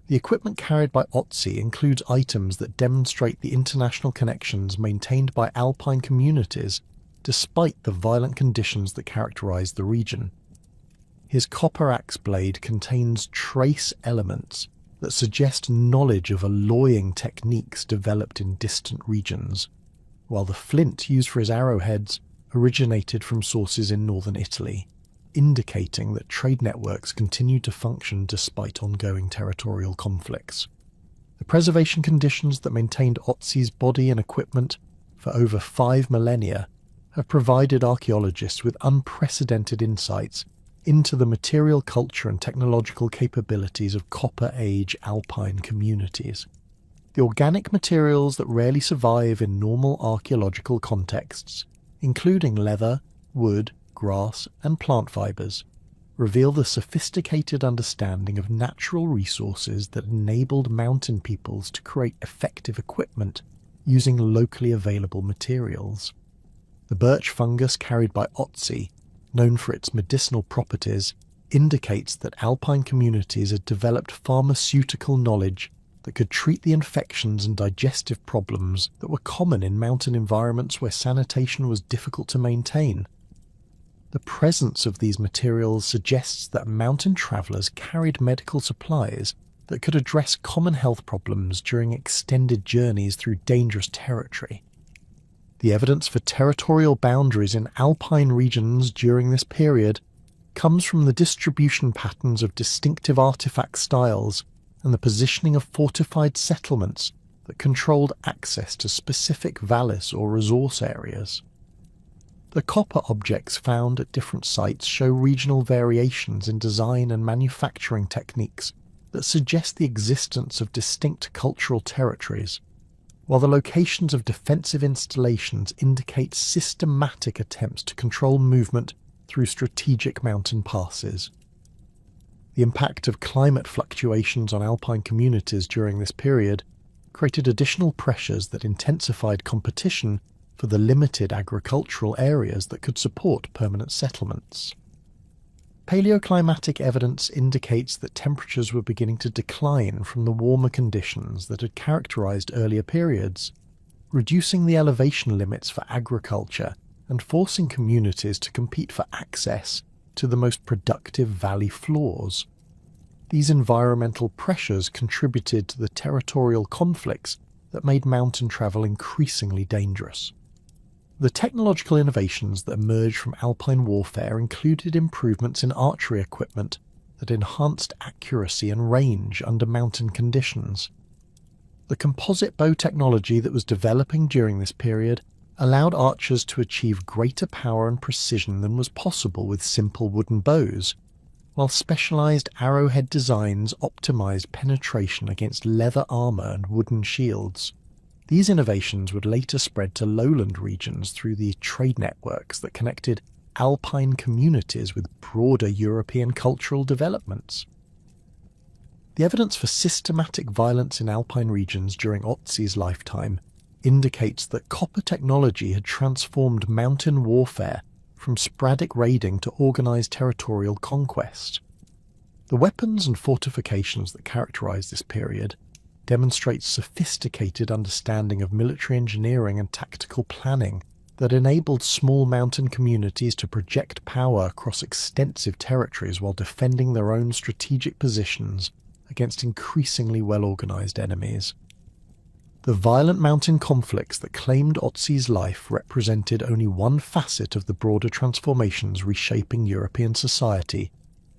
The equipment carried by Otzi includes items that demonstrate the international connections maintained by alpine communities despite the violent conditions that characterized the region. His copper axe blade contains trace elements that suggest knowledge of alloying techniques developed in distant regions, while the flint used for his arrowheads originated from sources in northern Italy, indicating that trade networks continued to function despite ongoing territorial conflicts. The preservation conditions that maintained Otzi's body and equipment for over 5 millennia have provided archaeologists with unprecedented insights into the material culture and technological capabilities of Copper Age alpine communities. The organic materials that rarely survive in normal archaeological contexts, including leather, wood, grass, and plant fibers, reveal the sophisticated understanding of natural resources that enabled mountain peoples to create effective equipment using locally available materials. The birch fungus carried by Otzi, known for its medicinal properties, indicates that alpine communities had developed pharmaceutical knowledge that could treat the infections and digestive problems that were common in mountain environments where sanitation was difficult to maintain. The presence of these materials suggests that mountain travellers carried medical supplies that could address common health problems during extended journeys through dangerous territory. The evidence for territorial boundaries in alpine regions during this period comes from the distribution patterns of distinctive artifact styles and the positioning of fortified settlements that controlled access to specific valleys or resource areas. The copper objects found at different sites show regional variations in design and manufacturing techniques that suggest the existence of distinct cultural territories, while the locations of defensive installations indicate systematic attempts to control movement through strategic mountain passes. The impact of climate fluctuations on alpine communities during this period created additional pressures that intensified competition for the limited agricultural areas that could support permanent settlements. Paleoclimatic evidence indicates that temperatures were beginning to decline from the warmer conditions that had characterized earlier periods, reducing the elevation limits for agriculture and forcing communities to compete for access to the most productive valley floors. These environmental pressures contributed to the territorial conflicts that made mountain travel increasingly dangerous. The technological innovations that emerged from alpine warfare included improvements in archery equipment that enhanced accuracy and range under mountain conditions. The composite bow technology that was developing during this period allowed archers to achieve greater power and precision than was possible with simple wooden bows, while specialized arrowhead designs optimized penetration against leather armor and wooden shields. These innovations would later spread to lowland regions through the trade networks that connected alpine communities with broader European cultural developments. The evidence for systematic violence in alpine regions during Otzi's lifetime indicates that copper technology had transformed mountain warfare from sporadic raiding to organized territorial conquest. The weapons and fortifications that characterize this period demonstrate sophisticated understanding of military engineering and tactical planning that enabled small mountain communities to project power across extensive territories while defending their own strategic positions against increasingly well-organized enemies. The violent mountain conflicts that claimed Otzi's life represented only one facet of the broader transformations reshaping European society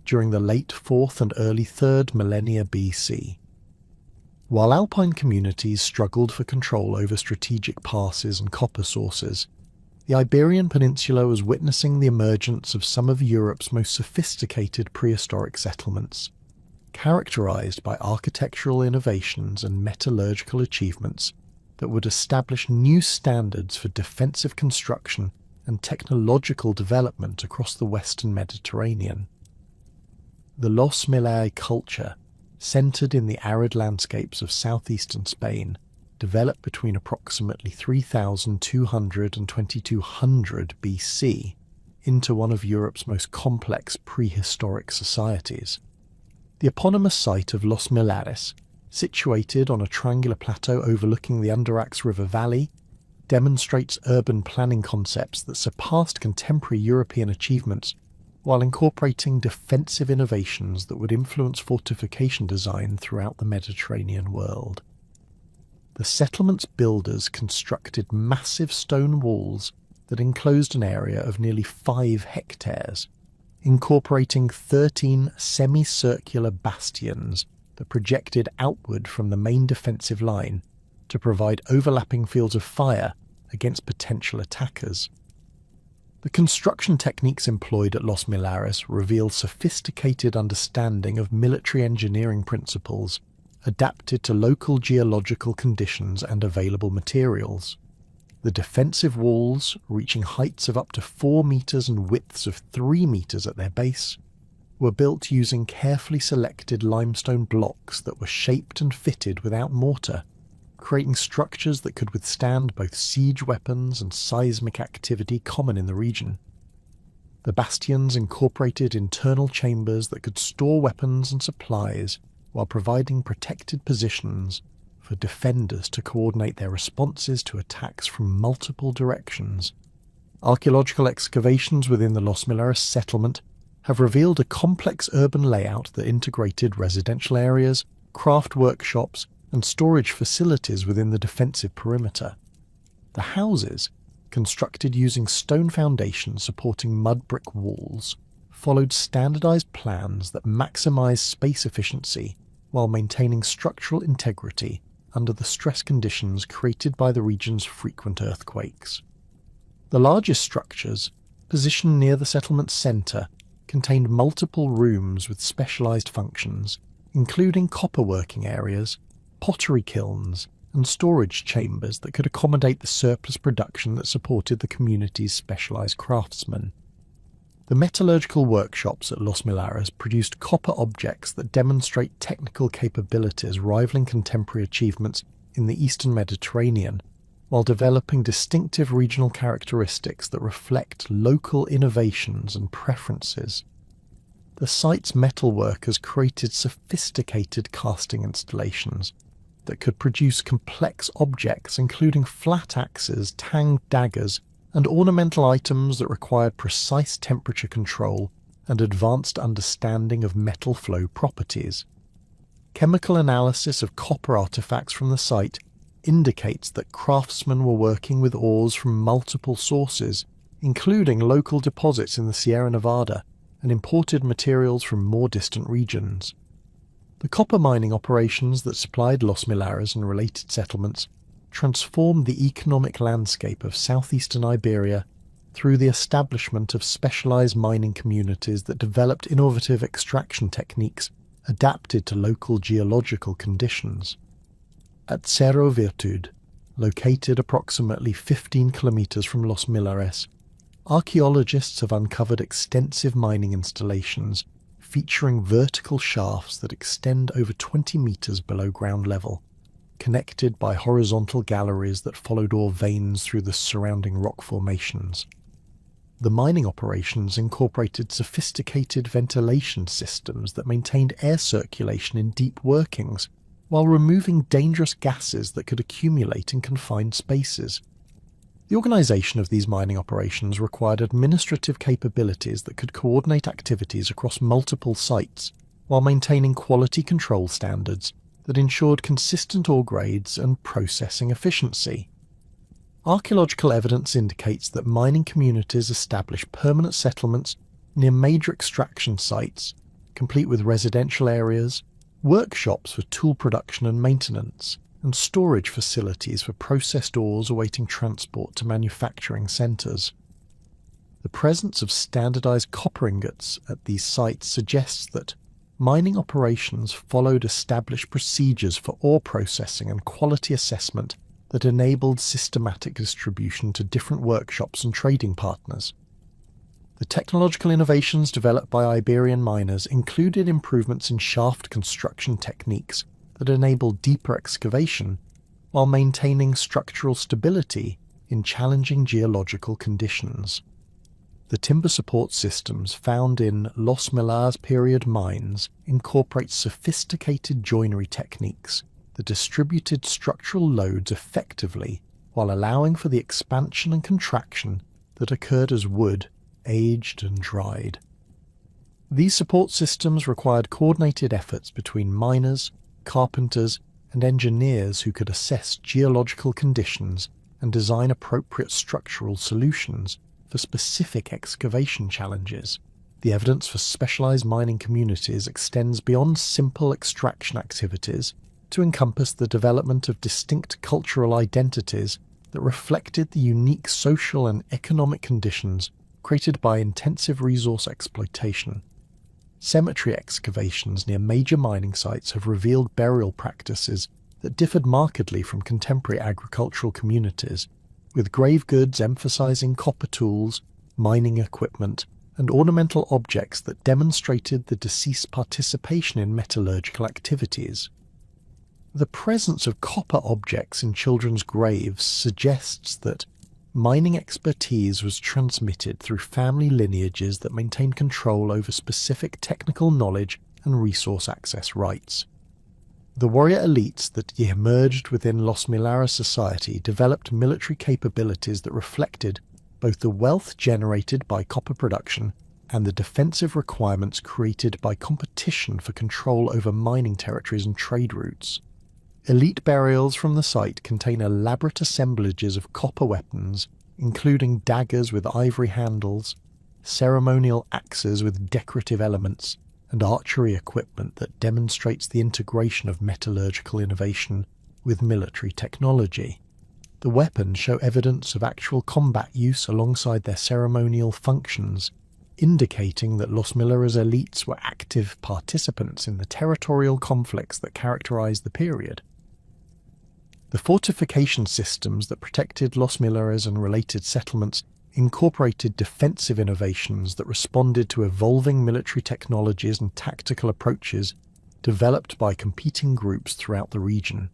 during the late 4th and early 3rd millennia BC. While alpine communities struggled for control over strategic passes and copper sources, the Iberian Peninsula was witnessing the emergence of some of Europe's most sophisticated prehistoric settlements, characterized by architectural innovations and metallurgical achievements that would establish new standards for defensive construction and technological development across the Western Mediterranean. The Los Milers culture, centred in the arid landscapes of southeastern Spain, developed between approximately 3200 and 2200 BC into one of Europe's most complex prehistoric societies. The eponymous site of Los Milers, situated on a triangular plateau overlooking the Andarax River Valley, demonstrates urban planning concepts that surpassed contemporary European achievements while incorporating defensive innovations that would influence fortification design throughout the Mediterranean world. The settlement's builders constructed massive stone walls that enclosed an area of nearly 5 hectares, incorporating 13 semicircular bastions that projected outward from the main defensive line to provide overlapping fields of fire against potential attackers. The construction techniques employed at Los Milers reveal sophisticated understanding of military engineering principles adapted to local geological conditions and available materials. The defensive walls, reaching heights of up to 4 meters and widths of 3 meters at their base, were built using carefully selected limestone blocks that were shaped and fitted without mortar, creating structures that could withstand both siege weapons and seismic activity common in the region. The bastions incorporated internal chambers that could store weapons and supplies while providing protected positions for defenders to coordinate their responses to attacks from multiple directions. Archaeological excavations within the Los Milers settlement have revealed a complex urban layout that integrated residential areas, craft workshops, and storage facilities within the defensive perimeter. The houses, constructed using stone foundations supporting mud brick walls, followed standardized plans that maximize space efficiency while maintaining structural integrity under the stress conditions created by the region's frequent earthquakes. The largest structures, positioned near the settlement's center, contained multiple rooms with specialized functions, including copper working areas, pottery kilns, and storage chambers that could accommodate the surplus production that supported the community's specialized craftsmen. The metallurgical workshops at Los Milers produced copper objects that demonstrate technical capabilities rivaling contemporary achievements in the Eastern Mediterranean, while developing distinctive regional characteristics that reflect local innovations and preferences. The site's metalworkers created sophisticated casting installations that could produce complex objects including flat axes, tanged daggers, and ornamental items that required precise temperature control and advanced understanding of metal flow properties. Chemical analysis of copper artifacts from the site indicates that craftsmen were working with ores from multiple sources, including local deposits in the Sierra Nevada and imported materials from more distant regions. The copper mining operations that supplied Los Milers and related settlements transformed the economic landscape of southeastern Iberia through the establishment of specialized mining communities that developed innovative extraction techniques adapted to local geological conditions. At Cerro Virtud, located approximately 15 kilometers from Los Milers, archaeologists have uncovered extensive mining installations featuring vertical shafts that extend over 20 meters below ground level, connected by horizontal galleries that followed ore veins through the surrounding rock formations. The mining operations incorporated sophisticated ventilation systems that maintained air circulation in deep workings, while removing dangerous gases that could accumulate in confined spaces. The organisation of these mining operations required administrative capabilities that could coordinate activities across multiple sites, while maintaining quality control standards that ensured consistent ore grades and processing efficiency. Archaeological evidence indicates that mining communities established permanent settlements near major extraction sites, complete with residential areas, workshops for tool production and maintenance, and storage facilities for processed ores awaiting transport to manufacturing centres. The presence of standardised copper ingots at these sites suggests that mining operations followed established procedures for ore processing and quality assessment that enabled systematic distribution to different workshops and trading partners. The technological innovations developed by Iberian miners included improvements in shaft construction techniques that enabled deeper excavation while maintaining structural stability in challenging geological conditions. The timber support systems found in Los Milars period mines incorporate sophisticated joinery techniques that distributed structural loads effectively while allowing for the expansion and contraction that occurred as wood aged and dried. These support systems required coordinated efforts between miners, carpenters, and engineers who could assess geological conditions and design appropriate structural solutions for specific excavation challenges. The evidence for specialized mining communities extends beyond simple extraction activities to encompass the development of distinct cultural identities that reflected the unique social and economic conditions created by intensive resource exploitation. Cemetery excavations near major mining sites have revealed burial practices that differed markedly from contemporary agricultural communities, with grave goods emphasizing copper tools, mining equipment, and ornamental objects that demonstrated the deceased's participation in metallurgical activities. The presence of copper objects in children's graves suggests that mining expertise was transmitted through family lineages that maintained control over specific technical knowledge and resource access rights. The warrior elites that emerged within Los Milars society developed military capabilities that reflected both the wealth generated by copper production and the defensive requirements created by competition for control over mining territories and trade routes. Elite burials from the site contain elaborate assemblages of copper weapons, including daggers with ivory handles, ceremonial axes with decorative elements, and archery equipment that demonstrates the integration of metallurgical innovation with military technology. The weapons show evidence of actual combat use alongside their ceremonial functions, indicating that Los Milars elites were active participants in the territorial conflicts that characterized the period. The fortification systems that protected Los Milars and related settlements incorporated defensive innovations that responded to evolving military technologies and tactical approaches developed by competing groups throughout the region.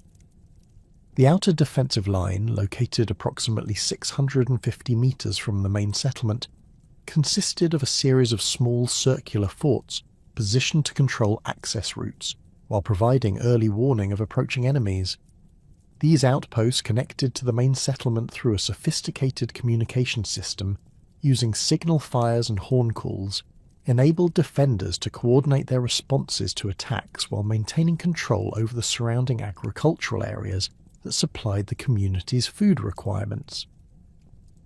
The outer defensive line, located approximately 650 meters from the main settlement, consisted of a series of small circular forts positioned to control access routes while providing early warning of approaching enemies. These outposts connected to the main settlement through a sophisticated communication system using signal fires and horn calls, enabled defenders to coordinate their responses to attacks while maintaining control over the surrounding agricultural areas that supplied the community's food requirements.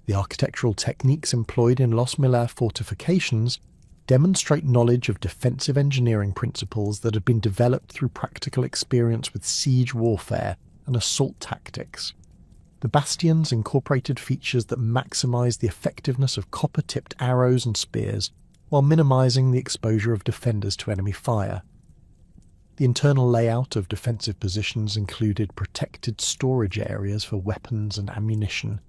The architectural techniques employed in Los Milars fortifications demonstrate knowledge of defensive engineering principles that had been developed through practical experience with siege warfare and assault tactics. The bastions incorporated features that maximized the effectiveness of copper-tipped arrows and spears while minimizing the exposure of defenders to enemy fire. The internal layout of defensive positions included protected storage areas for weapons and ammunition,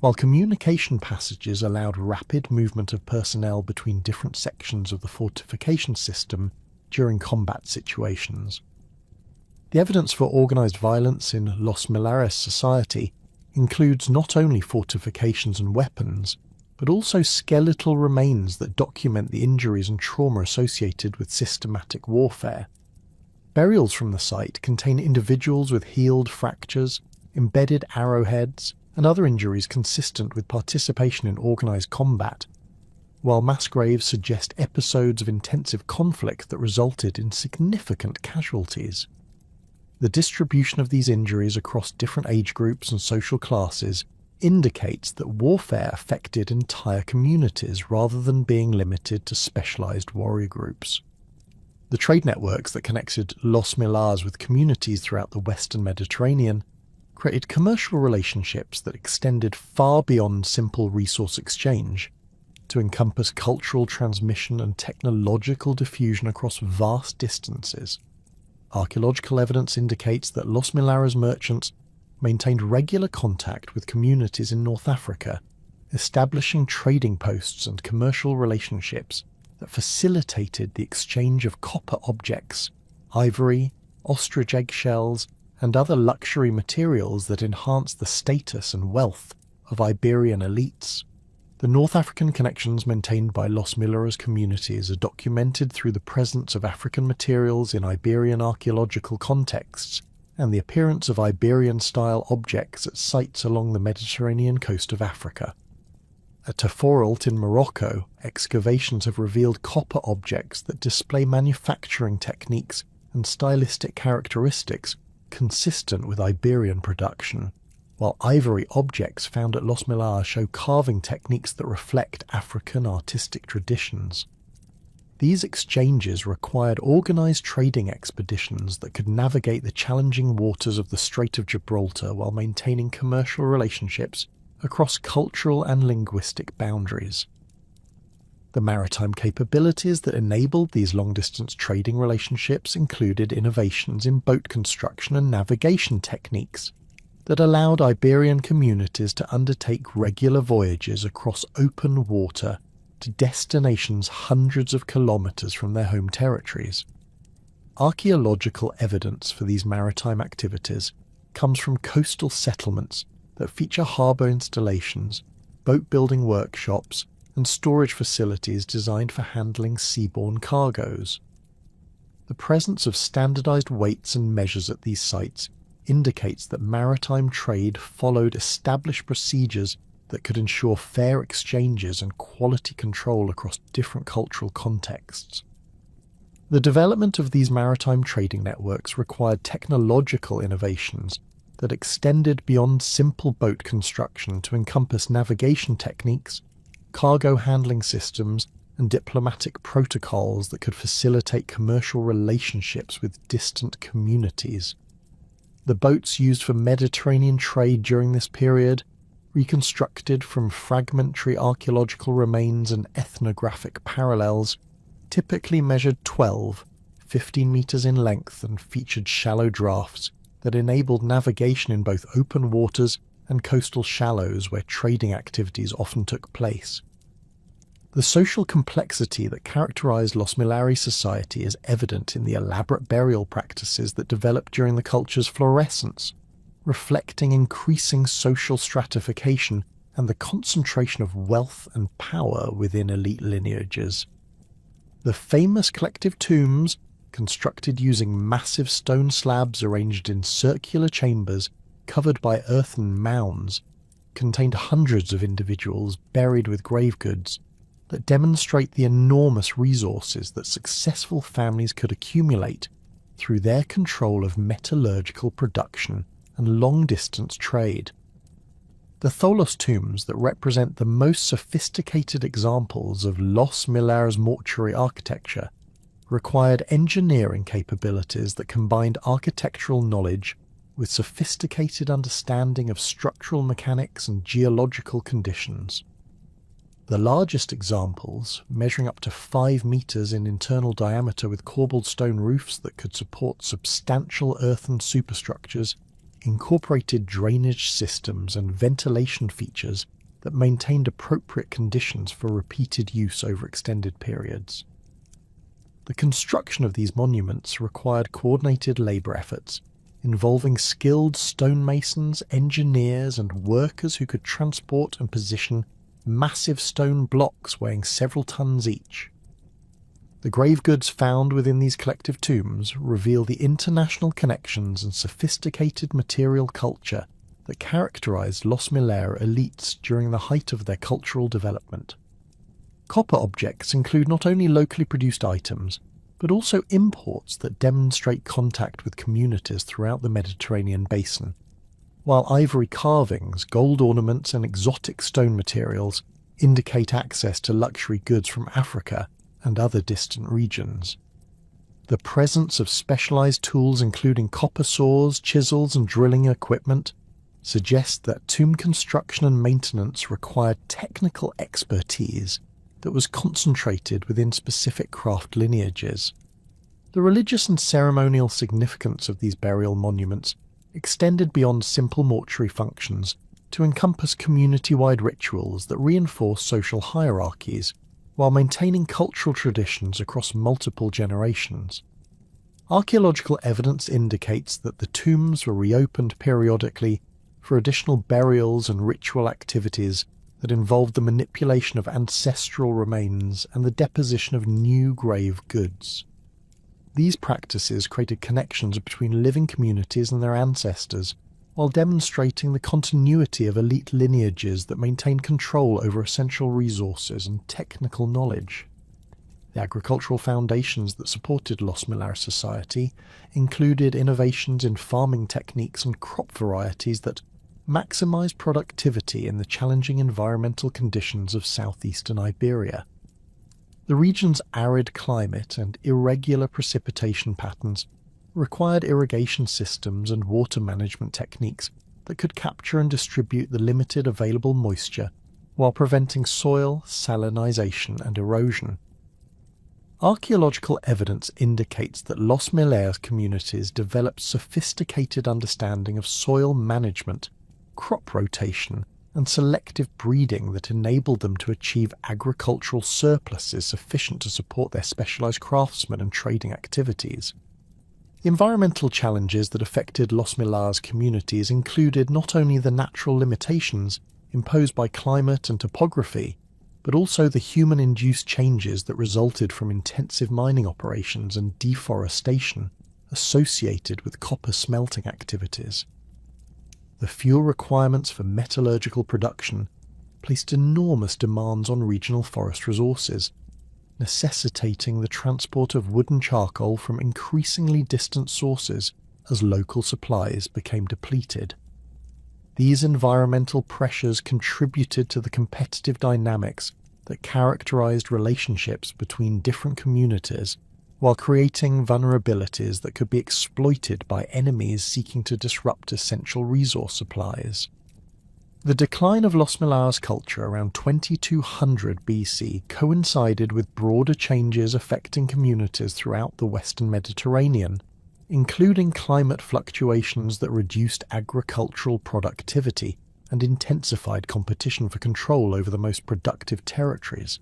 while communication passages allowed rapid movement of personnel between different sections of the fortification system during combat situations. The evidence for organized violence in Los Milars society includes not only fortifications and weapons, but also skeletal remains that document the injuries and trauma associated with systematic warfare. Burials from the site contain individuals with healed fractures, embedded arrowheads, and other injuries consistent with participation in organized combat, while mass graves suggest episodes of intensive conflict that resulted in significant casualties. The distribution of these injuries across different age groups and social classes indicates that warfare affected entire communities rather than being limited to specialized warrior groups. The trade networks that connected Los Milars with communities throughout the Western Mediterranean created commercial relationships that extended far beyond simple resource exchange to encompass cultural transmission and technological diffusion across vast distances. Archaeological evidence indicates that Los Milars merchants maintained regular contact with communities in North Africa, establishing trading posts and commercial relationships that facilitated the exchange of copper objects, ivory, ostrich eggshells, and other luxury materials that enhanced the status and wealth of Iberian elites. The North African connections maintained by Los Mileras communities are documented through the presence of African materials in Iberian archaeological contexts and the appearance of Iberian-style objects at sites along the Mediterranean coast of Africa. At Taforalt in Morocco, excavations have revealed copper objects that display manufacturing techniques and stylistic characteristics consistent with Iberian production, while ivory objects found at Los Mileras show carving techniques that reflect African artistic traditions. These exchanges required organised trading expeditions that could navigate the challenging waters of the Strait of Gibraltar while maintaining commercial relationships across cultural and linguistic boundaries. The maritime capabilities that enabled these long-distance trading relationships included innovations in boat construction and navigation techniques that allowed Iberian communities to undertake regular voyages across open water to destinations hundreds of kilometres from their home territories. Archaeological evidence for these maritime activities comes from coastal settlements that feature harbour installations, boat-building workshops, and storage facilities designed for handling seaborne cargoes. The presence of standardised weights and measures at these sites indicates that maritime trade followed established procedures that could ensure fair exchanges and quality control across different cultural contexts. The development of these maritime trading networks required technological innovations that extended beyond simple boat construction to encompass navigation techniques, cargo handling systems, and diplomatic protocols that could facilitate commercial relationships with distant communities. The boats used for Mediterranean trade during this period, reconstructed from fragmentary archaeological remains and ethnographic parallels, typically measured 15 metres in length and featured shallow drafts that enabled navigation in both open waters and coastal shallows where trading activities often took place. The social complexity that characterised Los Mileras society is evident in the elaborate burial practices that developed during the culture's florescence, reflecting increasing social stratification and the concentration of wealth and power within elite lineages. The famous collective tombs, constructed using massive stone slabs arranged in circular chambers covered by earthen mounds, contained hundreds of individuals buried with grave goods that demonstrate the enormous resources that successful families could accumulate through their control of metallurgical production and long-distance trade. The Tholos tombs that represent the most sophisticated examples of Los Mileras mortuary architecture required engineering capabilities that combined architectural knowledge with sophisticated understanding of structural mechanics and geological conditions. The largest examples, measuring up to 5 metres in internal diameter with corbelled stone roofs that could support substantial earthen superstructures, incorporated drainage systems and ventilation features that maintained appropriate conditions for repeated use over extended periods. The construction of these monuments required coordinated labour efforts, involving skilled stonemasons, engineers, and workers who could transport and position massive stone blocks weighing several tons each. The grave goods found within these collective tombs reveal the international connections and sophisticated material culture that characterized Los Mileras elites during the height of their cultural development. Copper objects include not only locally produced items, but also imports that demonstrate contact with communities throughout the Mediterranean basin, while ivory carvings, gold ornaments, and exotic stone materials indicate access to luxury goods from Africa and other distant regions. The presence of specialized tools including copper saws, chisels, and drilling equipment suggests that tomb construction and maintenance required technical expertise that was concentrated within specific craft lineages. The religious and ceremonial significance of these burial monuments extended beyond simple mortuary functions to encompass community-wide rituals that reinforce social hierarchies while maintaining cultural traditions across multiple generations. Archaeological evidence indicates that the tombs were reopened periodically for additional burials and ritual activities that involved the manipulation of ancestral remains and the deposition of new grave goods. These practices created connections between living communities and their ancestors, while demonstrating the continuity of elite lineages that maintained control over essential resources and technical knowledge. The agricultural foundations that supported Los Millares society included innovations in farming techniques and crop varieties that maximised productivity in the challenging environmental conditions of southeastern Iberia. The region's arid climate and irregular precipitation patterns required irrigation systems and water management techniques that could capture and distribute the limited available moisture while preventing soil salinization and erosion. Archaeological evidence indicates that Los Millares communities developed sophisticated understanding of soil management, crop rotation, and selective breeding that enabled them to achieve agricultural surpluses sufficient to support their specialized craftsmen and trading activities. The environmental challenges that affected Los Millares communities included not only the natural limitations imposed by climate and topography, but also the human-induced changes that resulted from intensive mining operations and deforestation associated with copper smelting activities. The fuel requirements for metallurgical production placed enormous demands on regional forest resources, necessitating the transport of wood and charcoal from increasingly distant sources as local supplies became depleted. These environmental pressures contributed to the competitive dynamics that characterized relationships between different communities, while creating vulnerabilities that could be exploited by enemies seeking to disrupt essential resource supplies. The decline of Los Millares culture around 2200 BC coincided with broader changes affecting communities throughout the Western Mediterranean, including climate fluctuations that reduced agricultural productivity and intensified competition for control over the most productive territories.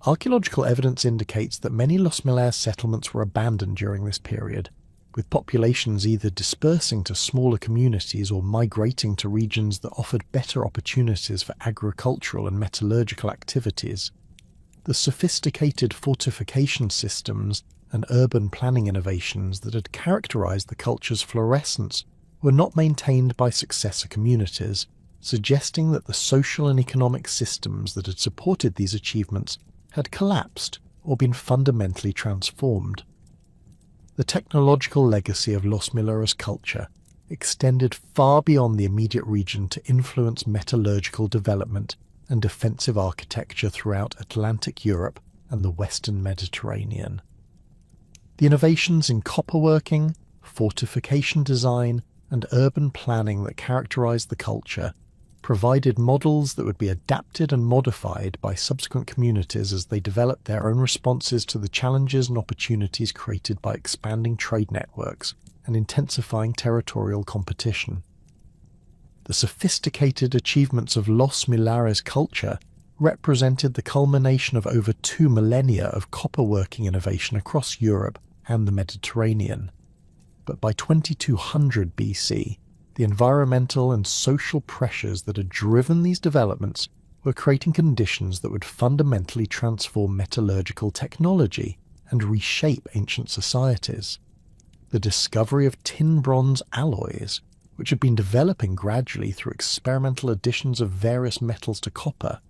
Archaeological evidence indicates that many Los Millares settlements were abandoned during this period, with populations either dispersing to smaller communities or migrating to regions that offered better opportunities for agricultural and metallurgical activities. The sophisticated fortification systems and urban planning innovations that had characterized the culture's florescence were not maintained by successor communities, suggesting that the social and economic systems that had supported these achievements had collapsed or been fundamentally transformed. The technological legacy of Los Millares culture extended far beyond the immediate region to influence metallurgical development and defensive architecture throughout Atlantic Europe and the Western Mediterranean. The innovations in copperworking, fortification design, and urban planning that characterized the culture provided models that would be adapted and modified by subsequent communities as they developed their own responses to the challenges and opportunities created by expanding trade networks and intensifying territorial competition. The sophisticated achievements of Los Millares culture represented the culmination of over 2 millennia of copperworking innovation across Europe and the Mediterranean. But by 2200 BC, the environmental and social pressures that had driven these developments were creating conditions that would fundamentally transform metallurgical technology and reshape ancient societies. The discovery of tin-bronze alloys, which had been developing gradually through experimental additions of various metals to copper,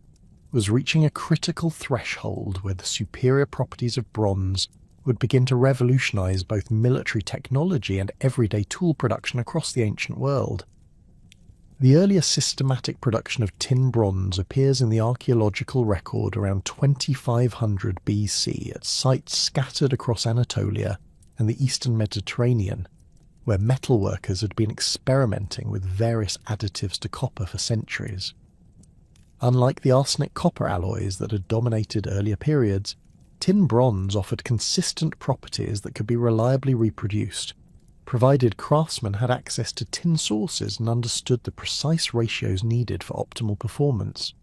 was reaching a critical threshold where the superior properties of bronze would begin to revolutionize both military technology and everyday tool production across the ancient world. The earliest systematic production of tin bronze appears in the archaeological record around 2500 BC at sites scattered across Anatolia and the eastern Mediterranean, where metalworkers had been experimenting with various additives to copper for centuries. Unlike the arsenic-copper alloys that had dominated earlier periods, tin bronze offered consistent properties that could be reliably reproduced, provided craftsmen had access to tin sources and understood the precise ratios needed for optimal performance.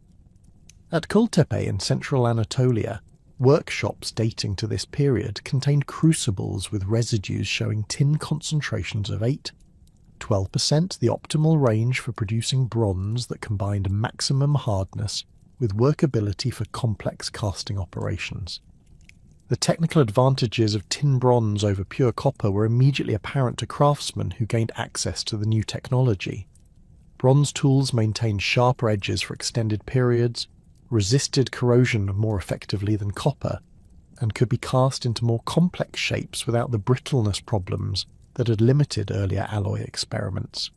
At Kultepe in central Anatolia, workshops dating to this period contained crucibles with residues showing tin concentrations of 8–12%, the optimal range for producing bronze that combined maximum hardness with workability for complex casting operations. The technical advantages of tin bronze over pure copper were immediately apparent to craftsmen who gained access to the new technology. Bronze tools maintained sharper edges for extended periods, resisted corrosion more effectively than copper, and could be cast into more complex shapes without the brittleness problems that had limited earlier alloy experiments.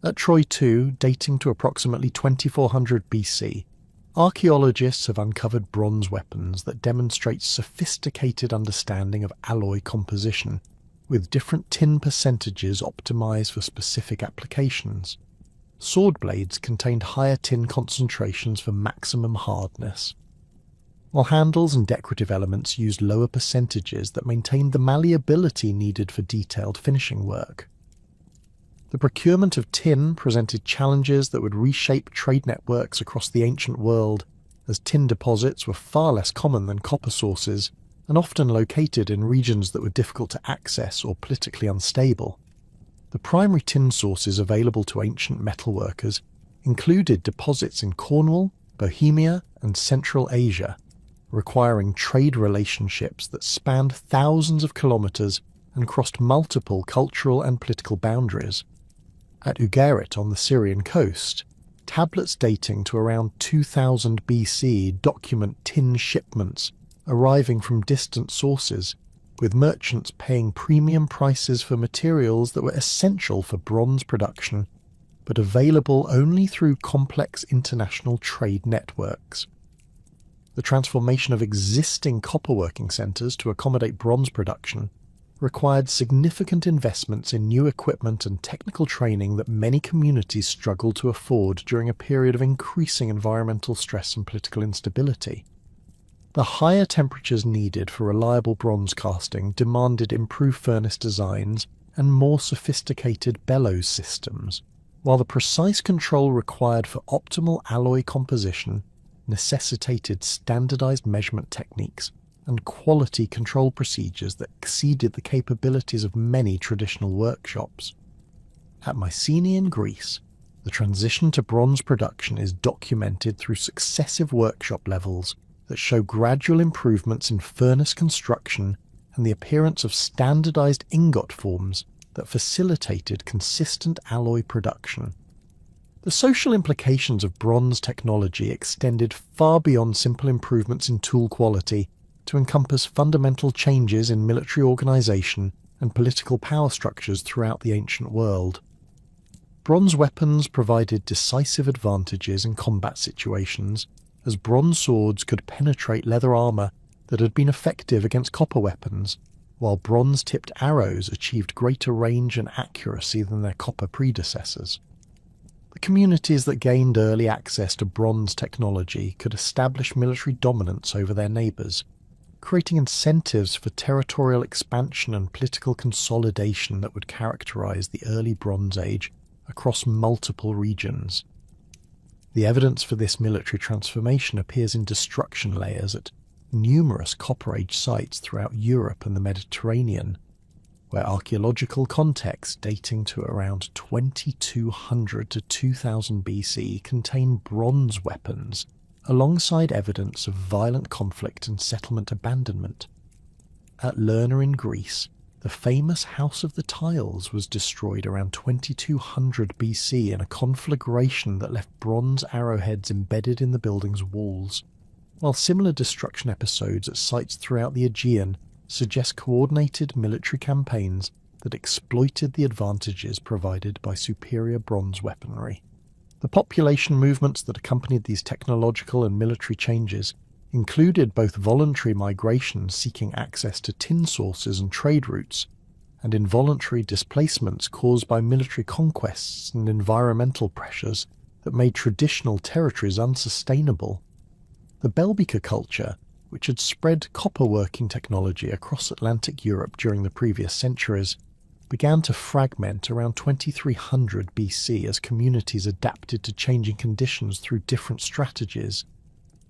At Troy II, dating to approximately 2400 BC, archaeologists have uncovered bronze weapons that demonstrate sophisticated understanding of alloy composition, with different tin percentages optimized for specific applications. Sword blades contained higher tin concentrations for maximum hardness, while handles and decorative elements used lower percentages that maintained the malleability needed for detailed finishing work. The procurement of tin presented challenges that would reshape trade networks across the ancient world, as tin deposits were far less common than copper sources and often located in regions that were difficult to access or politically unstable. The primary tin sources available to ancient metalworkers included deposits in Cornwall, Bohemia, and Central Asia, requiring trade relationships that spanned thousands of kilometers and crossed multiple cultural and political boundaries. At Ugarit on the Syrian coast, tablets dating to around 2000 BC document tin shipments arriving from distant sources, with merchants paying premium prices for materials that were essential for bronze production, but available only through complex international trade networks. The transformation of existing copperworking centres to accommodate bronze production required significant investments in new equipment and technical training that many communities struggled to afford during a period of increasing environmental stress and political instability. The higher temperatures needed for reliable bronze casting demanded improved furnace designs and more sophisticated bellows systems, while the precise control required for optimal alloy composition necessitated standardized measurement techniques and quality control procedures that exceeded the capabilities of many traditional workshops. At Mycenae in Greece, the transition to bronze production is documented through successive workshop levels that show gradual improvements in furnace construction and the appearance of standardized ingot forms that facilitated consistent alloy production. The social implications of bronze technology extended far beyond simple improvements in tool quality to encompass fundamental changes in military organization and political power structures throughout the ancient world. Bronze weapons provided decisive advantages in combat situations, as bronze swords could penetrate leather armor that had been effective against copper weapons, while bronze-tipped arrows achieved greater range and accuracy than their copper predecessors. The communities that gained early access to bronze technology could establish military dominance over their neighbours, creating incentives for territorial expansion and political consolidation that would characterize the early Bronze Age across multiple regions. The evidence for this military transformation appears in destruction layers at numerous Copper Age sites throughout Europe and the Mediterranean, where archaeological contexts dating to around 2200 to 2000 BC contain bronze weapons, alongside evidence of violent conflict and settlement abandonment. At Lerna in Greece, the famous House of the Tiles was destroyed around 2200 BC in a conflagration that left bronze arrowheads embedded in the building's walls, while similar destruction episodes at sites throughout the Aegean suggest coordinated military campaigns that exploited the advantages provided by superior bronze weaponry. The population movements that accompanied these technological and military changes included both voluntary migration seeking access to tin sources and trade routes, and involuntary displacements caused by military conquests and environmental pressures that made traditional territories unsustainable. The Belgica culture, which had spread copper working technology across Atlantic Europe during the previous centuries, began to fragment around 2300 BC as communities adapted to changing conditions through different strategies.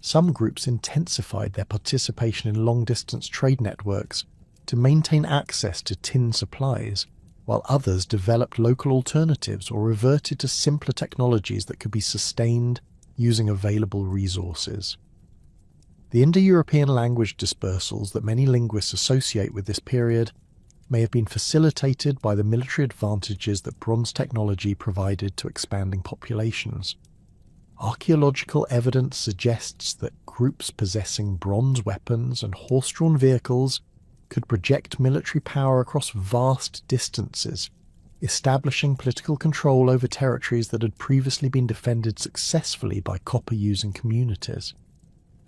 Some groups intensified their participation in long-distance trade networks to maintain access to tin supplies, while others developed local alternatives or reverted to simpler technologies that could be sustained using available resources. The Indo-European language dispersals that many linguists associate with this period may have been facilitated by the military advantages that bronze technology provided to expanding populations. Archaeological evidence suggests that groups possessing bronze weapons and horse-drawn vehicles could project military power across vast distances, establishing political control over territories that had previously been defended successfully by copper-using communities.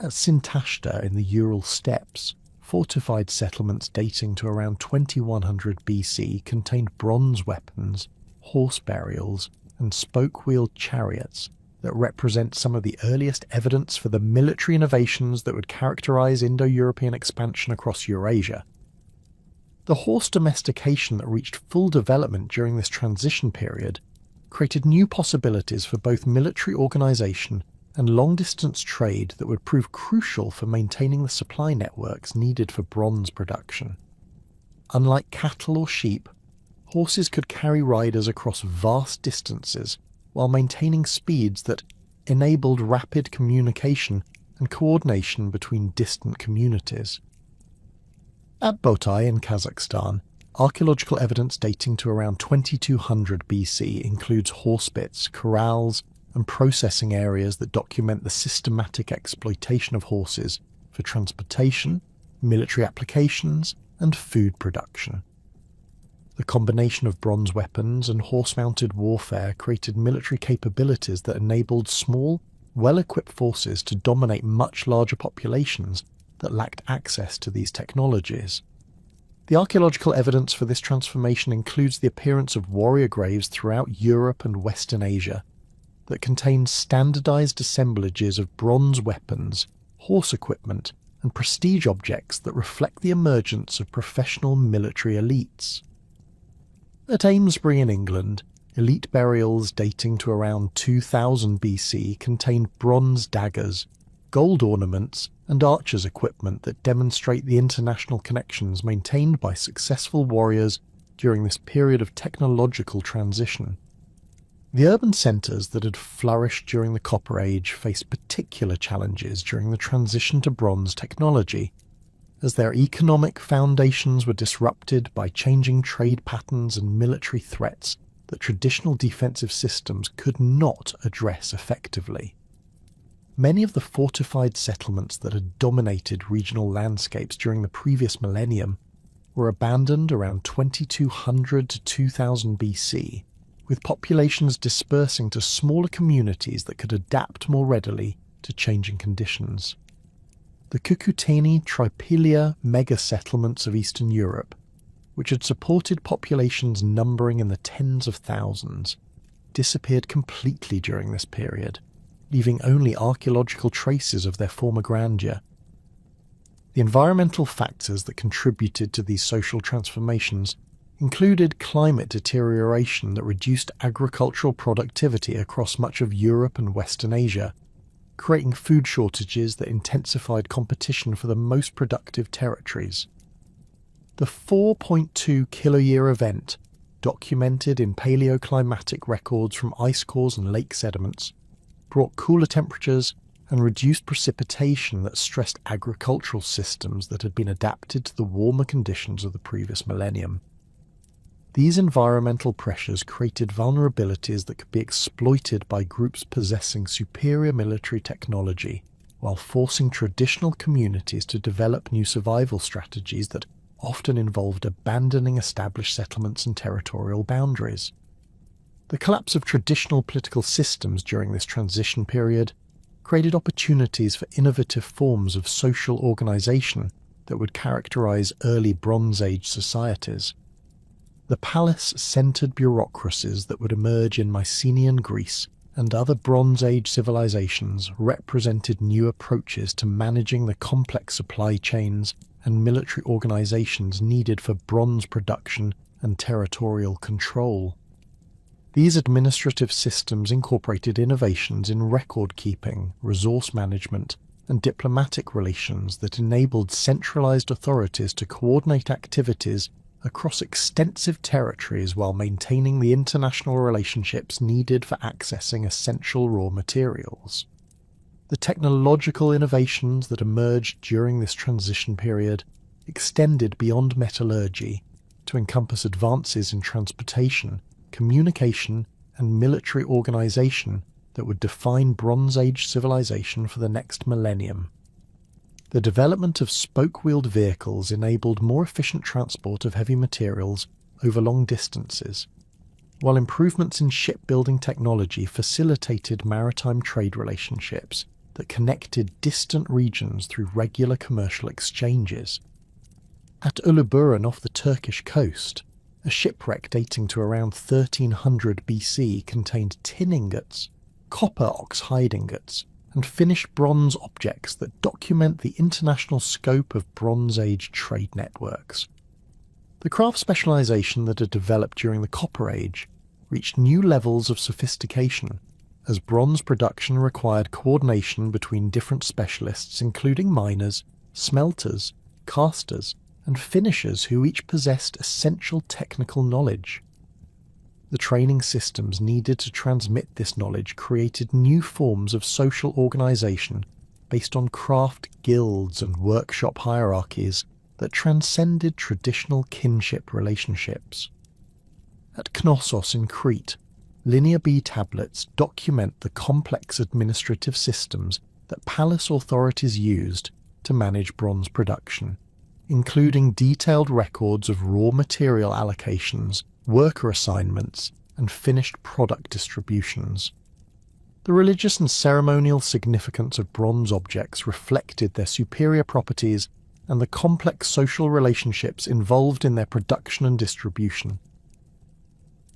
At Sintashta in the Ural steppes, fortified settlements dating to around 2100 BC contained bronze weapons, horse burials, and spoke-wheeled chariots that represent some of the earliest evidence for the military innovations that would characterize Indo-European expansion across Eurasia. The horse domestication that reached full development during this transition period created new possibilities for both military organization and long-distance trade that would prove crucial for maintaining the supply networks needed for bronze production. Unlike cattle or sheep, horses could carry riders across vast distances while maintaining speeds that enabled rapid communication and coordination between distant communities. At Botai in Kazakhstan, archaeological evidence dating to around 2200 BC includes horse pits, corrals, and processing areas that document the systematic exploitation of horses for transportation, military applications, and food production. The combination of bronze weapons and horse-mounted warfare created military capabilities that enabled small, well-equipped forces to dominate much larger populations that lacked access to these technologies. The archaeological evidence for this transformation includes the appearance of warrior graves throughout Europe and Western Asia that contain standardized assemblages of bronze weapons, horse equipment, and prestige objects that reflect the emergence of professional military elites. At Amesbury in England, elite burials dating to around 2000 BC contained bronze daggers, gold ornaments, and archers' equipment that demonstrate the international connections maintained by successful warriors during this period of technological transition. The urban centres that had flourished during the Copper Age faced particular challenges during the transition to bronze technology, as their economic foundations were disrupted by changing trade patterns and military threats that traditional defensive systems could not address effectively. Many of the fortified settlements that had dominated regional landscapes during the previous millennium were abandoned around 2200 to 2000 BC, with populations dispersing to smaller communities that could adapt more readily to changing conditions. The Cucuteni Tripilia mega-settlements of Eastern Europe, which had supported populations numbering in the tens of thousands, disappeared completely during this period, leaving only archaeological traces of their former grandeur. The environmental factors that contributed to these social transformations included climate deterioration that reduced agricultural productivity across much of Europe and Western Asia, creating food shortages that intensified competition for the most productive territories. The 4.2 kiloyear event, documented in paleoclimatic records from ice cores and lake sediments, brought cooler temperatures and reduced precipitation that stressed agricultural systems that had been adapted to the warmer conditions of the previous millennium. These environmental pressures created vulnerabilities that could be exploited by groups possessing superior military technology, while forcing traditional communities to develop new survival strategies that often involved abandoning established settlements and territorial boundaries. The collapse of traditional political systems during this transition period created opportunities for innovative forms of social organization that would characterize early Bronze Age societies. The palace-centered bureaucracies that would emerge in Mycenaean Greece and other Bronze Age civilizations represented new approaches to managing the complex supply chains and military organizations needed for bronze production and territorial control. These administrative systems incorporated innovations in record-keeping, resource management, and diplomatic relations that enabled centralized authorities to coordinate activities across extensive territories while maintaining the international relationships needed for accessing essential raw materials. The technological innovations that emerged during this transition period extended beyond metallurgy to encompass advances in transportation, communication, and military organization that would define Bronze Age civilization for the next millennium. The development of spoke-wheeled vehicles enabled more efficient transport of heavy materials over long distances, while improvements in shipbuilding technology facilitated maritime trade relationships that connected distant regions through regular commercial exchanges. At Uluburun off the Turkish coast, a shipwreck dating to around 1300 BC contained tin ingots, copper oxhide ingots, and finished bronze objects that document the international scope of Bronze Age trade networks. The craft specialization that had developed during the Copper Age reached new levels of sophistication, as bronze production required coordination between different specialists including miners, smelters, casters, and finishers who each possessed essential technical knowledge. The training systems needed to transmit this knowledge created new forms of social organization based on craft guilds and workshop hierarchies that transcended traditional kinship relationships. At Knossos in Crete, Linear B tablets document the complex administrative systems that palace authorities used to manage bronze production, including detailed records of raw material allocations, worker assignments, and finished product distributions. The religious and ceremonial significance of bronze objects reflected their superior properties and the complex social relationships involved in their production and distribution.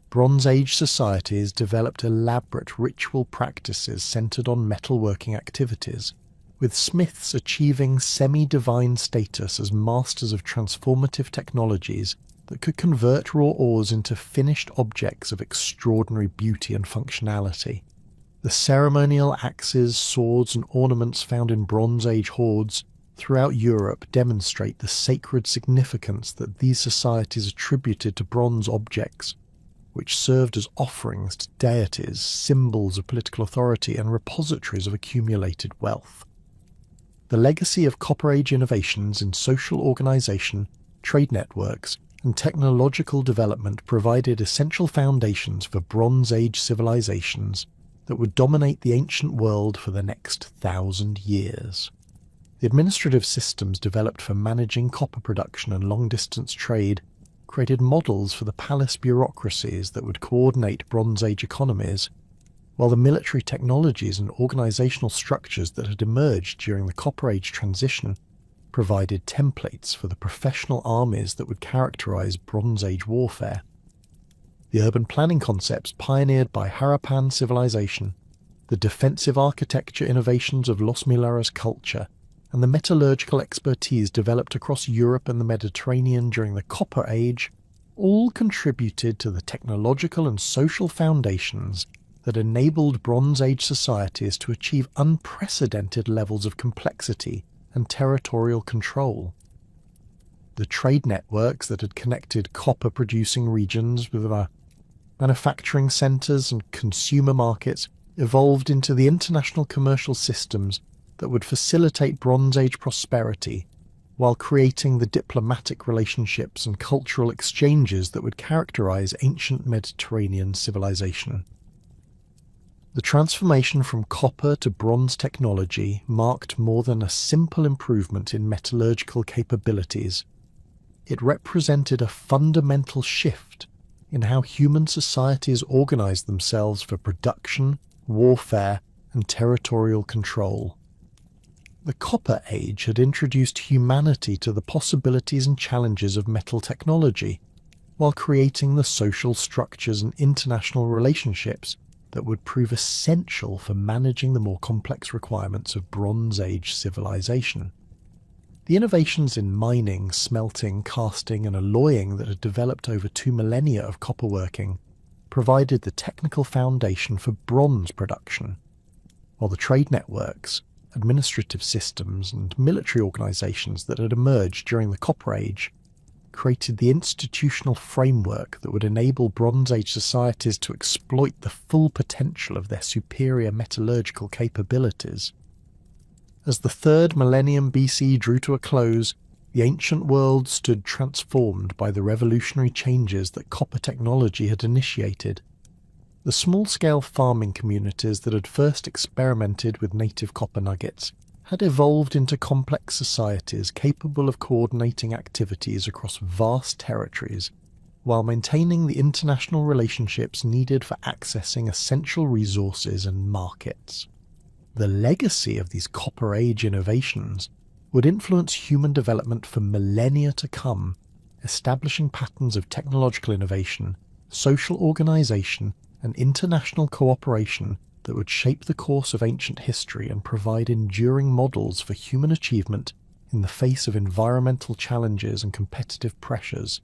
Bronze Age societies developed elaborate ritual practices centered on metalworking activities, with smiths achieving semi-divine status as masters of transformative technologies that could convert raw ores into finished objects of extraordinary beauty and functionality. The ceremonial axes, swords, and ornaments found in Bronze Age hoards throughout Europe demonstrate the sacred significance that these societies attributed to bronze objects, which served as offerings to deities, symbols of political authority, and repositories of accumulated wealth. The legacy of Copper Age innovations in social organization, trade networks, and technological development provided essential foundations for Bronze Age civilizations that would dominate the ancient world for the next 1,000 years. The administrative systems developed for managing copper production and long-distance trade created models for the palace bureaucracies that would coordinate Bronze Age economies, while the military technologies and organizational structures that had emerged during the Copper Age transition provided templates for the professional armies that would characterize Bronze Age warfare. The urban planning concepts pioneered by Harappan civilization, the defensive architecture innovations of Los Millares culture, and the metallurgical expertise developed across Europe and the Mediterranean during the Copper Age all contributed to the technological and social foundations that enabled Bronze Age societies to achieve unprecedented levels of complexity and territorial control. The trade networks that had connected copper-producing regions with manufacturing centres and consumer markets evolved into the international commercial systems that would facilitate Bronze Age prosperity, while creating the diplomatic relationships and cultural exchanges that would characterize ancient Mediterranean civilization. The transformation from copper to bronze technology marked more than a simple improvement in metallurgical capabilities. It represented a fundamental shift in how human societies organized themselves for production, warfare, and territorial control. The Copper Age had introduced humanity to the possibilities and challenges of metal technology, while creating the social structures and international relationships that would prove essential for managing the more complex requirements of Bronze Age civilization. The innovations in mining, smelting, casting and alloying that had developed over 2 millennia of copperworking provided the technical foundation for bronze production, while the trade networks, administrative systems and military organisations that had emerged during the Copper Age created the institutional framework that would enable Bronze Age societies to exploit the full potential of their superior metallurgical capabilities. As the 3rd millennium BC drew to a close, the ancient world stood transformed by the revolutionary changes that copper technology had initiated. The small-scale farming communities that had first experimented with native copper nuggets had evolved into complex societies capable of coordinating activities across vast territories while maintaining the international relationships needed for accessing essential resources and markets. The legacy of these Copper Age innovations would influence human development for millennia to come, establishing patterns of technological innovation, social organisation, and international cooperation that would shape the course of ancient history and provide enduring models for human achievement in the face of environmental challenges and competitive pressures.